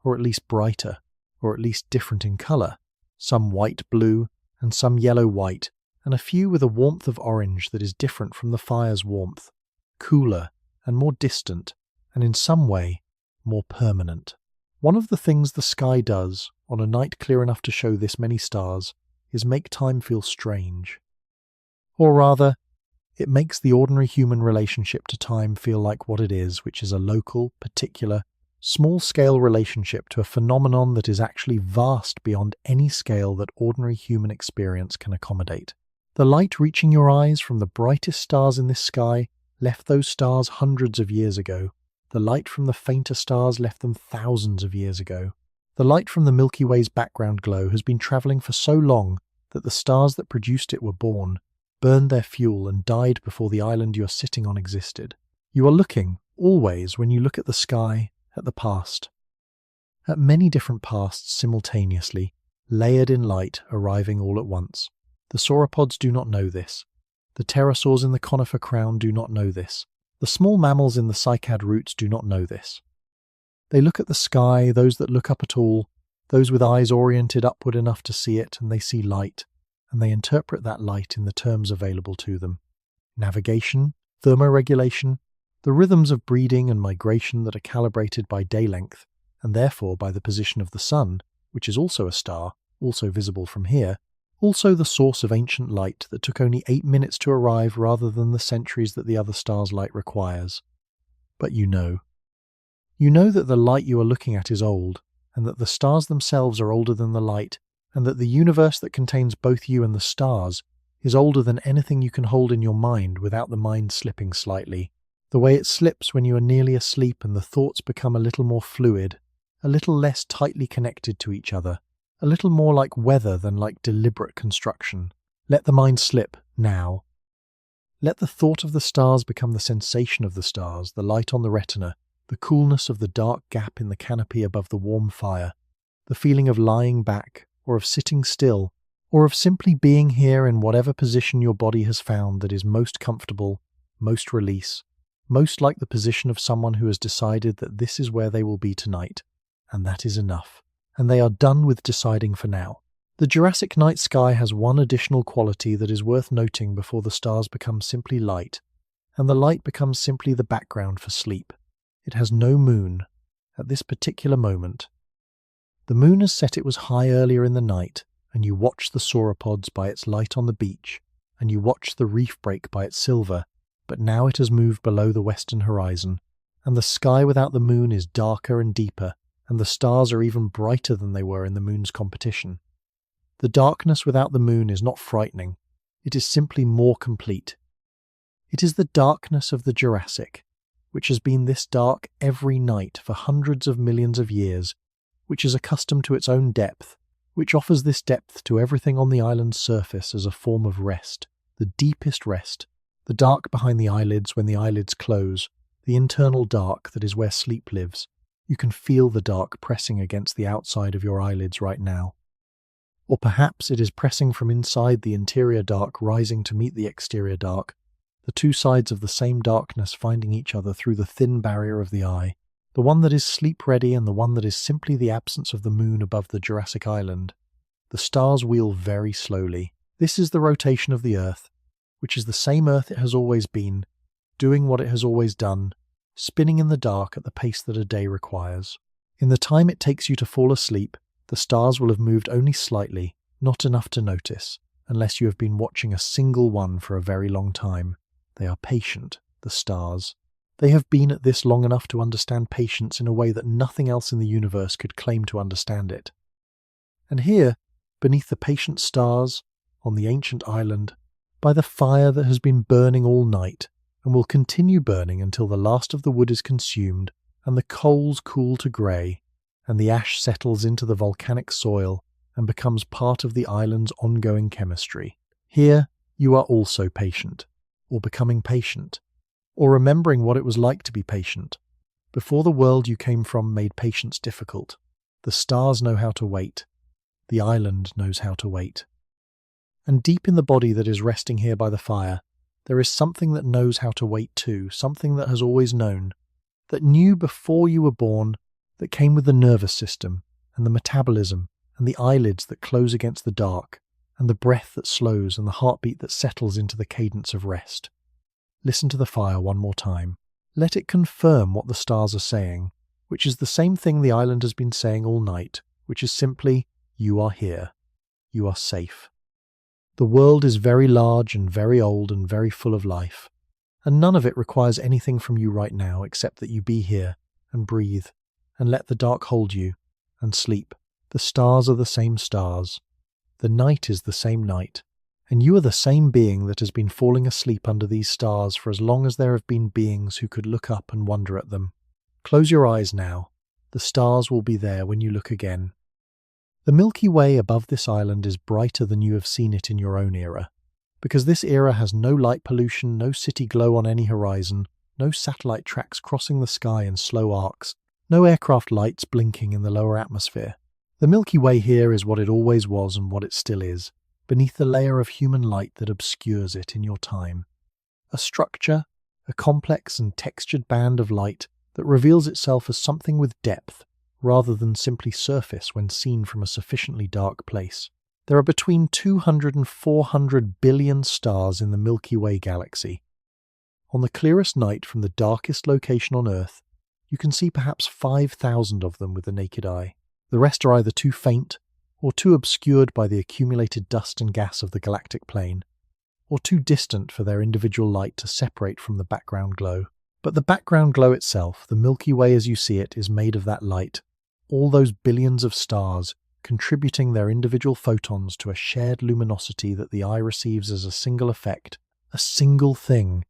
or at least brighter, or at least different in colour, some white-blue and some yellow-white, and a few with a warmth of orange that is different from the fire's warmth, cooler and more distant, and in some way more permanent. One of the things the sky does, on a night clear enough to show this many stars, is make time feel strange. Or rather, it makes the ordinary human relationship to time feel like what it is, which is a local, particular, small-scale relationship to a phenomenon that is actually vast beyond any scale that ordinary human experience can accommodate. The light reaching your eyes from the brightest stars in this sky left those stars hundreds of years ago. The light from the fainter stars left them thousands of years ago. The light from the Milky Way's background glow has been travelling for so long that the stars that produced it were born, burned their fuel and died before the island you are sitting on existed. You are looking, always, when you look at the sky, at the past. At many different pasts simultaneously, layered in light, arriving all at once. The sauropods do not know this. The pterosaurs in the conifer crown do not know this. The small mammals in the cycad roots do not know this. They look at the sky, those that look up at all, those with eyes oriented upward enough to see it, and they see light, and they interpret that light in the terms available to them. Navigation, thermoregulation, the rhythms of breeding and migration that are calibrated by day length, and therefore by the position of the sun, which is also a star, also visible from here, also the source of ancient light that took only 8 minutes to arrive rather than the centuries that the other star's light requires. But you know. You know that the light you are looking at is old, and that the stars themselves are older than the light, and that the universe that contains both you and the stars is older than anything you can hold in your mind without the mind slipping slightly, the way it slips when you are nearly asleep and the thoughts become a little more fluid, a little less tightly connected to each other, a little more like weather than like deliberate construction. Let the mind slip, now. Let the thought of the stars become the sensation of the stars, the light on the retina, the coolness of the dark gap in the canopy above the warm fire, the feeling of lying back, or of sitting still, or of simply being here in whatever position your body has found that is most comfortable, most release, most like the position of someone who has decided that this is where they will be tonight, and that is enough. And they are done with deciding for now. The Jurassic night sky has one additional quality that is worth noting before the stars become simply light, and the light becomes simply the background for sleep. It has no moon at this particular moment. The moon has set it was high earlier in the night, and you watch the sauropods by its light on the beach, and you watch the reef break by its silver, but now it has moved below the western horizon, and the sky without the moon is darker and deeper, and the stars are even brighter than they were in the moon's competition. The darkness without the moon is not frightening, it is simply more complete. It is the darkness of the Jurassic, which has been this dark every night for hundreds of millions of years, which is accustomed to its own depth, which offers this depth to everything on the island's surface as a form of rest, the deepest rest, the dark behind the eyelids when the eyelids close, the internal dark that is where sleep lives. You can feel the dark pressing against the outside of your eyelids right now. Or perhaps it is pressing from inside the interior dark rising to meet the exterior dark, the two sides of the same darkness finding each other through the thin barrier of the eye, the one that is sleep-ready and the one that is simply the absence of the moon above the Jurassic island. The stars wheel very slowly. This is the rotation of the Earth, which is the same Earth it has always been, doing what it has always done, spinning in the dark at the pace that a day requires. In the time it takes you to fall asleep, the stars will have moved only slightly, not enough to notice, unless you have been watching a single one for a very long time. They are patient, the stars. They have been at this long enough to understand patience in a way that nothing else in the universe could claim to understand it. And here, beneath the patient stars, on the ancient island, by the fire that has been burning all night, and will continue burning until the last of the wood is consumed, and the coals cool to grey, and the ash settles into the volcanic soil and becomes part of the island's ongoing chemistry. Here, you are also patient, or becoming patient, or remembering what it was like to be patient. Before the world you came from made patience difficult. The stars know how to wait. The island knows how to wait. And deep in the body that is resting here by the fire, there is something that knows how to wait too, something that has always known, that knew before you were born, that came with the nervous system, and the metabolism, and the eyelids that close against the dark, and the breath that slows and the heartbeat that settles into the cadence of rest. Listen to the fire one more time. Let it confirm what the stars are saying, which is the same thing the island has been saying all night, which is simply, you are here. You are safe. The world is very large and very old and very full of life, and none of it requires anything from you right now except that you be here and breathe and let the dark hold you and sleep. The stars are the same stars. The night is the same night. And you are the same being that has been falling asleep under these stars for as long as there have been beings who could look up and wonder at them. Close your eyes now. The stars will be there when you look again. The Milky Way above this island is brighter than you have seen it in your own era, because this era has no light pollution, no city glow on any horizon, no satellite tracks crossing the sky in slow arcs, no aircraft lights blinking in the lower atmosphere. The Milky Way here is what it always was and what it still is, beneath the layer of human light that obscures it in your time. A structure, a complex and textured band of light that reveals itself as something with depth, rather than simply surface when seen from a sufficiently dark place. There are between 200 and 400 billion stars in the Milky Way galaxy. On the clearest night from the darkest location on Earth, you can see perhaps 5,000 of them with the naked eye. The rest are either too faint, or too obscured by the accumulated dust and gas of the galactic plane, or too distant for their individual light to separate from the background glow. But the background glow itself, the Milky Way as you see it, is made of that light, all those billions of stars contributing their individual photons to a shared luminosity that the eye receives as a single effect, a single thing,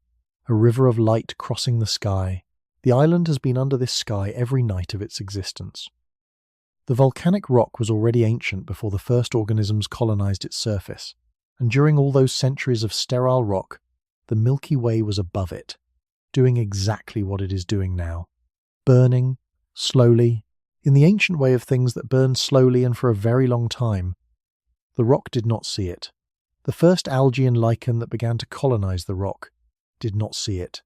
a river of light crossing the sky. The island has been under this sky every night of its existence. The volcanic rock was already ancient before the first organisms colonized its surface, and during all those centuries of sterile rock, the Milky Way was above it, doing exactly what it is doing now, burning, slowly, in the ancient way of things that burned slowly and for a very long time. The rock did not see it. The first algae and lichen that began to colonize the rock did not see it.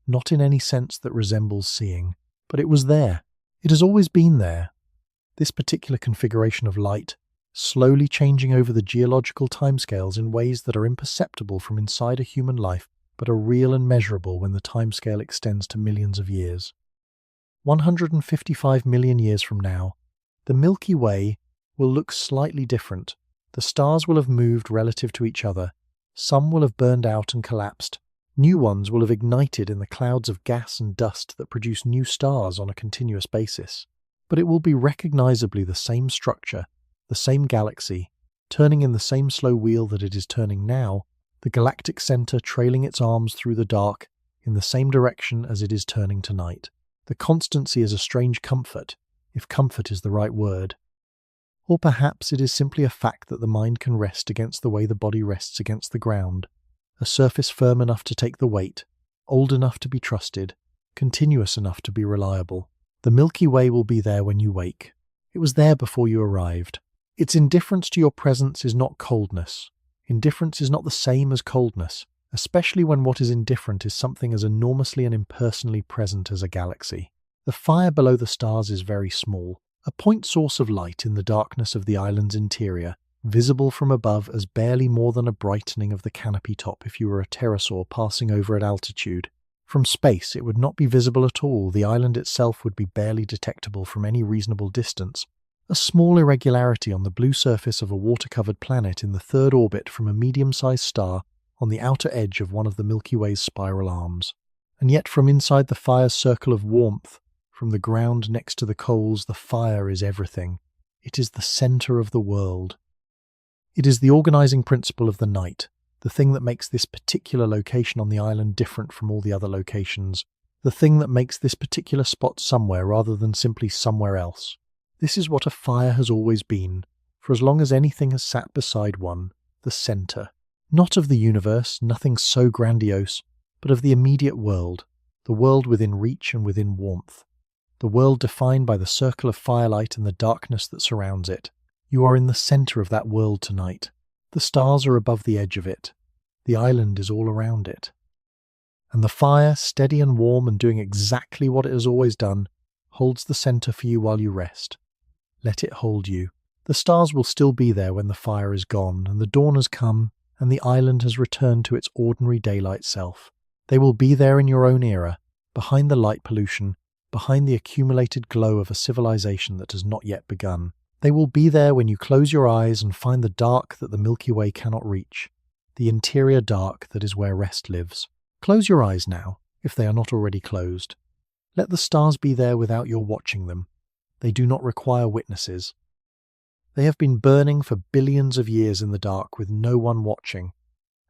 Not in any sense that resembles seeing, but it was there. It has always been there. This particular configuration of light, slowly changing over the geological timescales in ways that are imperceptible from inside a human life, but are real and measurable when the timescale extends to millions of years. 155 million years from now, the Milky Way will look slightly different. The stars will have moved relative to each other. Some will have burned out and collapsed. New ones will have ignited in the clouds of gas and dust that produce new stars on a continuous basis. But it will be recognizably the same structure, the same galaxy, turning in the same slow wheel that it is turning now, the galactic center trailing its arms through the dark in the same direction as it is turning tonight. The constancy is a strange comfort, if comfort is the right word. Or perhaps it is simply a fact that the mind can rest against the way the body rests against the ground, a surface firm enough to take the weight, old enough to be trusted, continuous enough to be reliable. The Milky Way will be there when you wake. It was there before you arrived. Its indifference to your presence is not coldness. Indifference is not the same as coldness, especially when what is indifferent is something as enormously and impersonally present as a galaxy. The fire below the stars is very small, a point source of light in the darkness of the island's interior, visible from above as barely more than a brightening of the canopy top if you were a pterosaur passing over at altitude. From space it would not be visible at all, the island itself would be barely detectable from any reasonable distance. A small irregularity on the blue surface of a water-covered planet in the third orbit from a medium-sized star on the outer edge of one of the Milky Way's spiral arms. And yet from inside the fire's circle of warmth, from the ground next to the coals, the fire is everything. It is the center of the world. It is the organizing principle of the night, the thing that makes this particular location on the island different from all the other locations, the thing that makes this particular spot somewhere rather than simply somewhere else. This is what a fire has always been, for as long as anything has sat beside one, the center. Not of the universe, nothing so grandiose, but of the immediate world, the world within reach and within warmth. The world defined by the circle of firelight and the darkness that surrounds it. You are in the center of that world tonight. The stars are above the edge of it. The island is all around it. And the fire, steady and warm and doing exactly what it has always done, holds the center for you while you rest. Let it hold you. The stars will still be there when the fire is gone and the dawn has come and the island has returned to its ordinary daylight self. They will be there in your own era, behind the light pollution, behind the accumulated glow of a civilization that has not yet begun. They will be there when you close your eyes and find the dark that the Milky Way cannot reach, the interior dark that is where rest lives. Close your eyes now, if they are not already closed. Let the stars be there without your watching them. They do not require witnesses. They have been burning for billions of years in the dark with no one watching,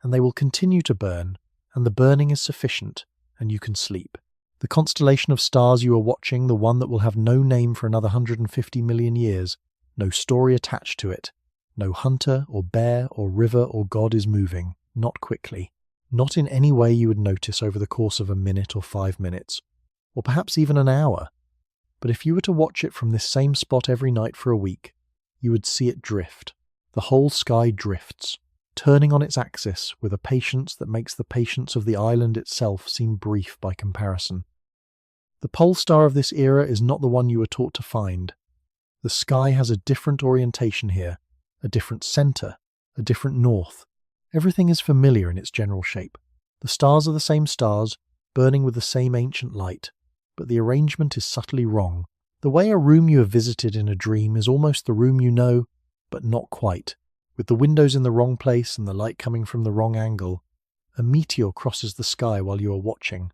and they will continue to burn, and the burning is sufficient, and you can sleep. The constellation of stars you are watching, the one that will have no name for another 150 million years, no story attached to it, no hunter or bear or river or god is moving, not quickly, not in any way you would notice over the course of a minute or 5 minutes, or perhaps even an hour. But if you were to watch it from this same spot every night for a week, you would see it drift. The whole sky drifts, turning on its axis with a patience that makes the patience of the island itself seem brief by comparison. The pole star of this era is not the one you were taught to find. The sky has a different orientation here, a different center, a different north. Everything is familiar in its general shape. The stars are the same stars, burning with the same ancient light, but the arrangement is subtly wrong. The way a room you have visited in a dream is almost the room you know, but not quite. With the windows in the wrong place and the light coming from the wrong angle, a meteor crosses the sky while you are watching.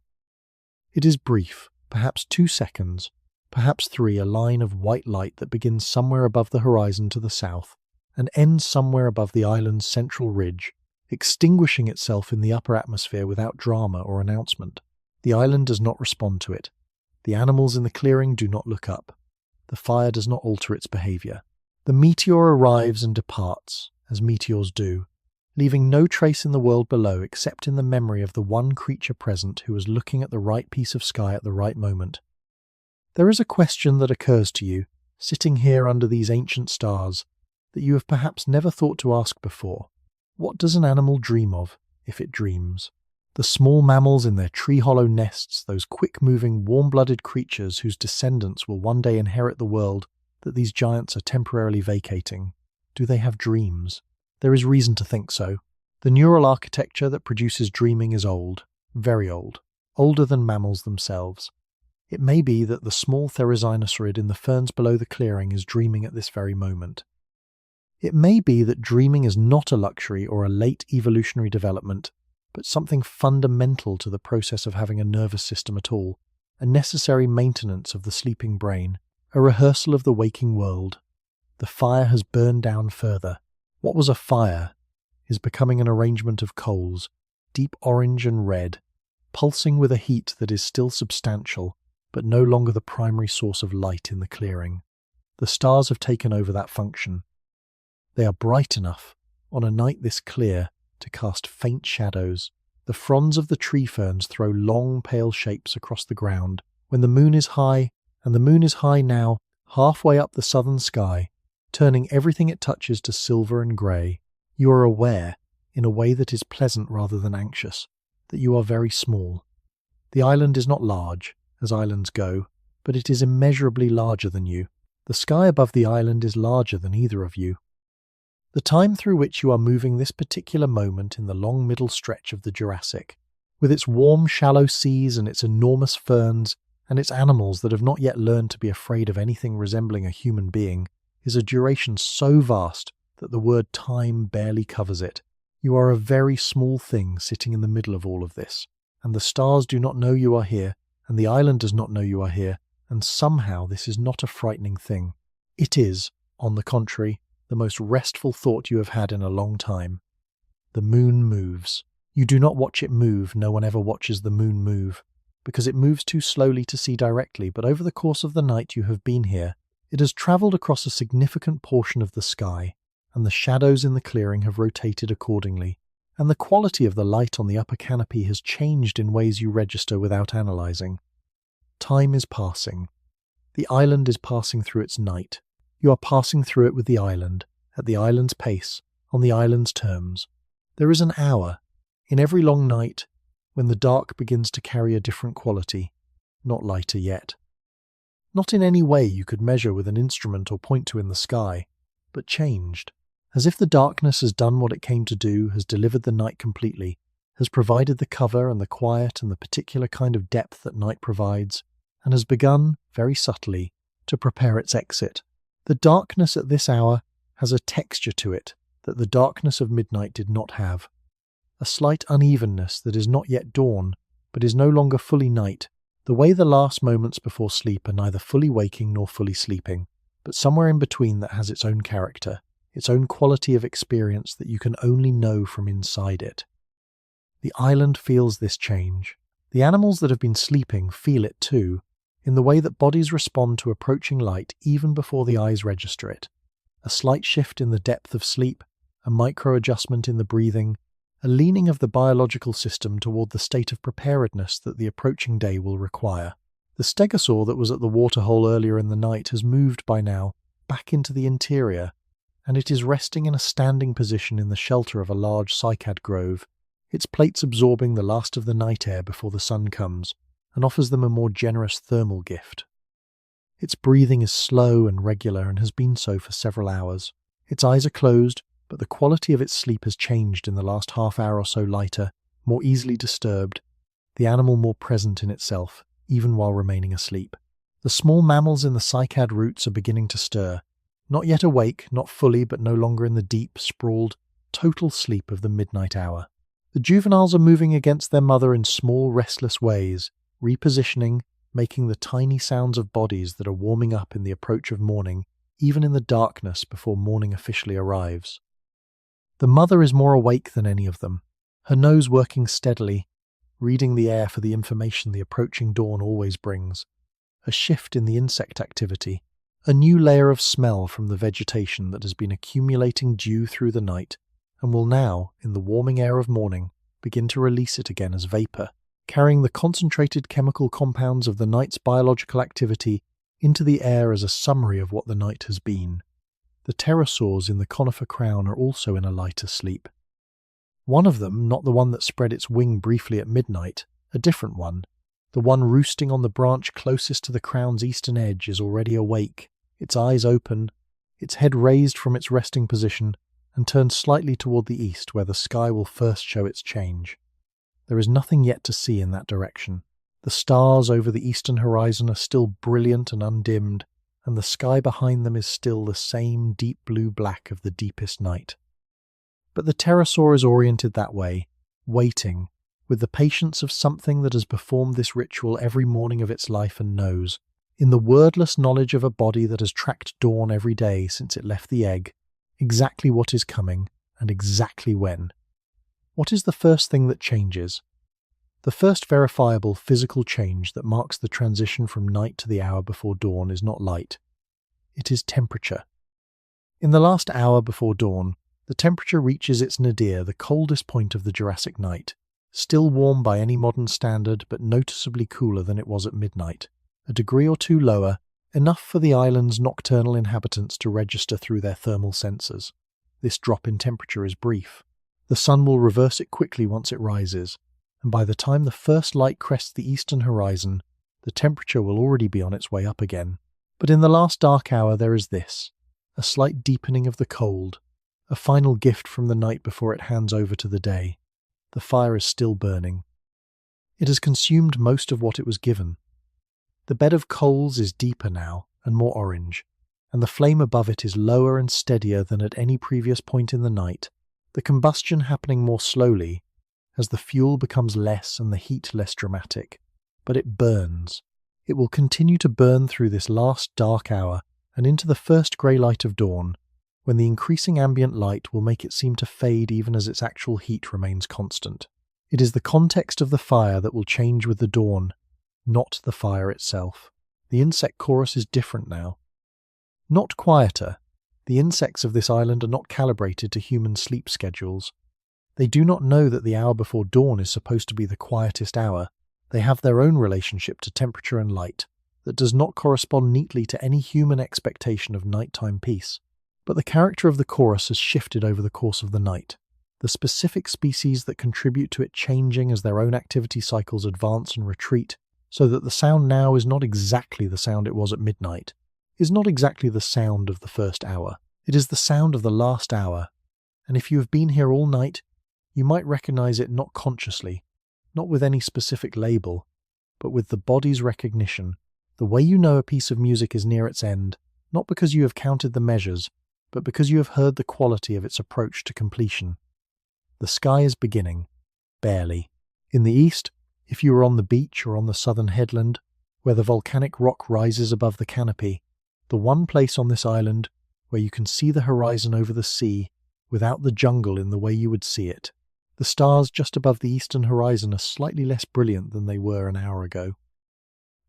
It is brief, perhaps 2 seconds, perhaps 3, a line of white light that begins somewhere above the horizon to the south and ends somewhere above the island's central ridge, extinguishing itself in the upper atmosphere without drama or announcement. The island does not respond to it. The animals in the clearing do not look up. The fire does not alter its behavior. The meteor arrives and departs, as meteors do, leaving no trace in the world below except in the memory of the one creature present who was looking at the right piece of sky at the right moment. There is a question that occurs to you, sitting here under these ancient stars, that you have perhaps never thought to ask before. What does an animal dream of, if it dreams? The small mammals in their tree-hollow nests, those quick-moving, warm-blooded creatures whose descendants will one day inherit the world that these giants are temporarily vacating. Do they have dreams? There is reason to think so. The neural architecture that produces dreaming is old, very old, older than mammals themselves. It may be that the small therizinosauride in the ferns below the clearing is dreaming at this very moment. It may be that dreaming is not a luxury or a late evolutionary development, but something fundamental to the process of having a nervous system at all, a necessary maintenance of the sleeping brain, a rehearsal of the waking world. The fire has burned down further. What was a fire is becoming an arrangement of coals, deep orange and red, pulsing with a heat that is still substantial, but no longer the primary source of light in the clearing. The stars have taken over that function. They are bright enough, on a night this clear, to cast faint shadows. The fronds of the tree ferns throw long, pale shapes across the ground. When the moon is high, and the moon is high now, halfway up the southern sky, turning everything it touches to silver and grey, you are aware, in a way that is pleasant rather than anxious, that you are very small. The island is not large, as islands go, but it is immeasurably larger than you. The sky above the island is larger than either of you. The time through which you are moving this particular moment in the long middle stretch of the Jurassic, with its warm shallow seas and its enormous ferns, and its animals that have not yet learned to be afraid of anything resembling a human being, is a duration so vast that the word time barely covers it. You are a very small thing sitting in the middle of all of this, and the stars do not know you are here, and the island does not know you are here, and somehow this is not a frightening thing. It is, on the contrary, the most restful thought you have had in a long time. The moon moves. You do not watch it move, no one ever watches the moon move, because it moves too slowly to see directly, but over the course of the night you have been here, it has travelled across a significant portion of the sky, and the shadows in the clearing have rotated accordingly, and the quality of the light on the upper canopy has changed in ways you register without analysing. Time is passing. The island is passing through its night. You are passing through it with the island, at the island's pace, on the island's terms. There is an hour, in every long night, when the dark begins to carry a different quality, not lighter yet. Not in any way you could measure with an instrument or point to in the sky, but changed, as if the darkness has done what it came to do, has delivered the night completely, has provided the cover and the quiet and the particular kind of depth that night provides, and has begun, very subtly, to prepare its exit. The darkness at this hour has a texture to it that the darkness of midnight did not have. A slight unevenness that is not yet dawn, but is no longer fully night, the way the last moments before sleep are neither fully waking nor fully sleeping, but somewhere in between that has its own character, its own quality of experience that you can only know from inside it. The island feels this change. The animals that have been sleeping feel it too, in the way that bodies respond to approaching light even before the eyes register it. A slight shift in the depth of sleep, a micro-adjustment in the breathing, a leaning of the biological system toward the state of preparedness that the approaching day will require. The stegosaur that was at the waterhole earlier in the night has moved by now back into the interior, and it is resting in a standing position in the shelter of a large cycad grove, its plates absorbing the last of the night air before the sun comes, and offers them a more generous thermal gift. Its breathing is slow and regular and has been so for several hours. Its eyes are closed, but the quality of its sleep has changed in the last half hour or so, lighter, more easily disturbed, the animal more present in itself, even while remaining asleep. The small mammals in the cycad roots are beginning to stir, not yet awake, not fully, but no longer in the deep, sprawled, total sleep of the midnight hour. The juveniles are moving against their mother in small, restless ways, repositioning, making the tiny sounds of bodies that are warming up in the approach of morning, even in the darkness before morning officially arrives. The mother is more awake than any of them, her nose working steadily, reading the air for the information the approaching dawn always brings. A shift in the insect activity, a new layer of smell from the vegetation that has been accumulating dew through the night, and will now, in the warming air of morning, begin to release it again as vapour, carrying the concentrated chemical compounds of the night's biological activity into the air as a summary of what the night has been. The pterosaurs in the conifer crown are also in a lighter sleep. One of them, not the one that spread its wing briefly at midnight, a different one, the one roosting on the branch closest to the crown's eastern edge, is already awake, its eyes open, its head raised from its resting position and turned slightly toward the east where the sky will first show its change. There is nothing yet to see in that direction. The stars over the eastern horizon are still brilliant and undimmed, and the sky behind them is still the same deep blue-black of the deepest night. But the pterosaur is oriented that way, waiting, with the patience of something that has performed this ritual every morning of its life and knows, in the wordless knowledge of a body that has tracked dawn every day since it left the egg, exactly what is coming and exactly when. What is the first thing that changes? The first verifiable physical change that marks the transition from night to the hour before dawn is not light. It is temperature. In the last hour before dawn, the temperature reaches its nadir, the coldest point of the Jurassic night, still warm by any modern standard but noticeably cooler than it was at midnight, a degree or two lower, enough for the island's nocturnal inhabitants to register through their thermal sensors. This drop in temperature is brief. The sun will reverse it quickly once it rises, and by the time the first light crests the eastern horizon, the temperature will already be on its way up again. But in the last dark hour there is this, a slight deepening of the cold, a final gift from the night before it hands over to the day. The fire is still burning. It has consumed most of what it was given. The bed of coals is deeper now and more orange, and the flame above it is lower and steadier than at any previous point in the night, the combustion happening more slowly, as the fuel becomes less and the heat less dramatic. But it burns. It will continue to burn through this last dark hour and into the first grey light of dawn, when the increasing ambient light will make it seem to fade even as its actual heat remains constant. It is the context of the fire that will change with the dawn, not the fire itself. The insect chorus is different now. Not quieter. The insects of this island are not calibrated to human sleep schedules. They do not know that the hour before dawn is supposed to be the quietest hour. They have their own relationship to temperature and light that does not correspond neatly to any human expectation of nighttime peace. But the character of the chorus has shifted over the course of the night. The specific species that contribute to it changing as their own activity cycles advance and retreat, so that the sound now is not exactly the sound it was at midnight, is not exactly the sound of the first hour. It is the sound of the last hour, and if you have been here all night, you might recognize it not consciously, not with any specific label, but with the body's recognition, the way you know a piece of music is near its end, not because you have counted the measures, but because you have heard the quality of its approach to completion. The sky is beginning, barely. In the east, if you are on the beach or on the southern headland, where the volcanic rock rises above the canopy, the one place on this island where you can see the horizon over the sea without the jungle in the way you would see it, the stars just above the eastern horizon are slightly less brilliant than they were an hour ago.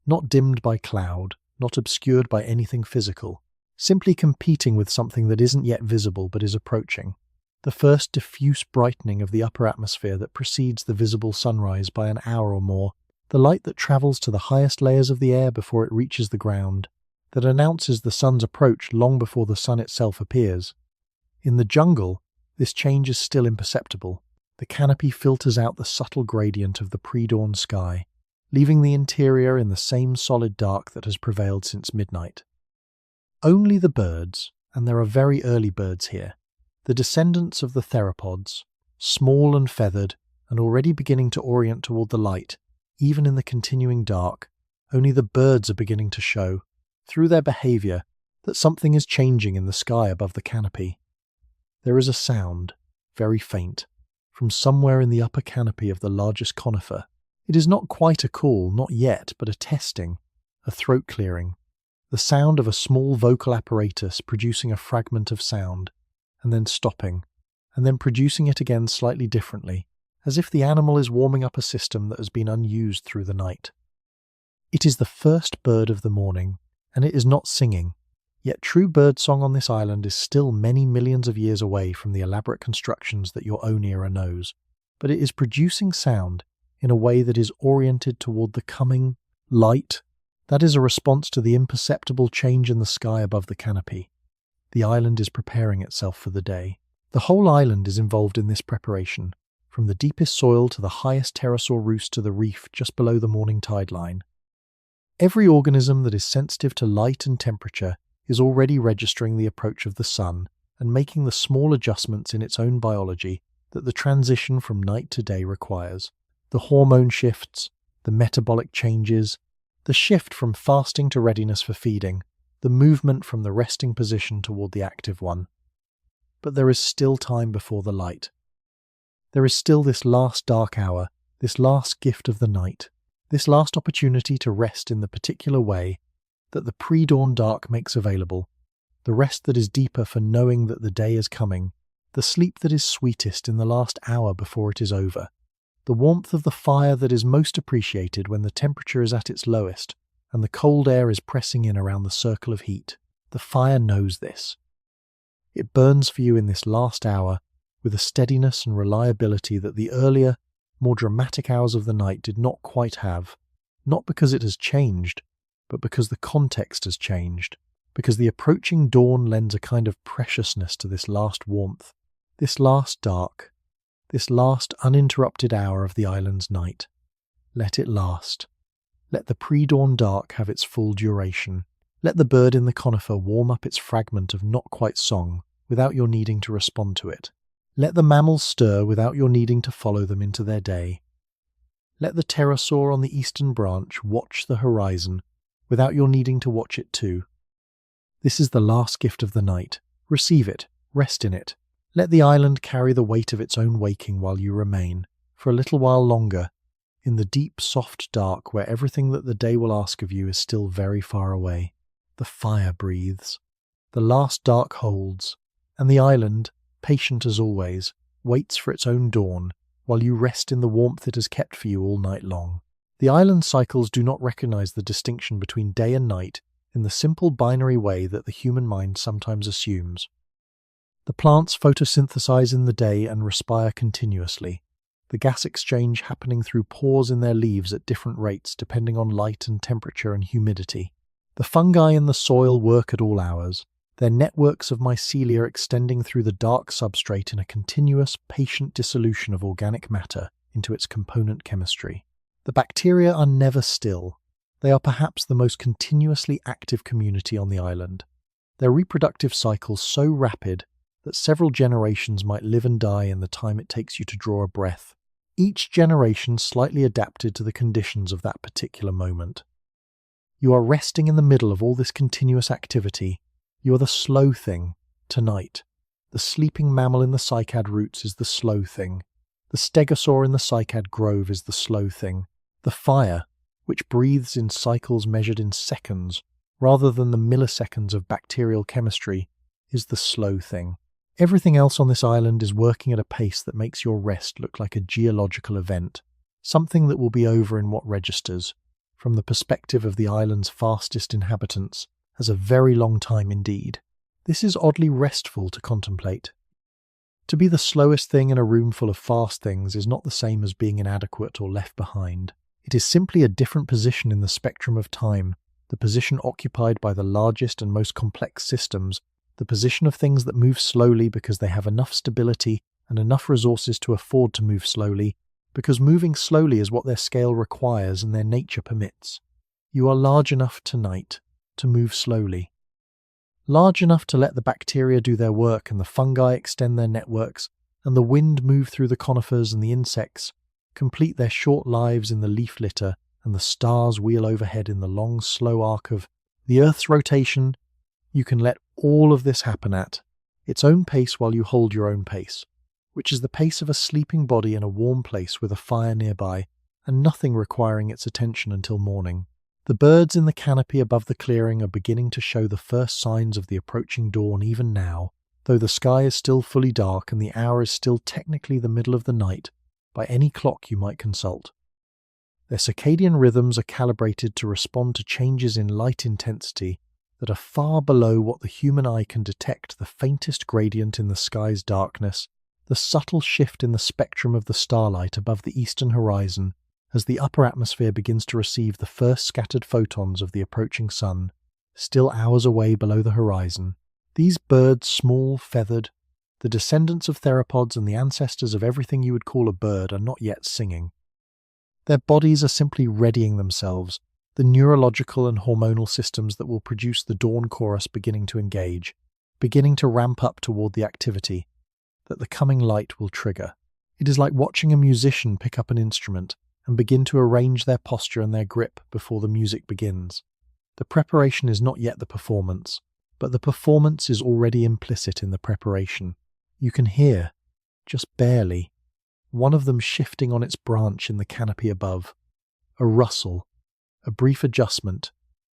Not dimmed by cloud, not obscured by anything physical, simply competing with something that isn't yet visible but is approaching. The first diffuse brightening of the upper atmosphere that precedes the visible sunrise by an hour or more, the light that travels to the highest layers of the air before it reaches the ground, that announces the sun's approach long before the sun itself appears. In the jungle, this change is still imperceptible. The canopy filters out the subtle gradient of the pre-dawn sky, leaving the interior in the same solid dark that has prevailed since midnight. Only the birds, and there are very early birds here, the descendants of the theropods, small and feathered, and already beginning to orient toward the light, even in the continuing dark, only the birds are beginning to show, through their behavior, that something is changing in the sky above the canopy. There is a sound, very faint, from somewhere in the upper canopy of the largest conifer. It is not quite a call, not yet, but a testing, a throat clearing, the sound of a small vocal apparatus producing a fragment of sound, and then stopping, and then producing it again slightly differently, as if the animal is warming up a system that has been unused through the night. It is the first bird of the morning, and it is not singing, yet true birdsong on this island is still many millions of years away from the elaborate constructions that your own era knows, but it is producing sound in a way that is oriented toward the coming light. That is a response to the imperceptible change in the sky above the canopy. The island is preparing itself for the day. The whole island is involved in this preparation, from the deepest soil to the highest pterosaur roost to the reef just below the morning tide line. Every organism that is sensitive to light and temperature is already registering the approach of the sun and making the small adjustments in its own biology that the transition from night to day requires. The hormone shifts, the metabolic changes, the shift from fasting to readiness for feeding, the movement from the resting position toward the active one. But there is still time before the light. There is still this last dark hour, this last gift of the night, this last opportunity to rest in the particular way that the pre-dawn dark makes available, the rest that is deeper for knowing that the day is coming, the sleep that is sweetest in the last hour before it is over, the warmth of the fire that is most appreciated when the temperature is at its lowest and the cold air is pressing in around the circle of heat. The fire knows this. It burns for you in this last hour with a steadiness and reliability that the earlier, more dramatic hours of the night did not quite have, not because it has changed, but because the context has changed, because the approaching dawn lends a kind of preciousness to this last warmth, this last dark, this last uninterrupted hour of the island's night. Let it last. Let the pre-dawn dark have its full duration. Let the bird in the conifer warm up its fragment of not quite song without your needing to respond to it. Let the mammals stir without your needing to follow them into their day. Let the pterosaur on the eastern branch watch the horizon without your needing to watch it too. This is the last gift of the night. Receive it. Rest in it. Let the island carry the weight of its own waking while you remain, for a little while longer, in the deep, soft dark where everything that the day will ask of you is still very far away. The fire breathes. The last dark holds, and the island, patient as always, waits for its own dawn, while you rest in the warmth it has kept for you all night long. The island cycles do not recognize the distinction between day and night in the simple binary way that the human mind sometimes assumes. The plants photosynthesize in the day and respire continuously, the gas exchange happening through pores in their leaves at different rates depending on light and temperature and humidity. The fungi in the soil work at all hours, their networks of mycelia extending through the dark substrate in a continuous, patient dissolution of organic matter into its component chemistry. The bacteria are never still. They are perhaps the most continuously active community on the island. Their reproductive cycles so rapid that several generations might live and die in the time it takes you to draw a breath, each generation slightly adapted to the conditions of that particular moment. You are resting in the middle of all this continuous activity. You are the slow thing, tonight. The sleeping mammal in the cycad roots is the slow thing. The stegosaur in the cycad grove is the slow thing. The fire, which breathes in cycles measured in seconds, rather than the milliseconds of bacterial chemistry, is the slow thing. Everything else on this island is working at a pace that makes your rest look like a geological event, something that will be over in what registers, from the perspective of the island's fastest inhabitants, as a very long time indeed. This is oddly restful to contemplate. To be the slowest thing in a room full of fast things is not the same as being inadequate or left behind. It is simply a different position in the spectrum of time, the position occupied by the largest and most complex systems, the position of things that move slowly because they have enough stability and enough resources to afford to move slowly, because moving slowly is what their scale requires and their nature permits. You are large enough tonight to move slowly. Large enough to let the bacteria do their work and the fungi extend their networks, and the wind move through the conifers and the insects, complete their short lives in the leaf litter, and the stars wheel overhead in the long, slow arc of the Earth's rotation. You can let all of this happen at its own pace while you hold your own pace, which is the pace of a sleeping body in a warm place with a fire nearby, and nothing requiring its attention until morning. The birds in the canopy above the clearing are beginning to show the first signs of the approaching dawn even now, though the sky is still fully dark and the hour is still technically the middle of the night by any clock you might consult. Their circadian rhythms are calibrated to respond to changes in light intensity that are far below what the human eye can detect, the faintest gradient in the sky's darkness, the subtle shift in the spectrum of the starlight above the eastern horizon as the upper atmosphere begins to receive the first scattered photons of the approaching sun, still hours away below the horizon. These birds, small, feathered, the descendants of theropods and the ancestors of everything you would call a bird, are not yet singing. Their bodies are simply readying themselves the neurological and hormonal systems that will produce the dawn chorus beginning to engage, beginning to ramp up toward the activity that the coming light will trigger. It is like watching a musician pick up an instrument and begin to arrange their posture and their grip before the music begins. The preparation is not yet the performance, but the performance is already implicit in the preparation. You can hear, just barely, one of them shifting on its branch in the canopy above. A rustle, a brief adjustment,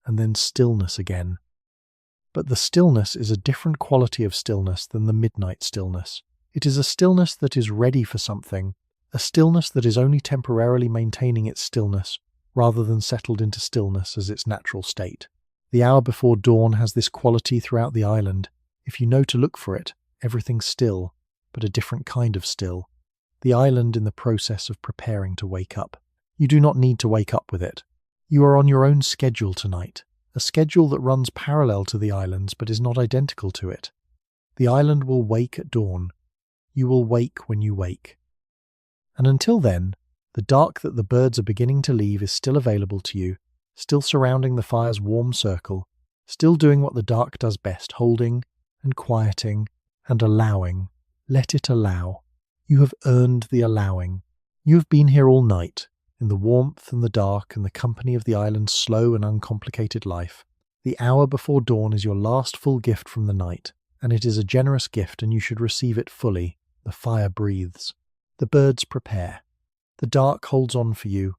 and then stillness again. But the stillness is a different quality of stillness than the midnight stillness. It is a stillness that is ready for something, a stillness that is only temporarily maintaining its stillness, rather than settled into stillness as its natural state. The hour before dawn has this quality throughout the island. If you know to look for it, everything's still, but a different kind of still. The island in the process of preparing to wake up. You do not need to wake up with it. You are on your own schedule tonight, a schedule that runs parallel to the island's but is not identical to it. The island will wake at dawn. You will wake when you wake. And until then, the dark that the birds are beginning to leave is still available to you, still surrounding the fire's warm circle, still doing what the dark does best, holding and quieting and allowing. Let it allow. You have earned the allowing. You have been here all night, in the warmth and the dark and the company of the island's slow and uncomplicated life. The hour before dawn is your last full gift from the night, and it is a generous gift and you should receive it fully. The fire breathes. The birds prepare. The dark holds on for you,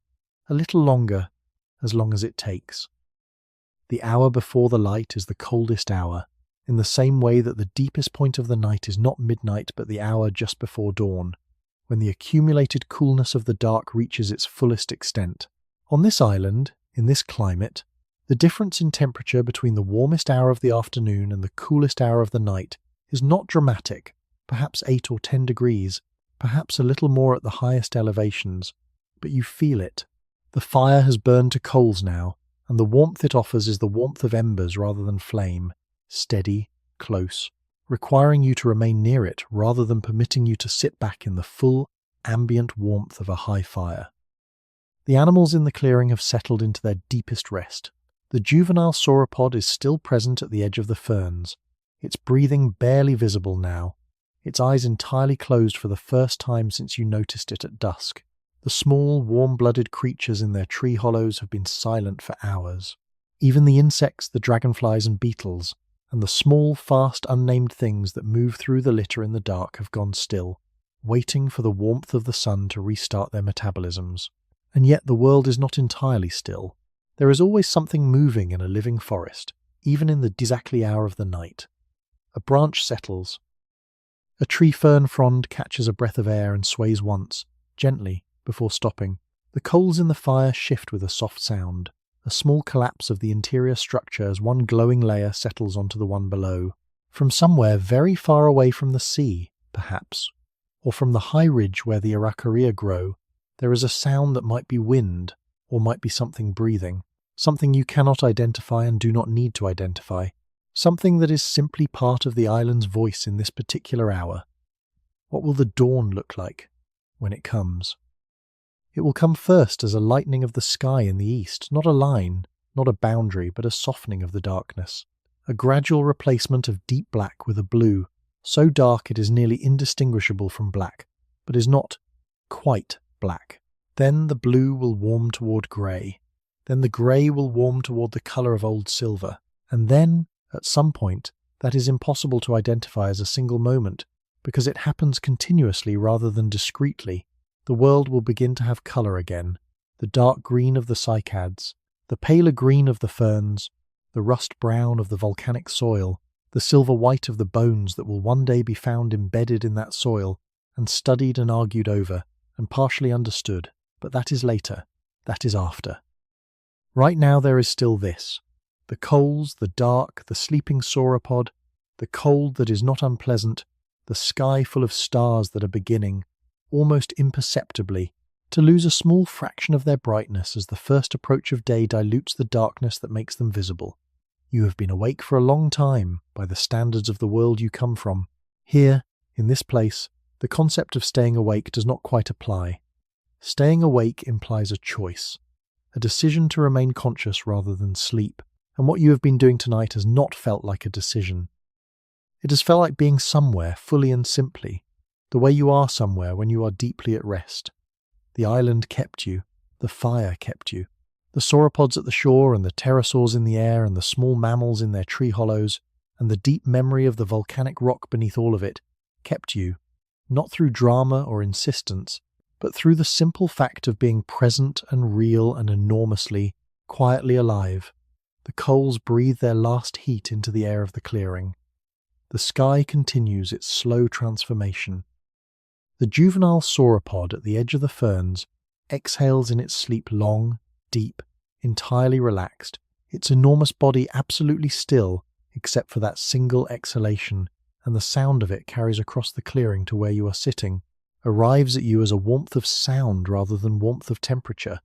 a little longer, as long as it takes. The hour before the light is the coldest hour, in the same way that the deepest point of the night is not midnight but the hour just before dawn, when the accumulated coolness of the dark reaches its fullest extent. On this island, in this climate, the difference in temperature between the warmest hour of the afternoon and the coolest hour of the night is not dramatic, perhaps 8 or 10 degrees, perhaps a little more at the highest elevations, but you feel it. The fire has burned to coals now, and the warmth it offers is the warmth of embers rather than flame, steady, close, requiring you to remain near it rather than permitting you to sit back in the full, ambient warmth of a high fire. The animals in the clearing have settled into their deepest rest. The juvenile sauropod is still present at the edge of the ferns, its breathing barely visible now, its eyes entirely closed for the first time since you noticed it at dusk. The small, warm-blooded creatures in their tree hollows have been silent for hours. Even the insects, the dragonflies and beetles, and the small, fast, unnamed things that move through the litter in the dark have gone still, waiting for the warmth of the sun to restart their metabolisms. And yet the world is not entirely still. There is always something moving in a living forest, even in the exactly hour of the night. A branch settles. A tree fern frond catches a breath of air and sways once, gently, before stopping. The coals in the fire shift with a soft sound, a small collapse of the interior structure as one glowing layer settles onto the one below. From somewhere very far away from the sea, perhaps, or from the high ridge where the araucaria grow, there is a sound that might be wind, or might be something breathing, something you cannot identify and do not need to identify. Something that is simply part of the island's voice in this particular hour. What will the dawn look like when it comes? It will come first as a lightening of the sky in the east, not a line, not a boundary, but a softening of the darkness. A gradual replacement of deep black with a blue, so dark it is nearly indistinguishable from black, but is not quite black. Then the blue will warm toward grey. Then the grey will warm toward the colour of old silver. And then, at some point, that is impossible to identify as a single moment, because it happens continuously rather than discretely. The world will begin to have colour again, the dark green of the cycads, the paler green of the ferns, the rust brown of the volcanic soil, the silver white of the bones that will one day be found embedded in that soil, and studied and argued over, and partially understood. But that is later, that is after. Right now there is still this. The coals, the dark, the sleeping sauropod, the cold that is not unpleasant, the sky full of stars that are beginning, almost imperceptibly, to lose a small fraction of their brightness as the first approach of day dilutes the darkness that makes them visible. You have been awake for a long time, by the standards of the world you come from. Here, in this place, the concept of staying awake does not quite apply. Staying awake implies a choice a decision to remain conscious rather than sleep, and what you have been doing tonight has not felt like a decision. It has felt like being somewhere fully and simply, the way you are somewhere when you are deeply at rest. The island kept you, the fire kept you. The sauropods at the shore and the pterosaurs in the air and the small mammals in their tree hollows and the deep memory of the volcanic rock beneath all of it kept you, not through drama or insistence, but through the simple fact of being present and real and enormously, quietly alive. The coals breathe their last heat into the air of the clearing. The sky continues its slow transformation. The juvenile sauropod at the edge of the ferns exhales in its sleep long, deep, entirely relaxed, its enormous body absolutely still except for that single exhalation, and the sound of it carries across the clearing to where you are sitting, arrives at you as a warmth of sound rather than warmth of temperature,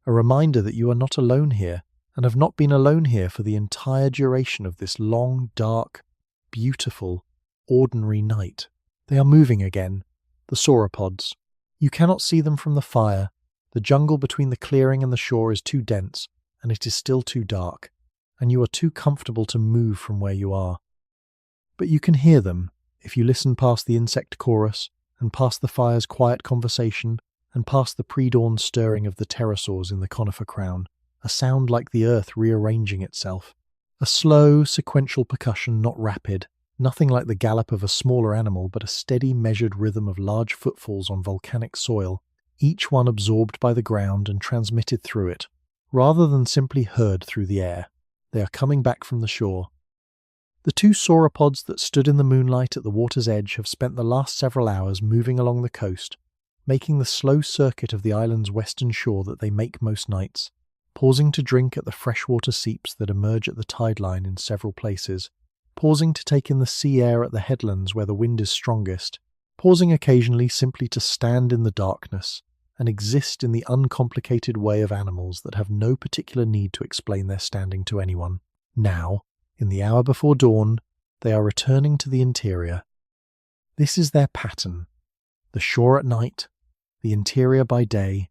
a reminder that you are not alone here, and have not been alone here for the entire duration of this long, dark, beautiful, ordinary night. They are moving again, the sauropods. You cannot see them from the fire. The jungle between the clearing and the shore is too dense, and it is still too dark, and you are too comfortable to move from where you are. But you can hear them if you listen past the insect chorus, and past the fire's quiet conversation, and past the pre-dawn stirring of the pterosaurs in the conifer crown, a sound like the earth rearranging itself. A slow, sequential percussion, not rapid, nothing like the gallop of a smaller animal, but a steady, measured rhythm of large footfalls on volcanic soil, each one absorbed by the ground and transmitted through it, rather than simply heard through the air. They are coming back from the shore. The two sauropods that stood in the moonlight at the water's edge have spent the last several hours moving along the coast, making the slow circuit of the island's western shore that they make most nights, pausing to drink at the freshwater seeps that emerge at the tide line in several places, pausing to take in the sea air at the headlands where the wind is strongest, pausing occasionally simply to stand in the darkness and exist in the uncomplicated way of animals that have no particular need to explain their standing to anyone. Now, in the hour before dawn, they are returning to the interior. This is their pattern: the shore at night, the interior by day,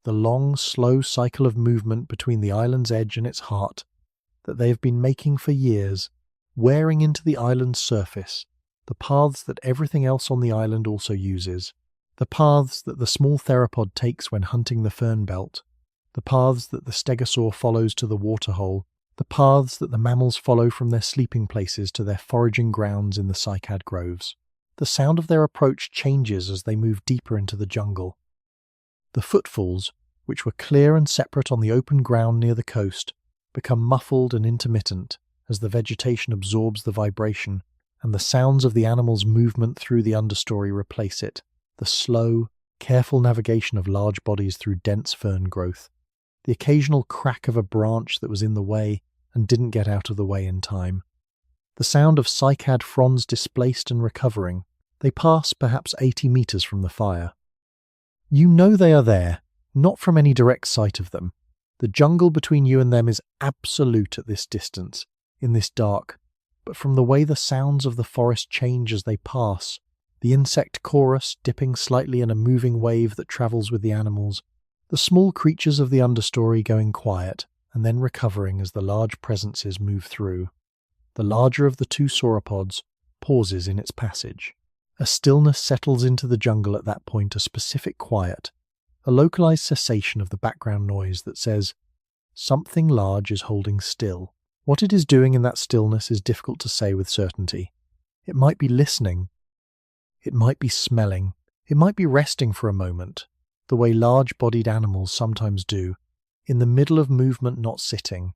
the long, slow cycle of movement between the island's edge and its heart that they have been making for years, wearing into the island's surface, the paths that everything else on the island also uses, the paths that the small theropod takes when hunting the fern belt, the paths that the stegosaur follows to the waterhole, the paths that the mammals follow from their sleeping places to their foraging grounds in the cycad groves. The sound of their approach changes as they move deeper into the jungle. The footfalls, which were clear and separate on the open ground near the coast, become muffled and intermittent as the vegetation absorbs the vibration, and the sounds of the animal's movement through the understory replace it, the slow, careful navigation of large bodies through dense fern growth, the occasional crack of a branch that was in the way and didn't get out of the way in time, the sound of cycad fronds displaced and recovering. They pass perhaps 80 meters from the fire. You know they are there, not from any direct sight of them. The jungle between you and them is absolute at this distance, in this dark, but from the way the sounds of the forest change as they pass, the insect chorus dipping slightly in a moving wave that travels with the animals, the small creatures of the understory going quiet and then recovering as the large presences move through. The larger of the two sauropods pauses in its passage. A stillness settles into the jungle at that point, a specific quiet, a localized cessation of the background noise that says, something large is holding still. What it is doing in that stillness is difficult to say with certainty. It might be listening. It might be smelling. It might be resting for a moment, the way large-bodied animals sometimes do, in the middle of movement, not sitting.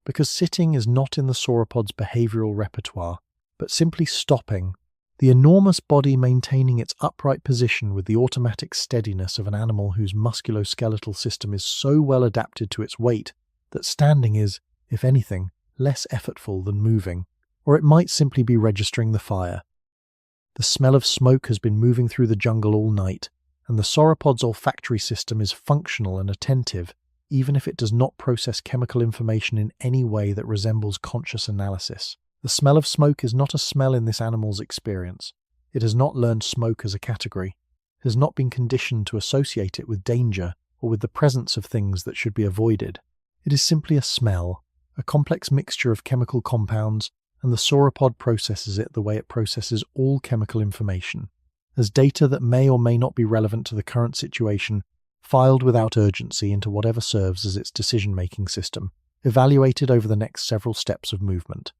Because sitting is not in the sauropod's behavioral repertoire, but simply stopping, the enormous body maintaining its upright position with the automatic steadiness of an animal whose musculoskeletal system is so well adapted to its weight that standing is, if anything, less effortful than moving, or it might simply be registering the fire. The smell of smoke has been moving through the jungle all night, and the sauropod's olfactory system is functional and attentive, even if it does not process chemical information in any way that resembles conscious analysis. The smell of smoke is not a smell in this animal's experience. It has not learned smoke as a category. It has not been conditioned to associate it with danger or with the presence of things that should be avoided. It is simply a smell, a complex mixture of chemical compounds, and the sauropod processes it the way it processes all chemical information, as data that may or may not be relevant to the current situation, filed without urgency into whatever serves as its decision-making system, evaluated over the next several steps of movement.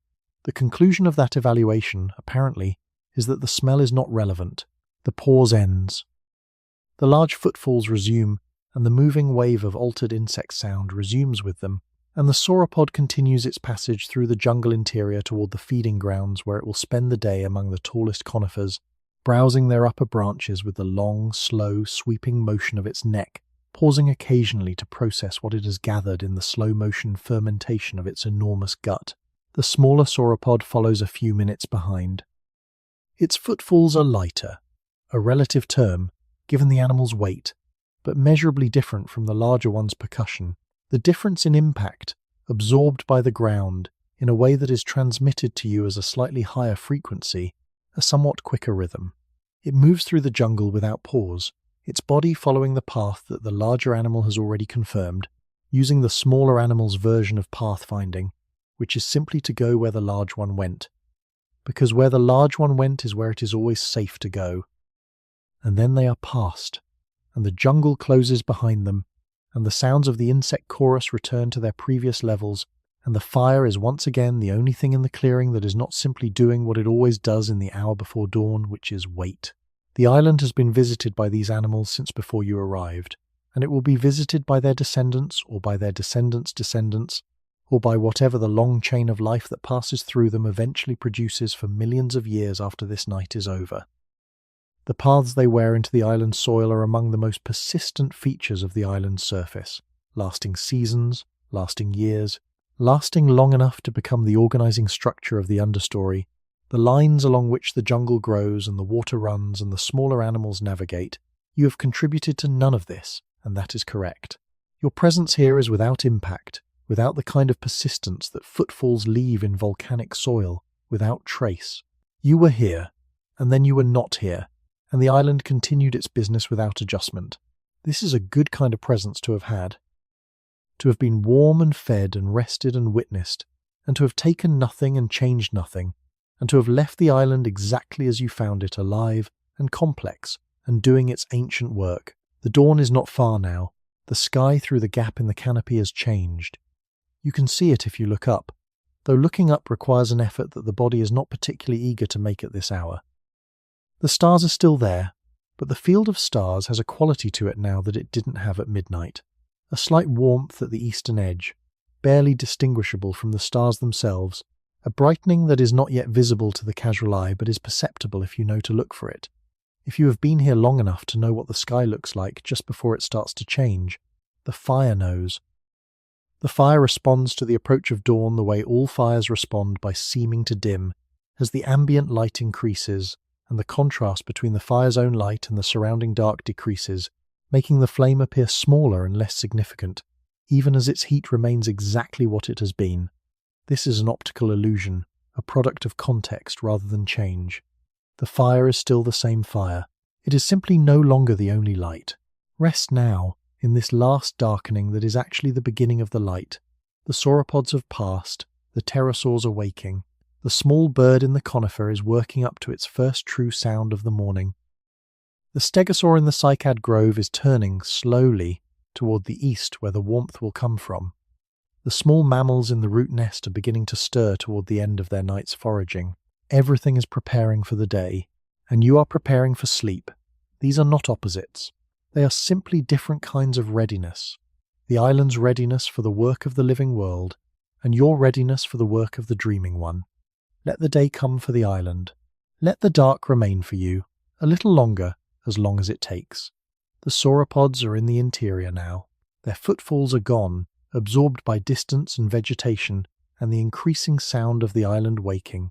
The conclusion of that evaluation, apparently, is that the smell is not relevant. The pause ends. The large footfalls resume, and the moving wave of altered insect sound resumes with them, and the sauropod continues its passage through the jungle interior toward the feeding grounds where it will spend the day among the tallest conifers, browsing their upper branches with the long, slow, sweeping motion of its neck, pausing occasionally to process what it has gathered in the slow-motion fermentation of its enormous gut. The smaller sauropod follows a few minutes behind. Its footfalls are lighter, a relative term, given the animal's weight, but measurably different from the larger one's percussion. The difference in impact, absorbed by the ground, in a way that is transmitted to you as a slightly higher frequency, a somewhat quicker rhythm. It moves through the jungle without pause, its body following the path that the larger animal has already confirmed, using the smaller animal's version of pathfinding, which is simply to go where the large one went. Because where the large one went is where it is always safe to go. And then they are past, and the jungle closes behind them, and the sounds of the insect chorus return to their previous levels, and the fire is once again the only thing in the clearing that is not simply doing what it always does in the hour before dawn, which is wait. The island has been visited by these animals since before you arrived, and it will be visited by their descendants, or by their descendants' descendants, or by whatever the long chain of life that passes through them eventually produces for millions of years after this night is over. The paths they wear into the island's soil are among the most persistent features of the island's surface, lasting seasons, lasting years, lasting long enough to become the organizing structure of the understory. The lines along which the jungle grows and the water runs and the smaller animals navigate. You have contributed to none of this, and that is correct. Your presence here is without impact, without the kind of persistence that footfalls leave in volcanic soil, without trace. You were here, and then you were not here, and the island continued its business without adjustment. This is a good kind of presence to have had. To have been warm and fed and rested and witnessed, and to have taken nothing and changed nothing, and to have left the island exactly as you found it, alive and complex, and doing its ancient work. The dawn is not far now. The sky through the gap in the canopy has changed. You can see it if you look up, though looking up requires an effort that the body is not particularly eager to make at this hour. The stars are still there, but the field of stars has a quality to it now that it didn't have at midnight. A slight warmth at the eastern edge, barely distinguishable from the stars themselves, a brightening that is not yet visible to the casual eye but is perceptible if you know to look for it. If you have been here long enough to know what the sky looks like just before it starts to change, the fire knows. The fire responds to the approach of dawn the way all fires respond, by seeming to dim, as the ambient light increases, and the contrast between the fire's own light and the surrounding dark decreases, making the flame appear smaller and less significant, even as its heat remains exactly what it has been. This is an optical illusion, a product of context rather than change. The fire is still the same fire. It is simply no longer the only light. Rest now, in this last darkening that is actually the beginning of the light. The sauropods have passed, the pterosaurs are waking. The small bird in the conifer is working up to its first true sound of the morning. The stegosaur in the cycad grove is turning, slowly, toward the east where the warmth will come from. The small mammals in the root nest are beginning to stir toward the end of their night's foraging. Everything is preparing for the day, and you are preparing for sleep. These are not opposites. They are simply different kinds of readiness. The island's readiness for the work of the living world, and your readiness for the work of the dreaming one. Let the day come for the island. Let the dark remain for you, a little longer, as long as it takes. The sauropods are in the interior now. Their footfalls are gone, absorbed by distance and vegetation and the increasing sound of the island waking.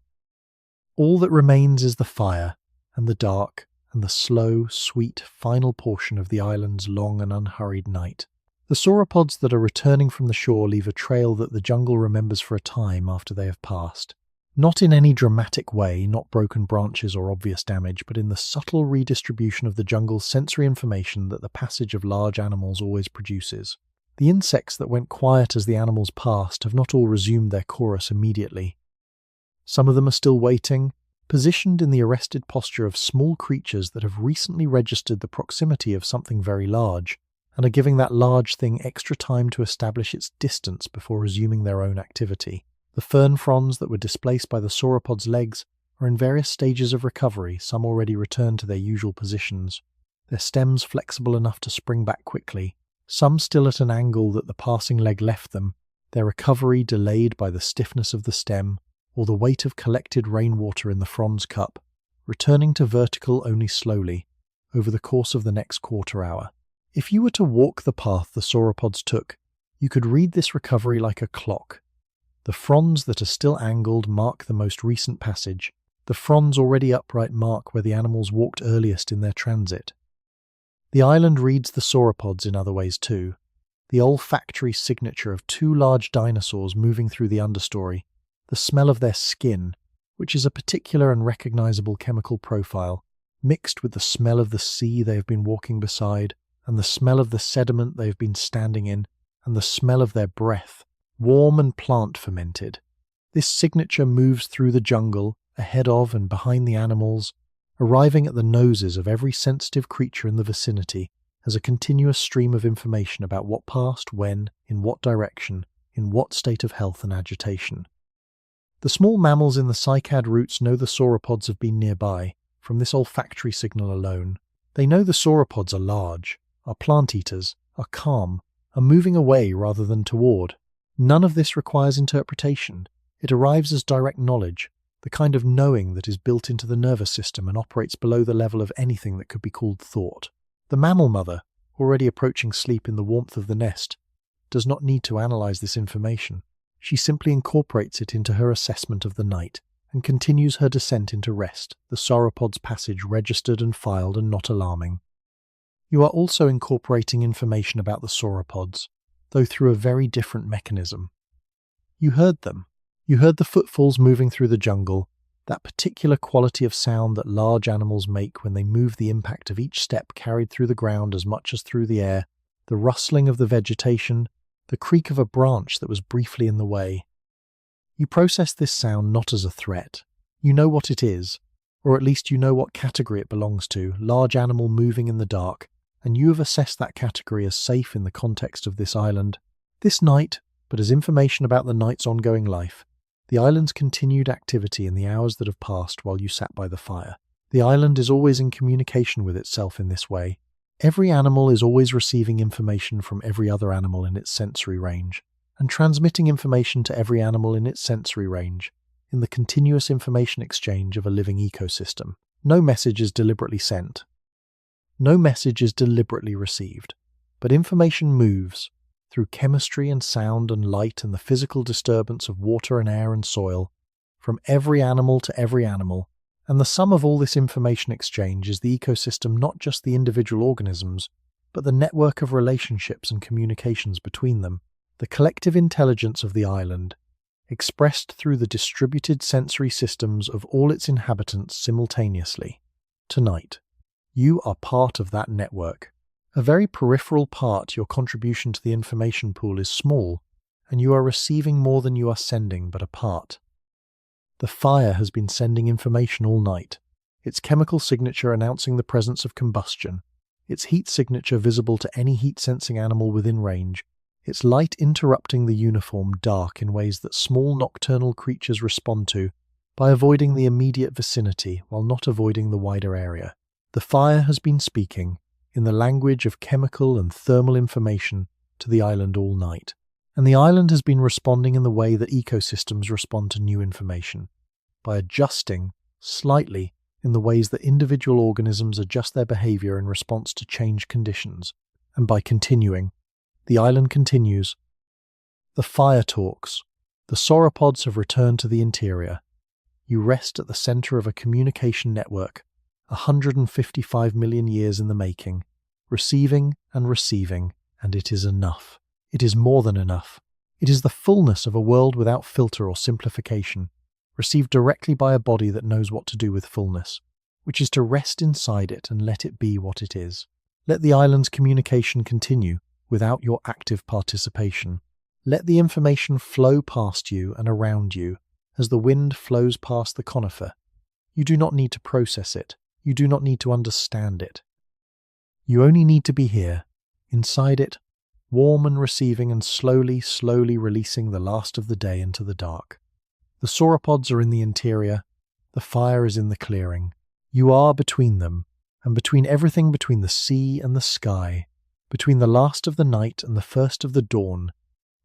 All that remains is the fire, and the dark, and the slow, sweet, final portion of the island's long and unhurried night. The sauropods that are returning from the shore leave a trail that the jungle remembers for a time after they have passed. Not in any dramatic way, not broken branches or obvious damage, but in the subtle redistribution of the jungle's sensory information that the passage of large animals always produces. The insects that went quiet as the animals passed have not all resumed their chorus immediately. Some of them are still waiting, positioned in the arrested posture of small creatures that have recently registered the proximity of something very large, and are giving that large thing extra time to establish its distance before resuming their own activity. The fern fronds that were displaced by the sauropods' legs are in various stages of recovery, some already returned to their usual positions, their stems flexible enough to spring back quickly, some still at an angle that the passing leg left them, their recovery delayed by the stiffness of the stem or the weight of collected rainwater in the frond's cup, returning to vertical only slowly over the course of the next quarter hour. If you were to walk the path the sauropods took, you could read this recovery like a clock. The fronds that are still angled mark the most recent passage. The fronds already upright mark where the animals walked earliest in their transit. The island reads the sauropods in other ways too. The olfactory signature of two large dinosaurs moving through the understory, the smell of their skin, which is a particular and recognizable chemical profile, mixed with the smell of the sea they have been walking beside, and the smell of the sediment they have been standing in, and the smell of their breath, warm and plant fermented. This signature moves through the jungle, ahead of and behind the animals, arriving at the noses of every sensitive creature in the vicinity as a continuous stream of information about what passed, when, in what direction, in what state of health and agitation. The small mammals in the cycad roots know the sauropods have been nearby, from this olfactory signal alone. They know the sauropods are large, are plant-eaters, are calm, are moving away rather than toward. None of this requires interpretation. It arrives as direct knowledge, the kind of knowing that is built into the nervous system and operates below the level of anything that could be called thought. The mammal mother, already approaching sleep in the warmth of the nest, does not need to analyze this information. She simply incorporates it into her assessment of the night and continues her descent into rest, the sauropod's passage registered and filed and not alarming. You are also incorporating information about the sauropods, though through a very different mechanism. You heard them. You heard the footfalls moving through the jungle, that particular quality of sound that large animals make when they move, the impact of each step carried through the ground as much as through the air, the rustling of the vegetation, the creak of a branch that was briefly in the way. You process this sound not as a threat. You know what it is, or at least you know what category it belongs to, large animal moving in the dark, and you have assessed that category as safe in the context of this island. This night, but as information about the night's ongoing life, the island's continued activity in the hours that have passed while you sat by the fire. The island is always in communication with itself in this way. Every animal is always receiving information from every other animal in its sensory range, and transmitting information to every animal in its sensory range, in the continuous information exchange of a living ecosystem. No message is deliberately sent. No message is deliberately received, but information moves, through chemistry and sound and light and the physical disturbance of water and air and soil, from every animal to every animal, and the sum of all this information exchange is the ecosystem, not just the individual organisms, but the network of relationships and communications between them, the collective intelligence of the island, expressed through the distributed sensory systems of all its inhabitants simultaneously. Tonight, you are part of that network. A very peripheral part. Your contribution to the information pool is small, and you are receiving more than you are sending, but a part. The fire has been sending information all night, its chemical signature announcing the presence of combustion, its heat signature visible to any heat-sensing animal within range, its light interrupting the uniform dark in ways that small nocturnal creatures respond to by avoiding the immediate vicinity while not avoiding the wider area. The fire has been speaking, in the language of chemical and thermal information, to the island all night, and the island has been responding in the way that ecosystems respond to new information, by adjusting, slightly, in the ways that individual organisms adjust their behavior in response to changed conditions, and by continuing. The island continues. The fire talks. The sauropods have returned to the interior. You rest at the center of a communication network, 155 million years in the making, receiving, and it is enough. It is more than enough. It is the fullness of a world without filter or simplification. received directly by a body that knows what to do with fullness, which is to rest inside it and let it be what it is. Let the island's communication continue without your active participation. Let the information flow past you and around you as the wind flows past the conifer. You do not need to process it. You do not need to understand it. You only need to be here, inside it, warm and receiving and slowly releasing the last of the day into the dark. The sauropods are in the interior. The fire is in the clearing. You are between them, and between everything between the sea and the sky, between the last of the night and the first of the dawn,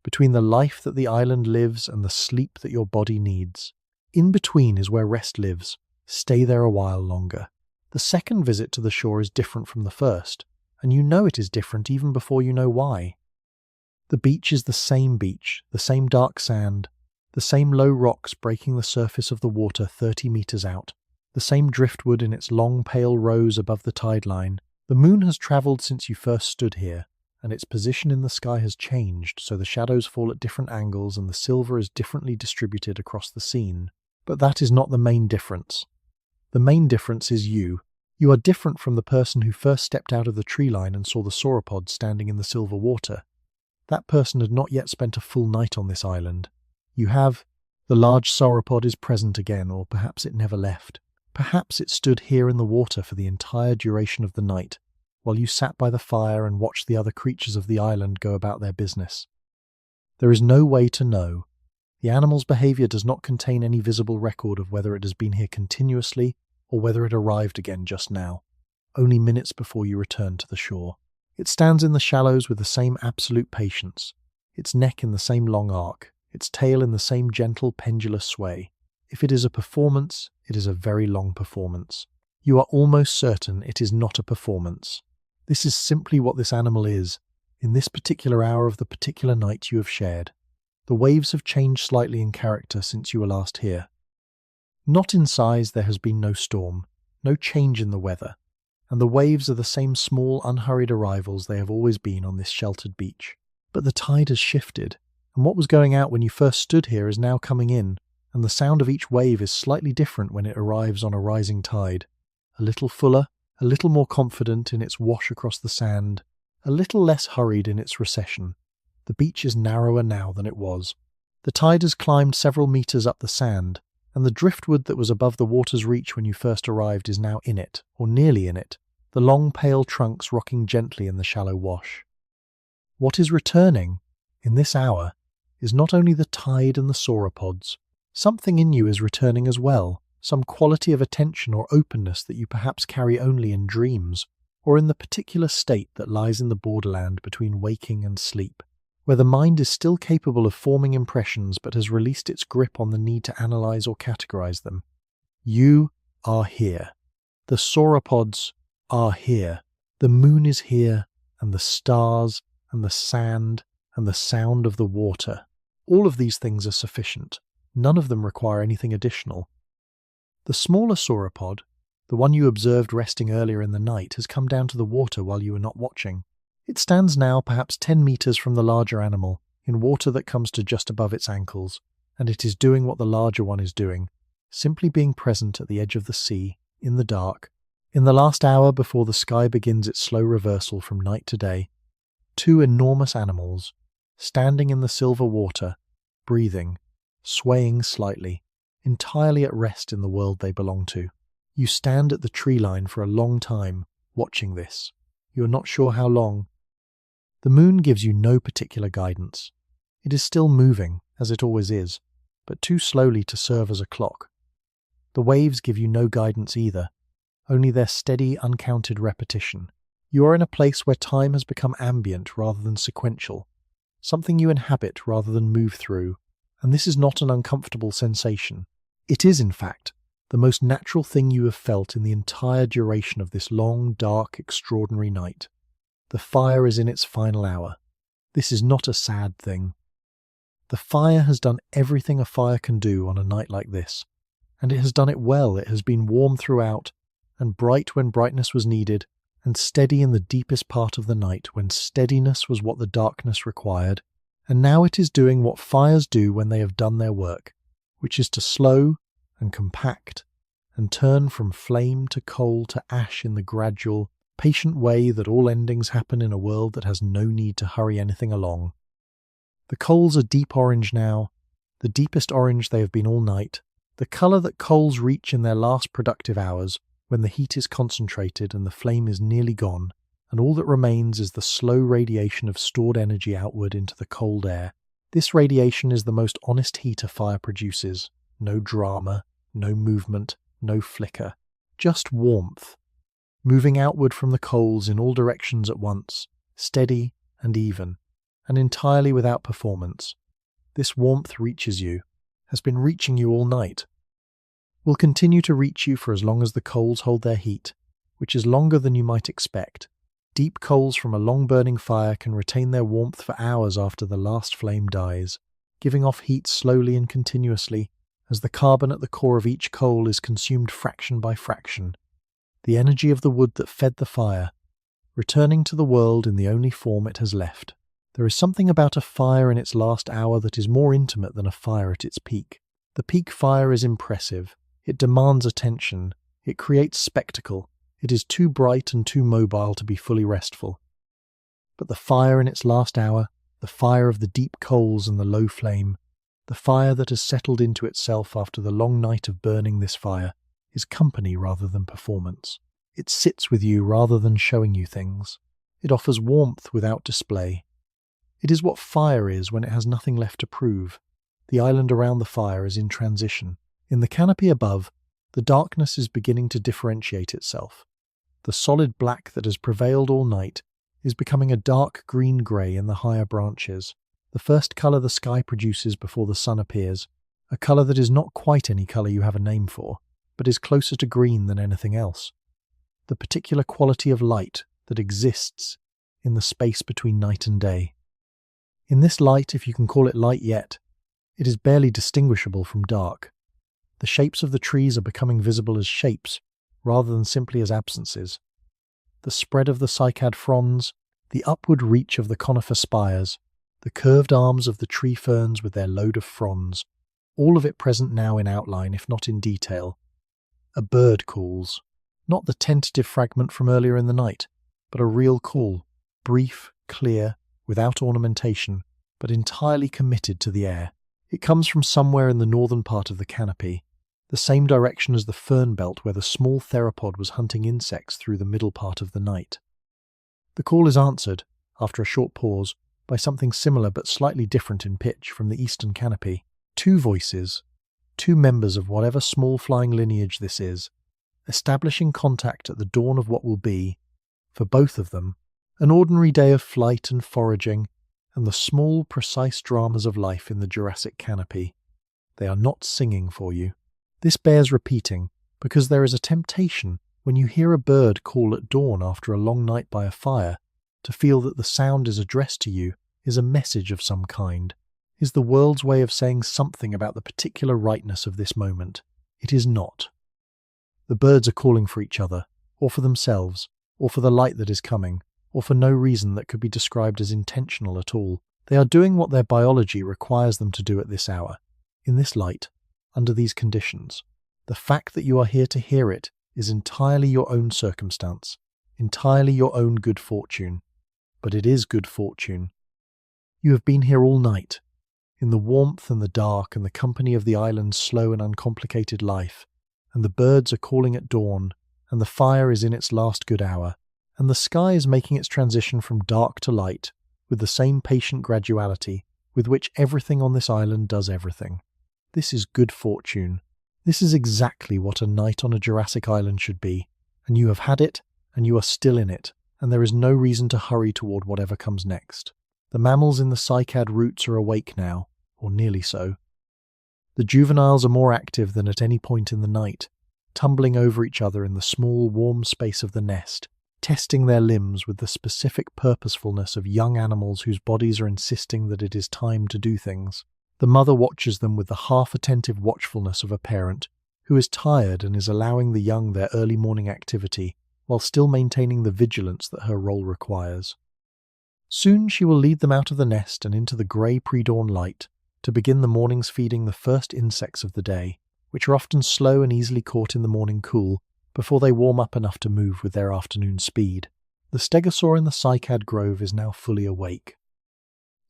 between the life that the island lives and the sleep that your body needs. In between is where rest lives. Stay there a while longer. The second visit to the shore is different from the first, and you know it is different even before you know why. The beach is the same dark sand, the same low rocks breaking the surface of the water 30 meters out, the same driftwood in its long pale rows above the tide line. The moon has travelled since you first stood here, and its position in the sky has changed, so the shadows fall at different angles and the silver is differently distributed across the scene. But that is not the main difference. The main difference is you. You are different from the person who first stepped out of the tree line and saw the sauropods standing in the silver water. That person had not yet spent a full night on this island. You have. The large sauropod is present again, or perhaps it never left. Perhaps it stood here in the water for the entire duration of the night, while you sat by the fire and watched the other creatures of the island go about their business. There is no way to know. The animal's behaviour does not contain any visible record of whether it has been here continuously or whether it arrived again just now, only minutes before you returned to the shore. It stands in the shallows with the same absolute patience, its neck in the same long arc, its tail in the same gentle pendulous sway. If it is a performance, it is a very long performance. You are almost certain it is not a performance. This is simply what this animal is, in this particular hour of the particular night you have shared. The waves have changed slightly in character since you were last here. Not in size, there has been no storm, no change in the weather, and the waves are the same small, unhurried arrivals they have always been on this sheltered beach. But the tide has shifted, and what was going out when you first stood here is now coming in, and the sound of each wave is slightly different when it arrives on a rising tide. A little fuller, a little more confident in its wash across the sand, a little less hurried in its recession. The beach is narrower now than it was. The tide has climbed several meters up the sand, and the driftwood that was above the water's reach when you first arrived is now in it, or nearly in it, the long pale trunks rocking gently in the shallow wash. What is returning, in this hour, is not only the tide and the sauropods. Something in you is returning as well, some quality of attention or openness that you perhaps carry only in dreams, or in the particular state that lies in the borderland between waking and sleep, where the mind is still capable of forming impressions but has released its grip on the need to analyze or categorize them. You are here. The sauropods are here. The moon is here, and the stars, and the sand, and the sound of the water. All of these things are sufficient. None of them require anything additional. The smaller sauropod, the one you observed resting earlier in the night, has come down to the water while you were not watching. It stands now perhaps 10 meters from the larger animal, in water that comes to just above its ankles, and it is doing what the larger one is doing, simply being present at the edge of the sea, in the dark, in the last hour before the sky begins its slow reversal from night to day. Two enormous animals, standing in the silver water, breathing, swaying slightly, entirely at rest in the world they belong to. You stand at the tree line for a long time, watching this. You are not sure how long. The moon gives you no particular guidance. It is still moving, as it always is, but too slowly to serve as a clock. The waves give you no guidance either, only their steady, uncounted repetition. You are in a place where time has become ambient rather than sequential, something you inhabit rather than move through, and this is not an uncomfortable sensation. It is, in fact, the most natural thing you have felt in the entire duration of this long, dark, extraordinary night. The fire is in its final hour. This is not a sad thing. The fire has done everything a fire can do on a night like this, and it has done it well. It has been warm throughout, and bright when brightness was needed, and steady in the deepest part of the night when steadiness was what the darkness required, and now it is doing what fires do when they have done their work. which is to slow and compact and turn from flame to coal to ash in the gradual, patient way that all endings happen in a world that has no need to hurry anything along. The coals are deep orange now, the deepest orange they have been all night, the colour that coals reach in their last productive hours when the heat is concentrated and the flame is nearly gone, and all that remains is the slow radiation of stored energy outward into the cold air. This radiation is the most honest heat a fire produces. No drama, no movement, no flicker. Just warmth, moving outward from the coals in all directions at once, steady and even, and entirely without performance. This warmth reaches you, has been reaching you all night, will continue to reach you for as long as the coals hold their heat, which is longer than you might expect. Deep coals from a long-burning fire can retain their warmth for hours after the last flame dies, giving off heat slowly and continuously as the carbon at the core of each coal is consumed fraction by fraction. The energy of the wood that fed the fire, returning to the world in the only form it has left. There is something about a fire in its last hour that is more intimate than a fire at its peak. The peak fire is impressive. It demands attention. It creates spectacle. It is too bright and too mobile to be fully restful. But the fire in its last hour, the fire of the deep coals and the low flame, the fire that has settled into itself after the long night of burning this fire, is company rather than performance. It sits with you rather than showing you things. It offers warmth without display. It is what fire is when it has nothing left to prove. The island around the fire is in transition. In the canopy above, the darkness is beginning to differentiate itself. The solid black that has prevailed all night is becoming a dark green-grey in the higher branches, the first colour the sky produces before the sun appears, a colour that is not quite any colour you have a name for, but is closer to green than anything else. The particular quality of light that exists in the space between night and day. In this light, if you can call it light yet, it is barely distinguishable from dark. The shapes of the trees are becoming visible as shapes, rather than simply as absences. The spread of the cycad fronds, the upward reach of the conifer spires, the curved arms of the tree ferns with their load of fronds, all of it present now in outline, if not in detail. A bird calls, not the tentative fragment from earlier in the night, but a real call, brief, clear, without ornamentation, but entirely committed to the air. It comes from somewhere in the northern part of the canopy, the same direction as the fern belt where the small theropod was hunting insects through the middle part of the night. The call is answered, after a short pause, by something similar but slightly different in pitch from the eastern canopy. Two voices, two members of whatever small flying lineage this is, establishing contact at the dawn of what will be, for both of them, an ordinary day of flight and foraging, and the small, precise dramas of life in the Jurassic canopy. They are not singing for you. This bears repeating, because there is a temptation, when you hear a bird call at dawn after a long night by a fire, to feel that the sound is addressed to you, is a message of some kind, is the world's way of saying something about the particular rightness of this moment. It is not. The birds are calling for each other, or for themselves, or for the light that is coming, or for no reason that could be described as intentional at all. They are doing what their biology requires them to do at this hour, in this light, under these conditions. The fact that you are here to hear it is entirely your own circumstance, entirely your own good fortune. But it is good fortune. You have been here all night, in the warmth and the dark and the company of the island's slow and uncomplicated life, and the birds are calling at dawn, and the fire is in its last good hour, and the sky is making its transition from dark to light, with the same patient graduality with which everything on this island does everything. This is good fortune. This is exactly what a night on a Jurassic island should be, and you have had it, and you are still in it, and there is no reason to hurry toward whatever comes next. The mammals in the cycad roots are awake now, or nearly so. The juveniles are more active than at any point in the night, tumbling over each other in the small, warm space of the nest, testing their limbs with the specific purposefulness of young animals whose bodies are insisting that it is time to do things. The mother watches them with the half-attentive watchfulness of a parent who is tired and is allowing the young their early morning activity while still maintaining the vigilance that her role requires. Soon she will lead them out of the nest and into the grey pre-dawn light, to begin the mornings feeding the first insects of the day, which are often slow and easily caught in the morning cool before they warm up enough to move with their afternoon speed. The stegosaur in the cycad grove is now fully awake.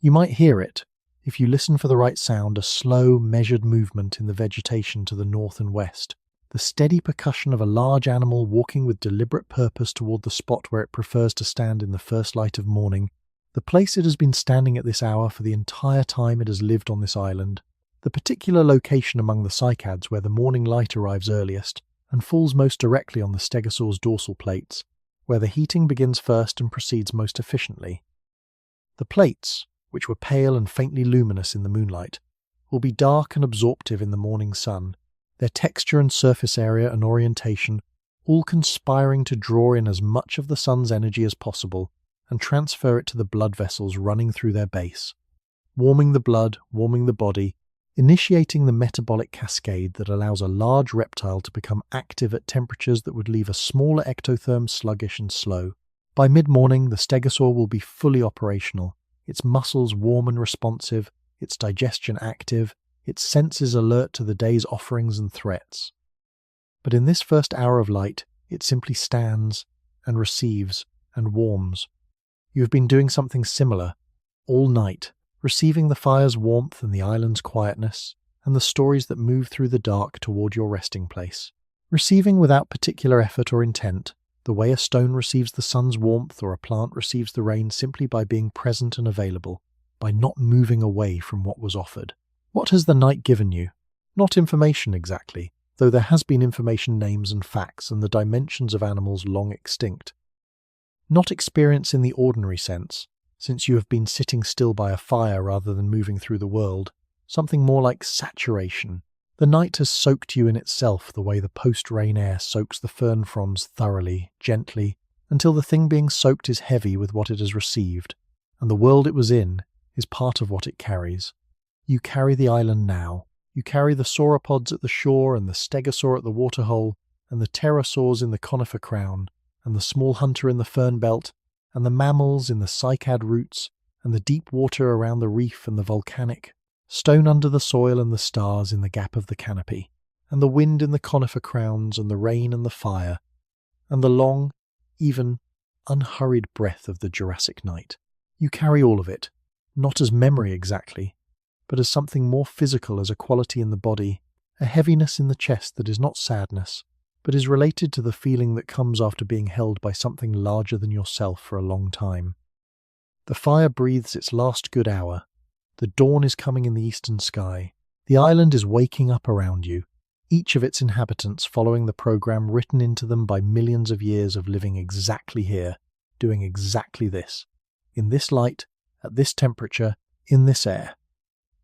You might hear it, if you listen for the right sound, a slow, measured movement in the vegetation to the north and west, the steady percussion of a large animal walking with deliberate purpose toward the spot where it prefers to stand in the first light of morning, the place it has been standing at this hour for the entire time it has lived on this island, the particular location among the cycads where the morning light arrives earliest and falls most directly on the stegosaur's dorsal plates, where the heating begins first and proceeds most efficiently. The plates, which were pale and faintly luminous in the moonlight, will be dark and absorptive in the morning sun, their texture and surface area and orientation all conspiring to draw in as much of the sun's energy as possible and transfer it to the blood vessels running through their base, warming the blood, warming the body, initiating the metabolic cascade that allows a large reptile to become active at temperatures that would leave a smaller ectotherm sluggish and slow. By mid-morning, the stegosaur will be fully operational, its muscles warm and responsive, its digestion active, its senses alert to the day's offerings and threats. But in this first hour of light, it simply stands and receives and warms. You have been doing something similar all night, receiving the fire's warmth and the island's quietness, and the stories that move through the dark toward your resting place. Receiving without particular effort or intent, the way a stone receives the sun's warmth or a plant receives the rain simply by being present and available, by not moving away from what was offered. What has the night given you? Not information exactly, though there has been information, names and facts and the dimensions of animals long extinct. Not experience in the ordinary sense, since you have been sitting still by a fire rather than moving through the world, something more like saturation. The night has soaked you in itself the way the post-rain air soaks the fern fronds thoroughly, gently, until the thing being soaked is heavy with what it has received, and the world it was in is part of what it carries. You carry the island now. You carry the sauropods at the shore and the stegosaur at the waterhole, and the pterosaurs in the conifer crown, and the small hunter in the fern belt, and the mammals in the cycad roots, and the deep water around the reef and the volcanic, stone under the soil and the stars in the gap of the canopy, and the wind in the conifer crowns, and the rain and the fire, and the long, even, unhurried breath of the Jurassic night. You carry all of it, not as memory exactly, but as something more physical, as a quality in the body, a heaviness in the chest that is not sadness, but is related to the feeling that comes after being held by something larger than yourself for a long time. The fire breathes its last good hour. The dawn is coming in the eastern sky. The island is waking up around you, each of its inhabitants following the program written into them by millions of years of living exactly here, doing exactly this, in this light, at this temperature, in this air.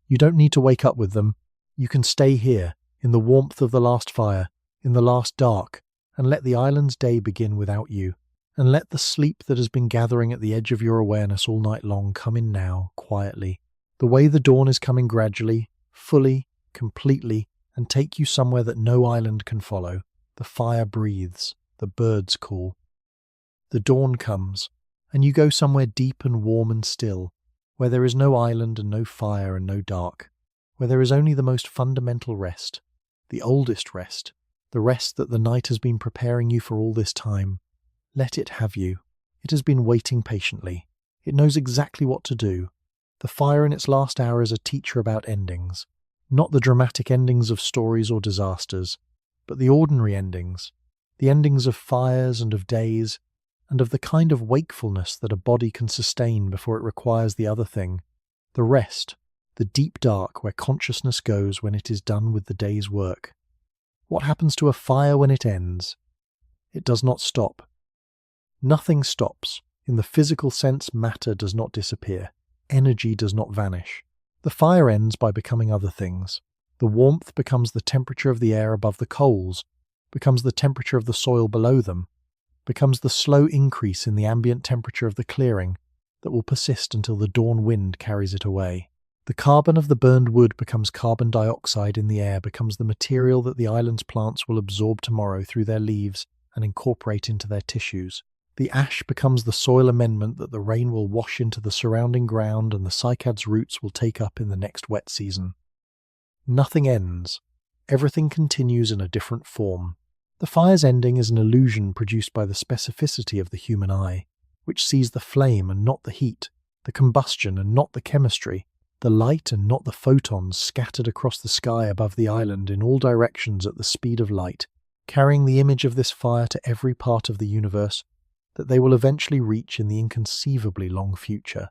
You don't need to wake up with them. You can stay here, in the warmth of the last fire, in the last dark, and let the island's day begin without you, and let the sleep that has been gathering at the edge of your awareness all night long come in now, quietly, the way the dawn is coming gradually, fully, completely, and take you somewhere that no island can follow. The fire breathes, the birds call. The dawn comes, and you go somewhere deep and warm and still, where there is no island and no fire and no dark, where there is only the most fundamental rest, the oldest rest, the rest that the night has been preparing you for all this time. Let it have you. It has been waiting patiently. It knows exactly what to do. The fire in its last hour is a teacher about endings, not the dramatic endings of stories or disasters, but the ordinary endings, the endings of fires and of days, and of the kind of wakefulness that a body can sustain before it requires the other thing, the rest, the deep dark where consciousness goes when it is done with the day's work. What happens to a fire when it ends? It does not stop. Nothing stops. In the physical sense, matter does not disappear. Energy does not vanish. The fire ends by becoming other things. The warmth becomes the temperature of the air above the coals, becomes the temperature of the soil below them, becomes the slow increase in the ambient temperature of the clearing that will persist until the dawn wind carries it away. The carbon of the burned wood becomes carbon dioxide in the air, becomes the material that the island's plants will absorb tomorrow through their leaves and incorporate into their tissues. The ash becomes the soil amendment that the rain will wash into the surrounding ground and the cycad's roots will take up in the next wet season. Nothing ends. Everything continues in a different form. The fire's ending is an illusion produced by the specificity of the human eye, which sees the flame and not the heat, the combustion and not the chemistry, the light and not the photons scattered across the sky above the island in all directions at the speed of light, carrying the image of this fire to every part of the universe that they will eventually reach in the inconceivably long future.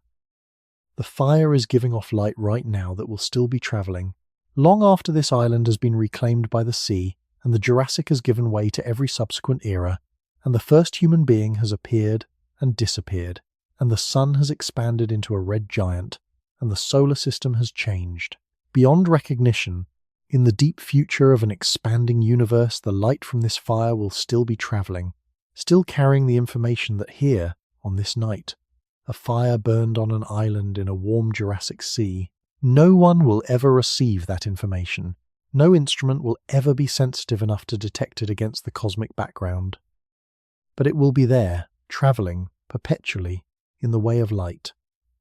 The fire is giving off light right now that will still be travelling, long after this island has been reclaimed by the sea and the Jurassic has given way to every subsequent era, and the first human being has appeared and disappeared, and the sun has expanded into a red giant, and the solar system has changed. Beyond recognition, in the deep future of an expanding universe, the light from this fire will still be travelling, still carrying the information that here, on this night, a fire burned on an island in a warm Jurassic sea. No one will ever receive that information. No instrument will ever be sensitive enough to detect it against the cosmic background. But it will be there, travelling, perpetually, in the way of light.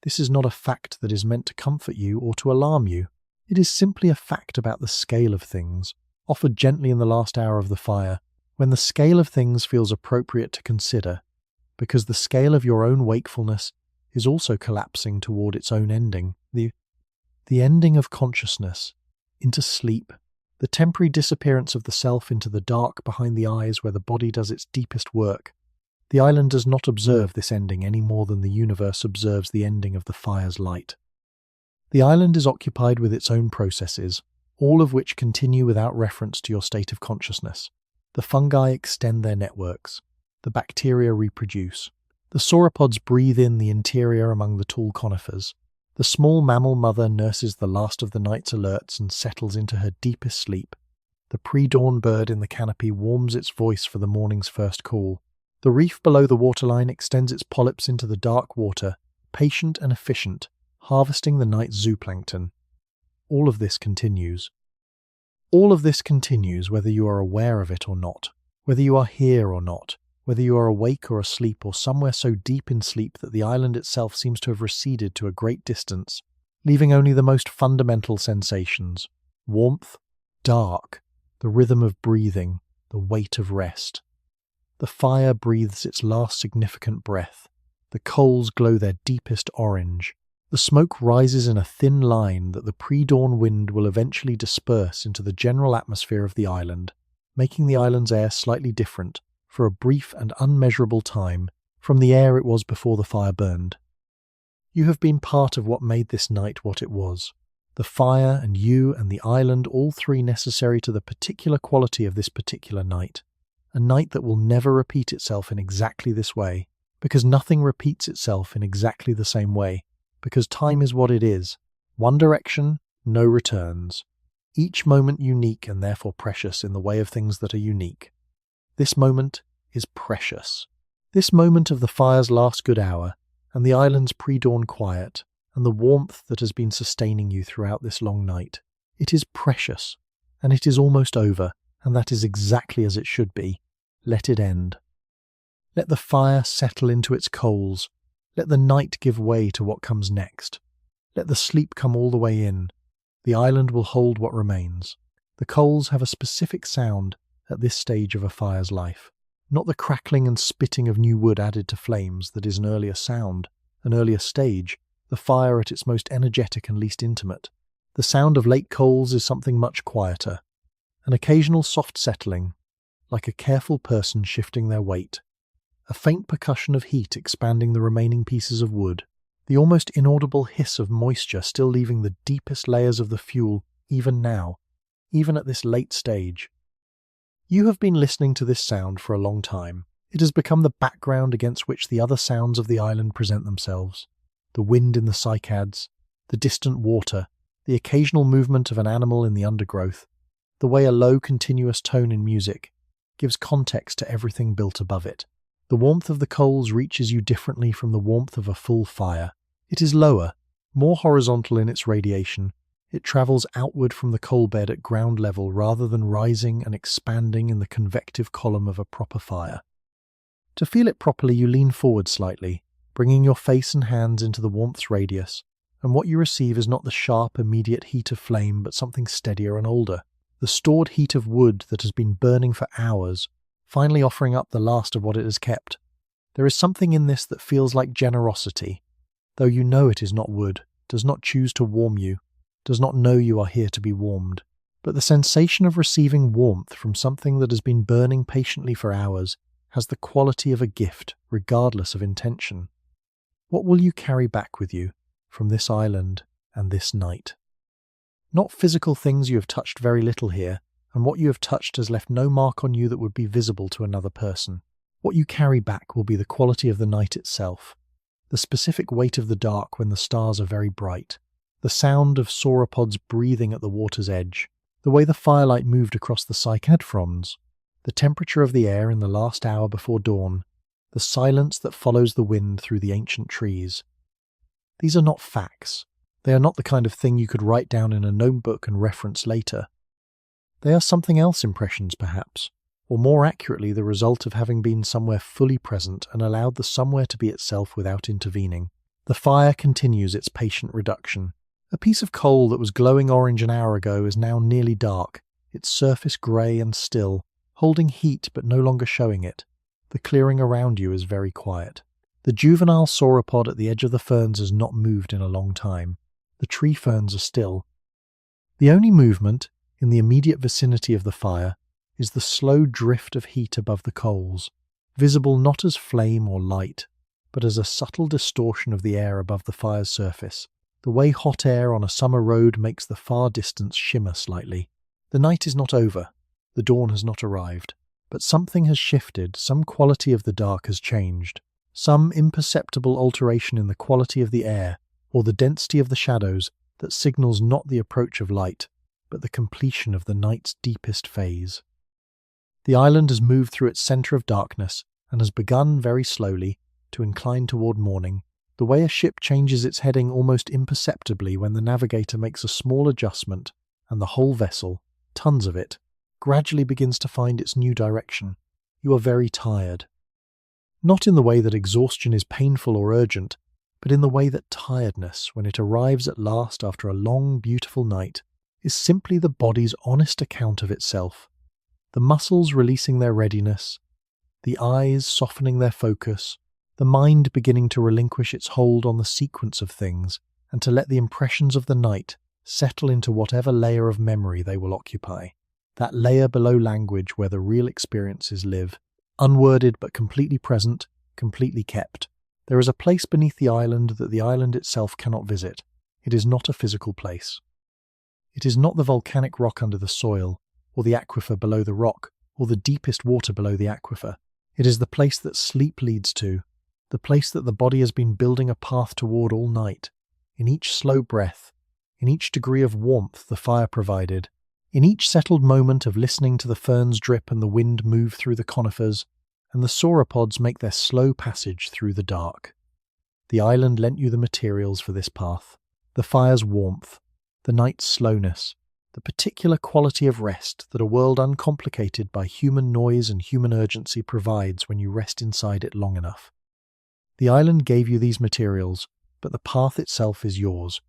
This is not a fact that is meant to comfort you or to alarm you. It is simply a fact about the scale of things, offered gently in the last hour of the fire, when the scale of things feels appropriate to consider, because the scale of your own wakefulness is also collapsing toward its own ending, the ending of consciousness, into sleep, the temporary disappearance of the self into the dark behind the eyes where the body does its deepest work. The island does not observe this ending any more than the universe observes the ending of the fire's light. The island is occupied with its own processes, all of which continue without reference to your state of consciousness. The fungi extend their networks. The bacteria reproduce. The sauropods breathe in the interior among the tall conifers. The small mammal mother nurses the last of the night's alerts and settles into her deepest sleep. The pre-dawn bird in the canopy warms its voice for the morning's first call. The reef below the waterline extends its polyps into the dark water, patient and efficient, harvesting the night's zooplankton. All of this continues. All of this continues whether you are aware of it or not, whether you are here or not, whether you are awake or asleep or somewhere so deep in sleep that the island itself seems to have receded to a great distance, leaving only the most fundamental sensations: warmth, dark, the rhythm of breathing, the weight of rest. The fire breathes its last significant breath. The coals glow their deepest orange. The smoke rises in a thin line that the pre-dawn wind will eventually disperse into the general atmosphere of the island, making the island's air slightly different, for a brief and unmeasurable time, from the air it was before the fire burned. You have been part of what made this night what it was. The fire and you and the island, all three necessary to the particular quality of this particular night. A night that will never repeat itself in exactly this way, because nothing repeats itself in exactly the same way, because time is what it is. One direction, no returns. Each moment unique and therefore precious in the way of things that are unique. This moment is precious. This moment of the fire's last good hour, and the island's pre-dawn quiet, and the warmth that has been sustaining you throughout this long night. It is precious, and it is almost over, and that is exactly as it should be. Let it end. Let the fire settle into its coals. Let the night give way to what comes next. Let the sleep come all the way in. The island will hold what remains. The coals have a specific sound at this stage of a fire's life. Not the crackling and spitting of new wood added to flames that is an earlier sound, an earlier stage, the fire at its most energetic and least intimate. The sound of late coals is something much quieter. An occasional soft settling, like a careful person shifting their weight. A faint percussion of heat expanding the remaining pieces of wood. The almost inaudible hiss of moisture still leaving the deepest layers of the fuel, even now, even at this late stage. You have been listening to this sound for a long time. It has become the background against which the other sounds of the island present themselves. The wind in the cycads, the distant water, the occasional movement of an animal in the undergrowth, the way a low continuous tone in music gives context to everything built above it. The warmth of the coals reaches you differently from the warmth of a full fire. It is lower, more horizontal in its radiation. It travels outward from the coal bed at ground level rather than rising and expanding in the convective column of a proper fire. To feel it properly, you lean forward slightly, bringing your face and hands into the warmth's radius, and what you receive is not the sharp, immediate heat of flame, but something steadier and older. The stored heat of wood that has been burning for hours, finally offering up the last of what it has kept. There is something in this that feels like generosity, though you know it is not wood, does not choose to warm you, does not know you are here to be warmed. But the sensation of receiving warmth from something that has been burning patiently for hours has the quality of a gift, regardless of intention. What will you carry back with you from this island and this night? Not physical things. You have touched very little here, and what you have touched has left no mark on you that would be visible to another person. What you carry back will be the quality of the night itself, the specific weight of the dark when the stars are very bright, the sound of sauropods breathing at the water's edge, the way the firelight moved across the cycad fronds, the temperature of the air in the last hour before dawn, the silence that follows the wind through the ancient trees. These are not facts. They are not the kind of thing you could write down in a notebook and reference later. They are something else, impressions perhaps, or more accurately the result of having been somewhere fully present and allowed the somewhere to be itself without intervening. The fire continues its patient reduction. A piece of coal that was glowing orange an hour ago is now nearly dark, its surface grey and still, holding heat but no longer showing it. The clearing around you is very quiet. The juvenile sauropod at the edge of the ferns has not moved in a long time. The tree ferns are still. The only movement, in the immediate vicinity of the fire, is the slow drift of heat above the coals, visible not as flame or light, but as a subtle distortion of the air above the fire's surface, the way hot air on a summer road makes the far distance shimmer slightly. The night is not over, the dawn has not arrived, but something has shifted, some quality of the dark has changed, some imperceptible alteration in the quality of the air or the density of the shadows that signals not the approach of light, but the completion of the night's deepest phase. The island has moved through its centre of darkness and has begun, very slowly, to incline toward morning, the way a ship changes its heading almost imperceptibly when the navigator makes a small adjustment and the whole vessel, tons of it, gradually begins to find its new direction. You are very tired. Not in the way that exhaustion is painful or urgent, but in the way that tiredness, when it arrives at last after a long, beautiful night, is simply the body's honest account of itself, the muscles releasing their readiness, the eyes softening their focus, the mind beginning to relinquish its hold on the sequence of things and to let the impressions of the night settle into whatever layer of memory they will occupy, that layer below language where the real experiences live, unworded but completely present, completely kept. There is a place beneath the island that the island itself cannot visit. It is not a physical place. It is not the volcanic rock under the soil, or the aquifer below the rock, or the deepest water below the aquifer. It is the place that sleep leads to, the place that the body has been building a path toward all night, in each slow breath, in each degree of warmth the fire provided, in each settled moment of listening to the ferns drip and the wind move through the conifers, and the sauropods make their slow passage through the dark. The island lent you the materials for this path, the fire's warmth, the night's slowness, the particular quality of rest that a world uncomplicated by human noise and human urgency provides when you rest inside it long enough. The island gave you these materials, but the path itself is yours.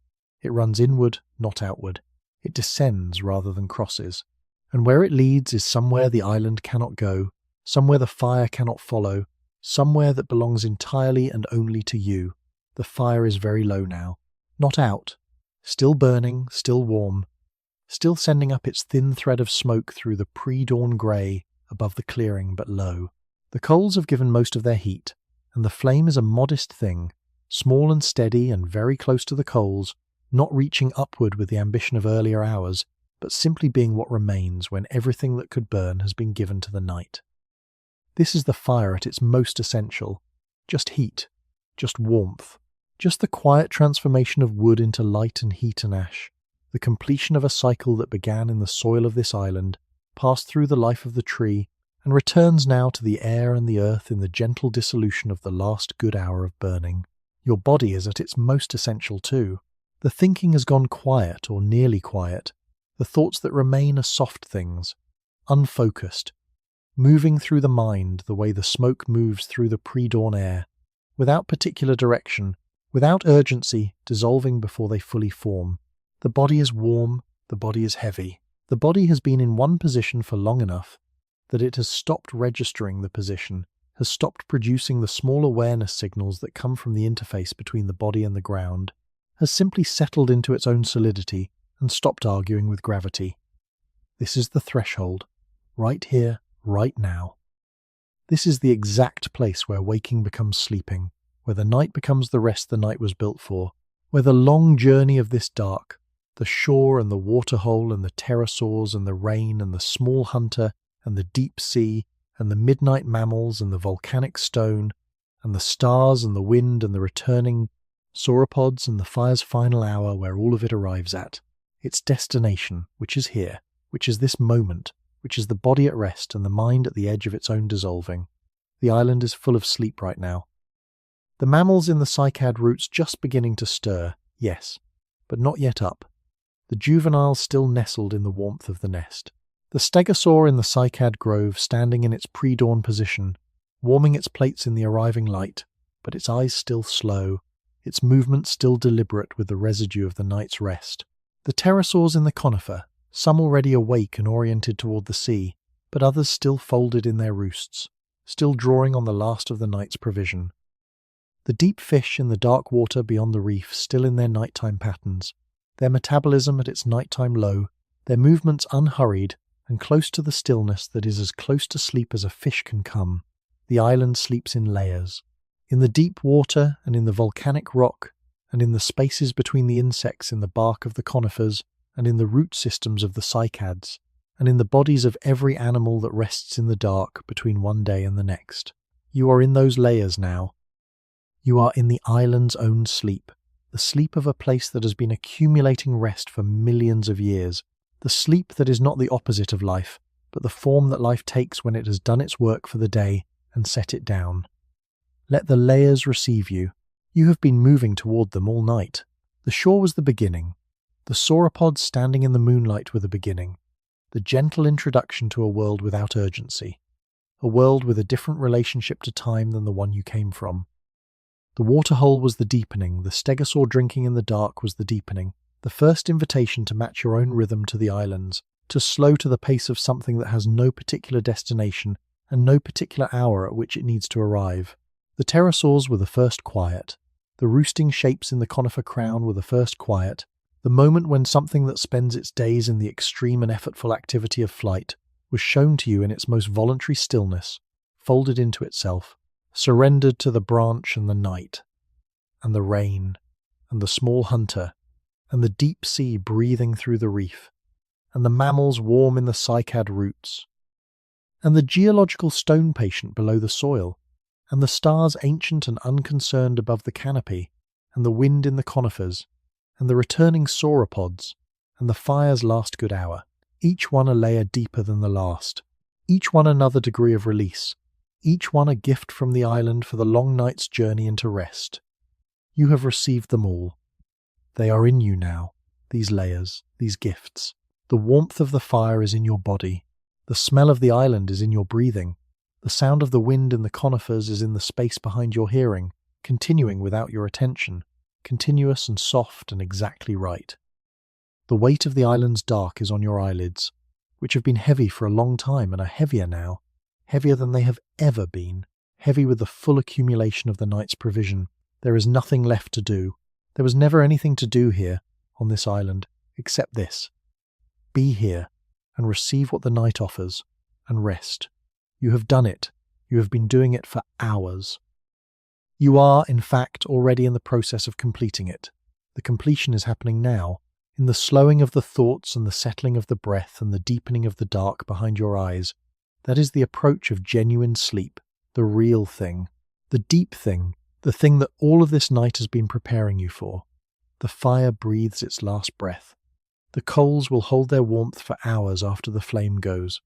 It runs inward, not outward. It descends rather than crosses, and where it leads is somewhere the island cannot go, somewhere the fire cannot follow, somewhere that belongs entirely and only to you. The fire is very low now, not out, still burning, still warm, still sending up its thin thread of smoke through the pre-dawn grey above the clearing, but low. The coals have given most of their heat, and the flame is a modest thing, small and steady and very close to the coals, not reaching upward with the ambition of earlier hours, but simply being what remains when everything that could burn has been given to the night. This is the fire at its most essential, just heat, just warmth, just the quiet transformation of wood into light and heat and ash, the completion of a cycle that began in the soil of this island, passed through the life of the tree, and returns now to the air and the earth in the gentle dissolution of the last good hour of burning. Your body is at its most essential too. The thinking has gone quiet or nearly quiet. The thoughts that remain are soft things, unfocused, moving through the mind the way the smoke moves through the pre-dawn air, without particular direction, without urgency, dissolving before they fully form. The body is warm, the body is heavy. The body has been in one position for long enough that it has stopped registering the position, has stopped producing the small awareness signals that come from the interface between the body and the ground, has simply settled into its own solidity and stopped arguing with gravity. This is the threshold, right here, right now. This is the exact place where waking becomes sleeping, where the night becomes the rest the night was built for, where the long journey of this dark, the shore and the waterhole and the pterosaurs and the rain and the small hunter and the deep sea and the midnight mammals and the volcanic stone and the stars and the wind and the returning sauropods and the fire's final hour where all of it arrives at. Its destination, which is here, which is this moment, which is the body at rest and the mind at the edge of its own dissolving. The island is full of sleep right now. The mammals in the cycad roots just beginning to stir, yes, but not yet up. The juveniles still nestled in the warmth of the nest. The stegosaur in the cycad grove standing in its pre-dawn position, warming its plates in the arriving light, but its eyes still slow, its movements still deliberate with the residue of the night's rest. The pterosaurs in the conifer, some already awake and oriented toward the sea, but others still folded in their roosts, still drawing on the last of the night's provision. The deep fish in the dark water beyond the reef still in their nighttime patterns, their metabolism at its nighttime low, their movements unhurried and close to the stillness that is as close to sleep as a fish can come. The island sleeps in layers. In the deep water and in the volcanic rock and in the spaces between the insects in the bark of the conifers and in the root systems of the cycads and in the bodies of every animal that rests in the dark between one day and the next. You are in those layers now. You are in the island's own sleep, the sleep of a place that has been accumulating rest for millions of years, the sleep that is not the opposite of life, but the form that life takes when it has done its work for the day and set it down. Let the layers receive you. You have been moving toward them all night. The shore was the beginning. The sauropods standing in the moonlight were the beginning. The gentle introduction to a world without urgency. A world with a different relationship to time than the one you came from. The waterhole was the deepening, the stegosaur drinking in the dark was the deepening, the first invitation to match your own rhythm to the islands, to slow to the pace of something that has no particular destination and no particular hour at which it needs to arrive. The pterosaurs were the first quiet. The roosting shapes in the conifer crown were the first quiet, the moment when something that spends its days in the extreme and effortful activity of flight was shown to you in its most voluntary stillness, folded into itself, surrendered to the branch and the night, and the rain, and the small hunter, and the deep sea breathing through the reef, and the mammals warm in the cycad roots, and the geological stone patient below the soil, and the stars ancient and unconcerned above the canopy, and the wind in the conifers, and the returning sauropods, and the fire's last good hour, each one a layer deeper than the last, each one another degree of release, each one a gift from the island for the long night's journey into rest. You have received them all. They are in you now, these layers, these gifts. The warmth of the fire is in your body. The smell of the island is in your breathing. The sound of the wind in the conifers is in the space behind your hearing, continuing without your attention, continuous and soft and exactly right. The weight of the island's dark is on your eyelids, which have been heavy for a long time and are heavier now, heavier than they have ever been, heavy with the full accumulation of the night's provision. There is nothing left to do. There was never anything to do here, on this island, except this. Be here, and receive what the night offers, and rest. You have done it. You have been doing it for hours. You are, in fact, already in the process of completing it. The completion is happening now, in the slowing of the thoughts and the settling of the breath and the deepening of the dark behind your eyes. That is the approach of genuine sleep, the real thing, the deep thing, the thing that all of this night has been preparing you for. The fire breathes its last breath. The coals will hold their warmth for hours after the flame goes.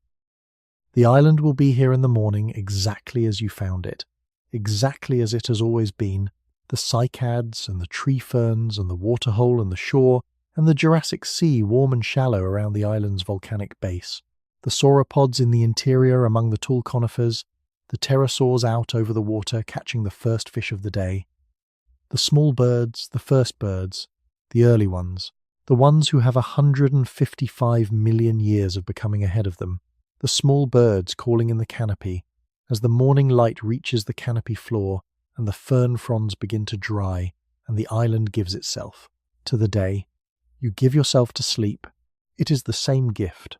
The island will be here in the morning exactly as you found it, exactly as it has always been. The cycads and the tree ferns and the waterhole and the shore and the Jurassic Sea warm and shallow around the island's volcanic base. the sauropods in the interior among the tall conifers, the pterosaurs out over the water catching the first fish of the day, the small birds, the first birds, the early ones, the ones who have 155 million years of becoming ahead of them, the small birds calling in the canopy as the morning light reaches the canopy floor and the fern fronds begin to dry and the island gives itself to the day. You give yourself to sleep. It is the same gift.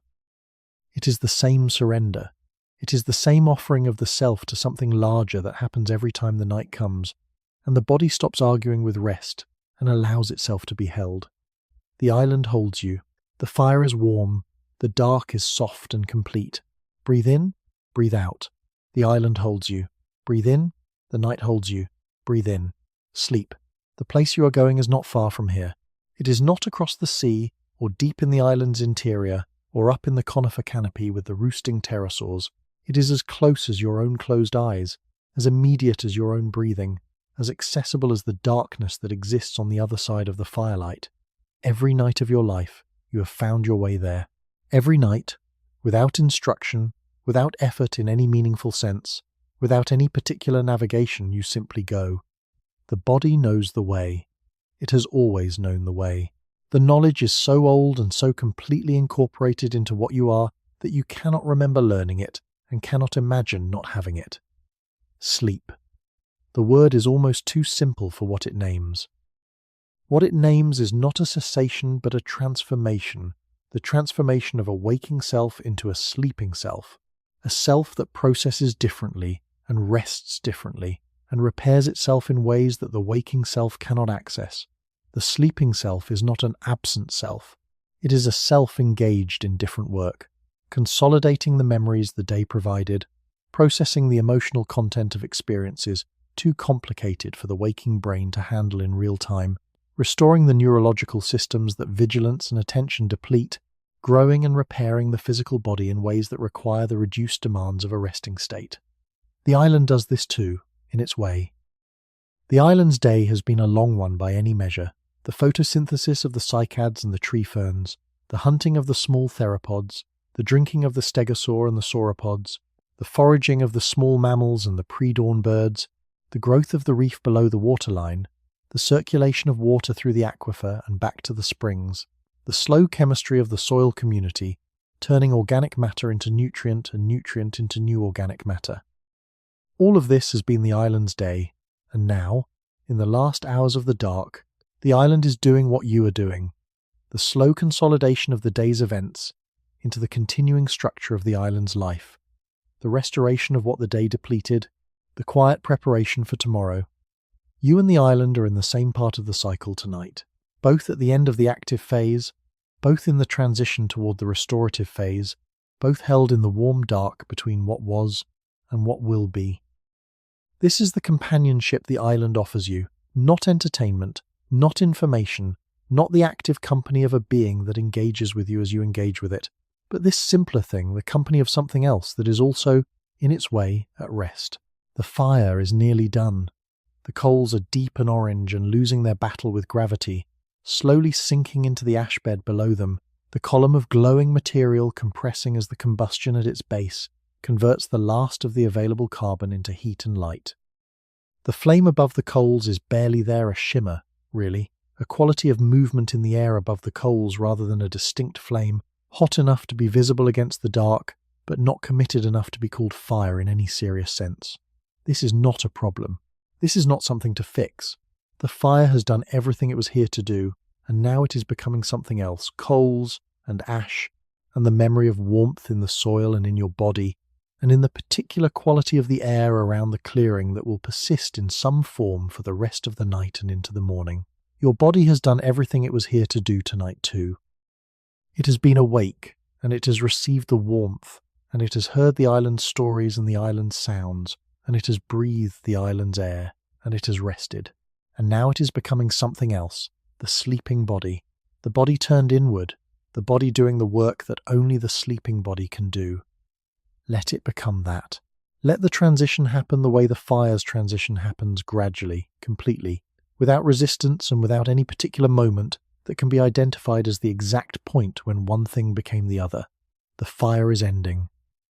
It is the same surrender. It is the same offering of the self to something larger that happens every time the night comes, and the body stops arguing with rest and allows itself to be held. The island holds you. The fire is warm. The dark is soft and complete. Breathe in, breathe out. The island holds you. Breathe in, the night holds you. Breathe in. Sleep. The place you are going is not far from here. It is not across the sea, or deep in the island's interior, or up in the conifer canopy with the roosting pterosaurs. It is as close as your own closed eyes, as immediate as your own breathing, as accessible as the darkness that exists on the other side of the firelight. Every night of your life, you have found your way there. Every night, without instruction, without effort in any meaningful sense, without any particular navigation, you simply go. The body knows the way. It has always known the way. The knowledge is so old and so completely incorporated into what you are that you cannot remember learning it and cannot imagine not having it. Sleep. The word is almost too simple for what it names. What it names is not a cessation but a transformation, the transformation of a waking self into a sleeping self, a self that processes differently and rests differently and repairs itself in ways that the waking self cannot access. The sleeping self is not an absent self. It is a self engaged in different work, consolidating the memories the day provided, processing the emotional content of experiences too complicated for the waking brain to handle in real time, restoring the neurological systems that vigilance and attention deplete, growing and repairing the physical body in ways that require the reduced demands of a resting state. The island does this too, in its way. The island's day has been a long one by any measure. The photosynthesis of the cycads and the tree ferns, the hunting of the small theropods, the drinking of the stegosaur and the sauropods, the foraging of the small mammals and the pre-dawn birds, the growth of the reef below the waterline, the circulation of water through the aquifer and back to the springs, the slow chemistry of the soil community, turning organic matter into nutrient and nutrient into new organic matter. All of this has been the island's day, and now, in the last hours of the dark, the island is doing what you are doing, the slow consolidation of the day's events into the continuing structure of the island's life, the restoration of what the day depleted, the quiet preparation for tomorrow. You and the island are in the same part of the cycle tonight, both at the end of the active phase, both in the transition toward the restorative phase, both held in the warm dark between what was and what will be. This is the companionship the island offers you, not entertainment, not information, not the active company of a being that engages with you as you engage with it, but this simpler thing, the company of something else that is also, in its way, at rest. The fire is nearly done. The coals are deep and orange and losing their battle with gravity, slowly sinking into the ash bed below them, the column of glowing material compressing as the combustion at its base converts the last of the available carbon into heat and light. The flame above the coals is barely there, a shimmer, really, a quality of movement in the air above the coals rather than a distinct flame, hot enough to be visible against the dark, but not committed enough to be called fire in any serious sense. This is not a problem. This is not something to fix. The fire has done everything it was here to do, and now it is becoming something else, coals and ash, and the memory of warmth in the soil and in your body, and in the particular quality of the air around the clearing that will persist in some form for the rest of the night and into the morning. Your body has done everything it was here to do tonight too. It has been awake, and it has received the warmth, and it has heard the island's stories and the island's sounds, and it has breathed the island's air, and it has rested. And now it is becoming something else, the sleeping body, the body turned inward, the body doing the work that only the sleeping body can do. Let it become that. Let the transition happen the way the fire's transition happens, gradually, completely, without resistance and without any particular moment that can be identified as the exact point when one thing became the other. The fire is ending.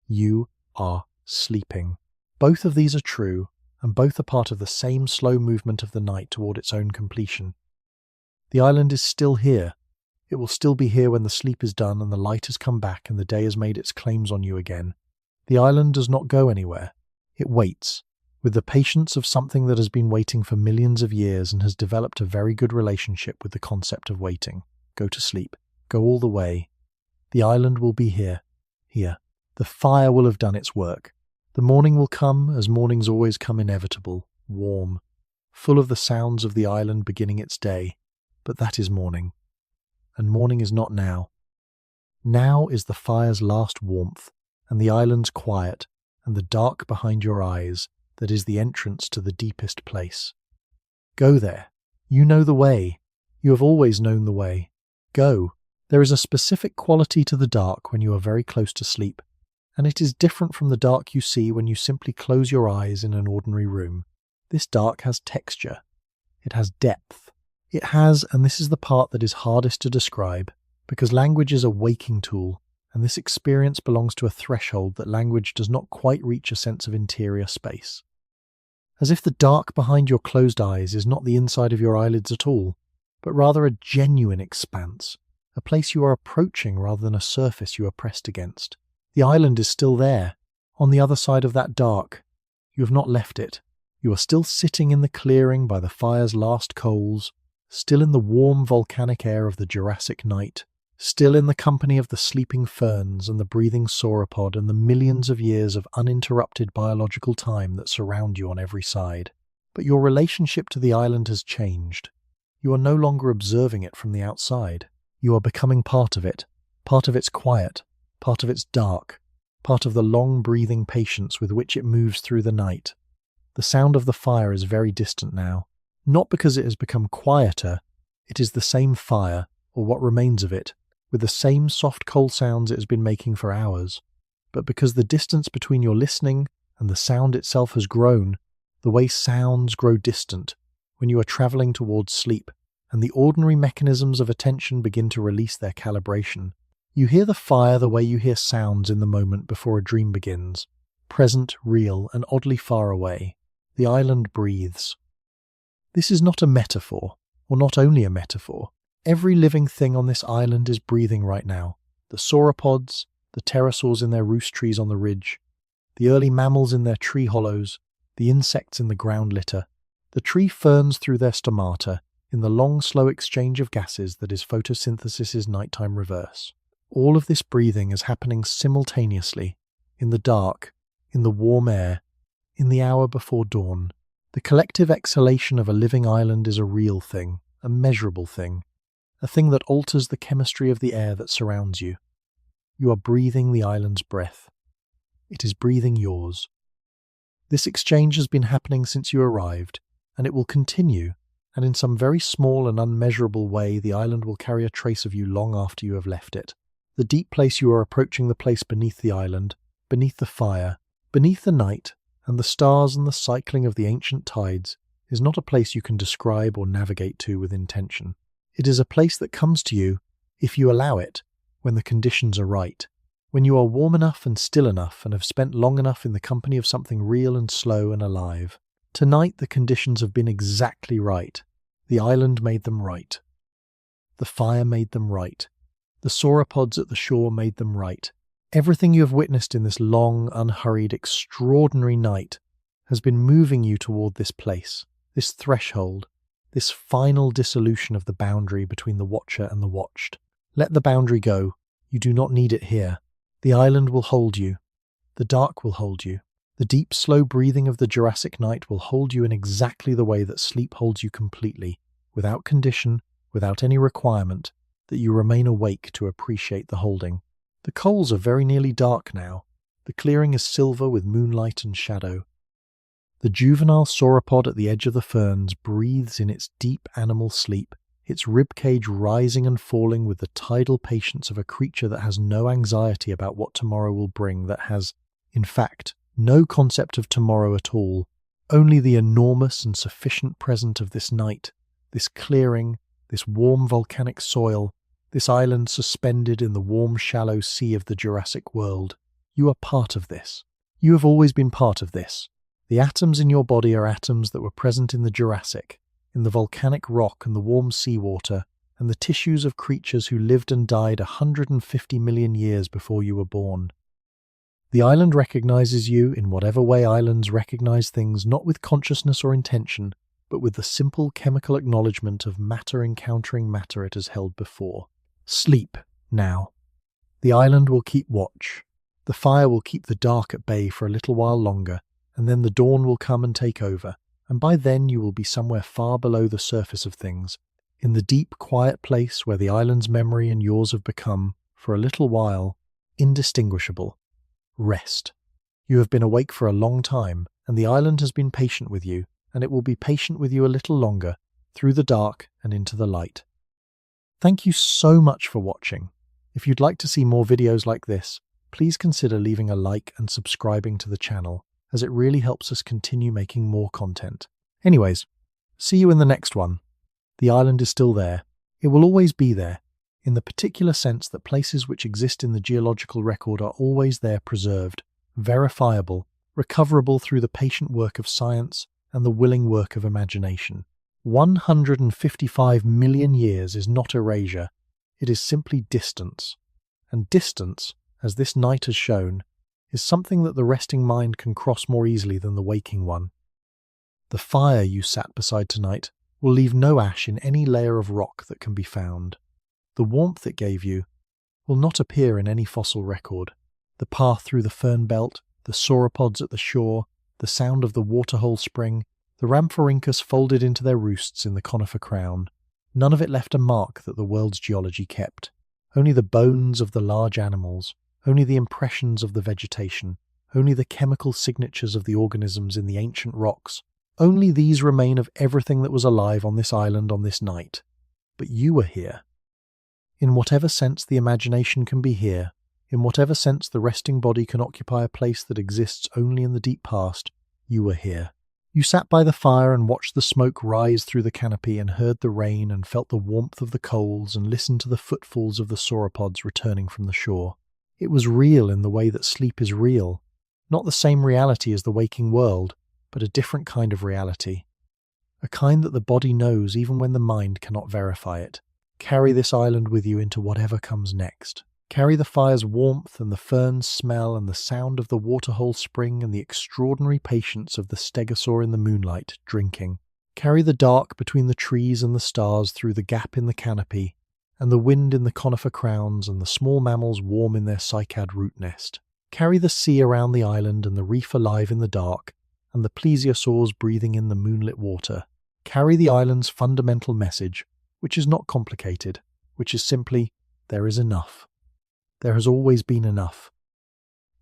You are sleeping. Both of these are true, and both are part of the same slow movement of the night toward its own completion. The island is still here. It will still be here when the sleep is done and the light has come back and the day has made its claims on you again. The island does not go anywhere. It waits, with the patience of something that has been waiting for millions of years and has developed a very good relationship with the concept of waiting. Go to sleep. Go all the way. The island will be here. Here. The fire will have done its work. The morning will come, as mornings always come, inevitable, warm, full of the sounds of the island beginning its day. But that is morning. And morning is not now. Now is the fire's last warmth, and the island's quiet, and the dark behind your eyes that is the entrance to the deepest place. Go there. You know the way. You have always known the way. Go. There is a specific quality to the dark when you are very close to sleep, and it is different from the dark you see when you simply close your eyes in an ordinary room. This dark has texture. It has depth. It has, and this is the part that is hardest to describe, because language is a waking tool, and this experience belongs to a threshold that language does not quite reach a sense of interior space. As if the dark behind your closed eyes is not the inside of your eyelids at all, but rather a genuine expanse, a place you are approaching rather than a surface you are pressed against. The island is still there, on the other side of that dark. You have not left it. You are still sitting in the clearing by the fire's last coals, still in the warm volcanic air of the Jurassic night, still in the company of the sleeping ferns and the breathing sauropod and the millions of years of uninterrupted biological time that surround you on every side. But your relationship to the island has changed. You are no longer observing it from the outside. You are becoming part of it, part of its quiet, part of its dark, part of the long breathing patience with which it moves through the night. The sound of the fire is very distant now, not because it has become quieter. It is the same fire, or what remains of it, with the same soft coal sounds it has been making for hours, but because the distance between your listening and the sound itself has grown, the way sounds grow distant when you are travelling towards sleep, and the ordinary mechanisms of attention begin to release their calibration. You hear the fire the way you hear sounds in the moment before a dream begins, present, real, and oddly far away. The island breathes. This is not a metaphor, or not only a metaphor. Every living thing on this island is breathing right now. The sauropods, the pterosaurs in their roost trees on the ridge, the early mammals in their tree hollows, the insects in the ground litter, the tree ferns through their stomata, in the long, slow exchange of gases that is photosynthesis's nighttime reverse. All of this breathing is happening simultaneously, in the dark, in the warm air, in the hour before dawn. The collective exhalation of a living island is a real thing, a measurable thing, a thing that alters the chemistry of the air that surrounds you. You are breathing the island's breath. It is breathing yours. This exchange has been happening since you arrived, and it will continue, and in some very small and unmeasurable way the island will carry a trace of you long after you have left it. The deep place you are approaching, the place beneath the island, beneath the fire, beneath the night, and the stars and the cycling of the ancient tides, is not a place you can describe or navigate to with intention. It is a place that comes to you, if you allow it, when the conditions are right, when you are warm enough and still enough and have spent long enough in the company of something real and slow and alive. Tonight the conditions have been exactly right. The island made them right. The fire made them right. The sauropods at the shore made them right. Everything you have witnessed in this long, unhurried, extraordinary night has been moving you toward this place, this threshold, this final dissolution of the boundary between the watcher and the watched. Let the boundary go. You do not need it here. The island will hold you. The dark will hold you. The deep, slow breathing of the Jurassic night will hold you in exactly the way that sleep holds you completely, without condition, without any requirement, that you remain awake to appreciate the holding. The coals are very nearly dark now. The clearing is silver with moonlight and shadow. The juvenile sauropod at the edge of the ferns breathes in its deep animal sleep, its ribcage rising and falling with the tidal patience of a creature that has no anxiety about what tomorrow will bring, that has, in fact, no concept of tomorrow at all, only the enormous and sufficient present of this night, this clearing, this warm volcanic soil, This island suspended in the warm, shallow sea of the Jurassic world. You are part of this. You have always been part of this. The atoms in your body are atoms that were present in the Jurassic, in the volcanic rock and the warm seawater, and the tissues of creatures who lived and died 150 million years before you were born. The island recognizes you in whatever way islands recognize things, not with consciousness or intention, but with the simple chemical acknowledgement of matter encountering matter it has held before. Sleep, now. The island will keep watch. The fire will keep the dark at bay for a little while longer, and then the dawn will come and take over, and by then you will be somewhere far below the surface of things, in the deep, quiet place where the island's memory and yours have become, for a little while, indistinguishable. Rest. You have been awake for a long time, and the island has been patient with you, and it will be patient with you a little longer, through the dark and into the light. Thank you so much for watching. If you'd like to see more videos like this, please consider leaving a like and subscribing to the channel, as it really helps us continue making more content. Anyways, see you in the next one. The island is still there. It will always be there, in the particular sense that places which exist in the geological record are always there, preserved, verifiable, recoverable through the patient work of science and the willing work of imagination. 155 million years is not erasure, it is simply distance. And distance, as this night has shown, is something that the resting mind can cross more easily than the waking one. The fire you sat beside tonight will leave no ash in any layer of rock that can be found. The warmth it gave you will not appear in any fossil record. The path through the fern belt, the sauropods at the shore, the sound of the waterhole spring, the Rhamphorhynchus folded into their roosts in the conifer crown, none of it left a mark that the world's geology kept. Only the bones of the large animals, only the impressions of the vegetation, only the chemical signatures of the organisms in the ancient rocks. Only these remain of everything that was alive on this island on this night. But you were here. In whatever sense the imagination can be here, in whatever sense the resting body can occupy a place that exists only in the deep past, you were here. You sat by the fire and watched the smoke rise through the canopy and heard the rain and felt the warmth of the coals and listened to the footfalls of the sauropods returning from the shore. It was real in the way that sleep is real. Not the same reality as the waking world, but a different kind of reality. A kind that the body knows even when the mind cannot verify it. Carry this island with you into whatever comes next. Carry the fire's warmth and the fern's smell and the sound of the waterhole spring and the extraordinary patience of the stegosaur in the moonlight, drinking. Carry the dark between the trees and the stars through the gap in the canopy, and the wind in the conifer crowns and the small mammals warm in their cycad root nest. Carry the sea around the island and the reef alive in the dark, and the plesiosaurs breathing in the moonlit water. Carry the island's fundamental message, which is not complicated, which is simply, there is enough. There has always been enough.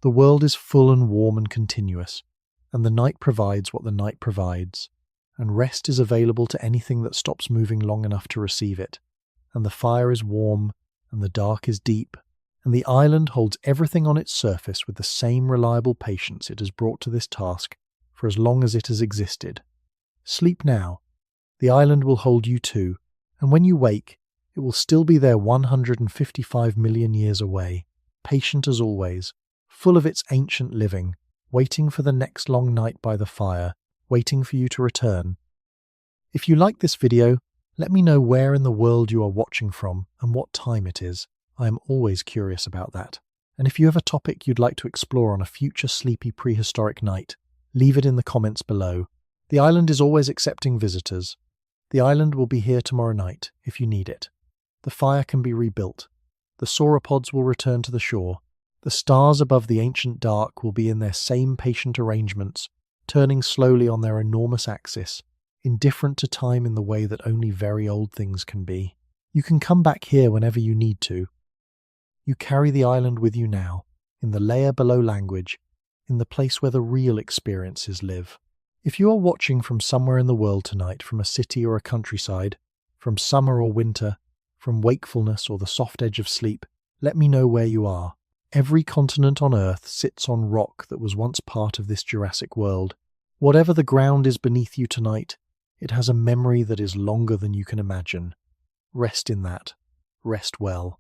The world is full and warm and continuous, and the night provides what the night provides, and rest is available to anything that stops moving long enough to receive it, and the fire is warm, and the dark is deep, and the island holds everything on its surface with the same reliable patience it has brought to this task for as long as it has existed. Sleep now. The island will hold you too, and when you wake, it will still be there 155 million years away, patient as always, full of its ancient living, waiting for the next long night by the fire, waiting for you to return. If you like this video, let me know where in the world you are watching from and what time it is. I am always curious about that. And if you have a topic you'd like to explore on a future sleepy prehistoric night, leave it in the comments below. The island is always accepting visitors. The island will be here tomorrow night if you need it. The fire can be rebuilt. The sauropods will return to the shore. The stars above the ancient dark will be in their same patient arrangements, turning slowly on their enormous axis, indifferent to time in the way that only very old things can be. You can come back here whenever you need to. You carry the island with you now, in the layer below language, in the place where the real experiences live. If you are watching from somewhere in the world tonight, from a city or a countryside, from summer or winter, from wakefulness or the soft edge of sleep, let me know where you are. Every continent on Earth sits on rock that was once part of this Jurassic world. Whatever the ground is beneath you tonight, it has a memory that is longer than you can imagine. Rest in that. rest well.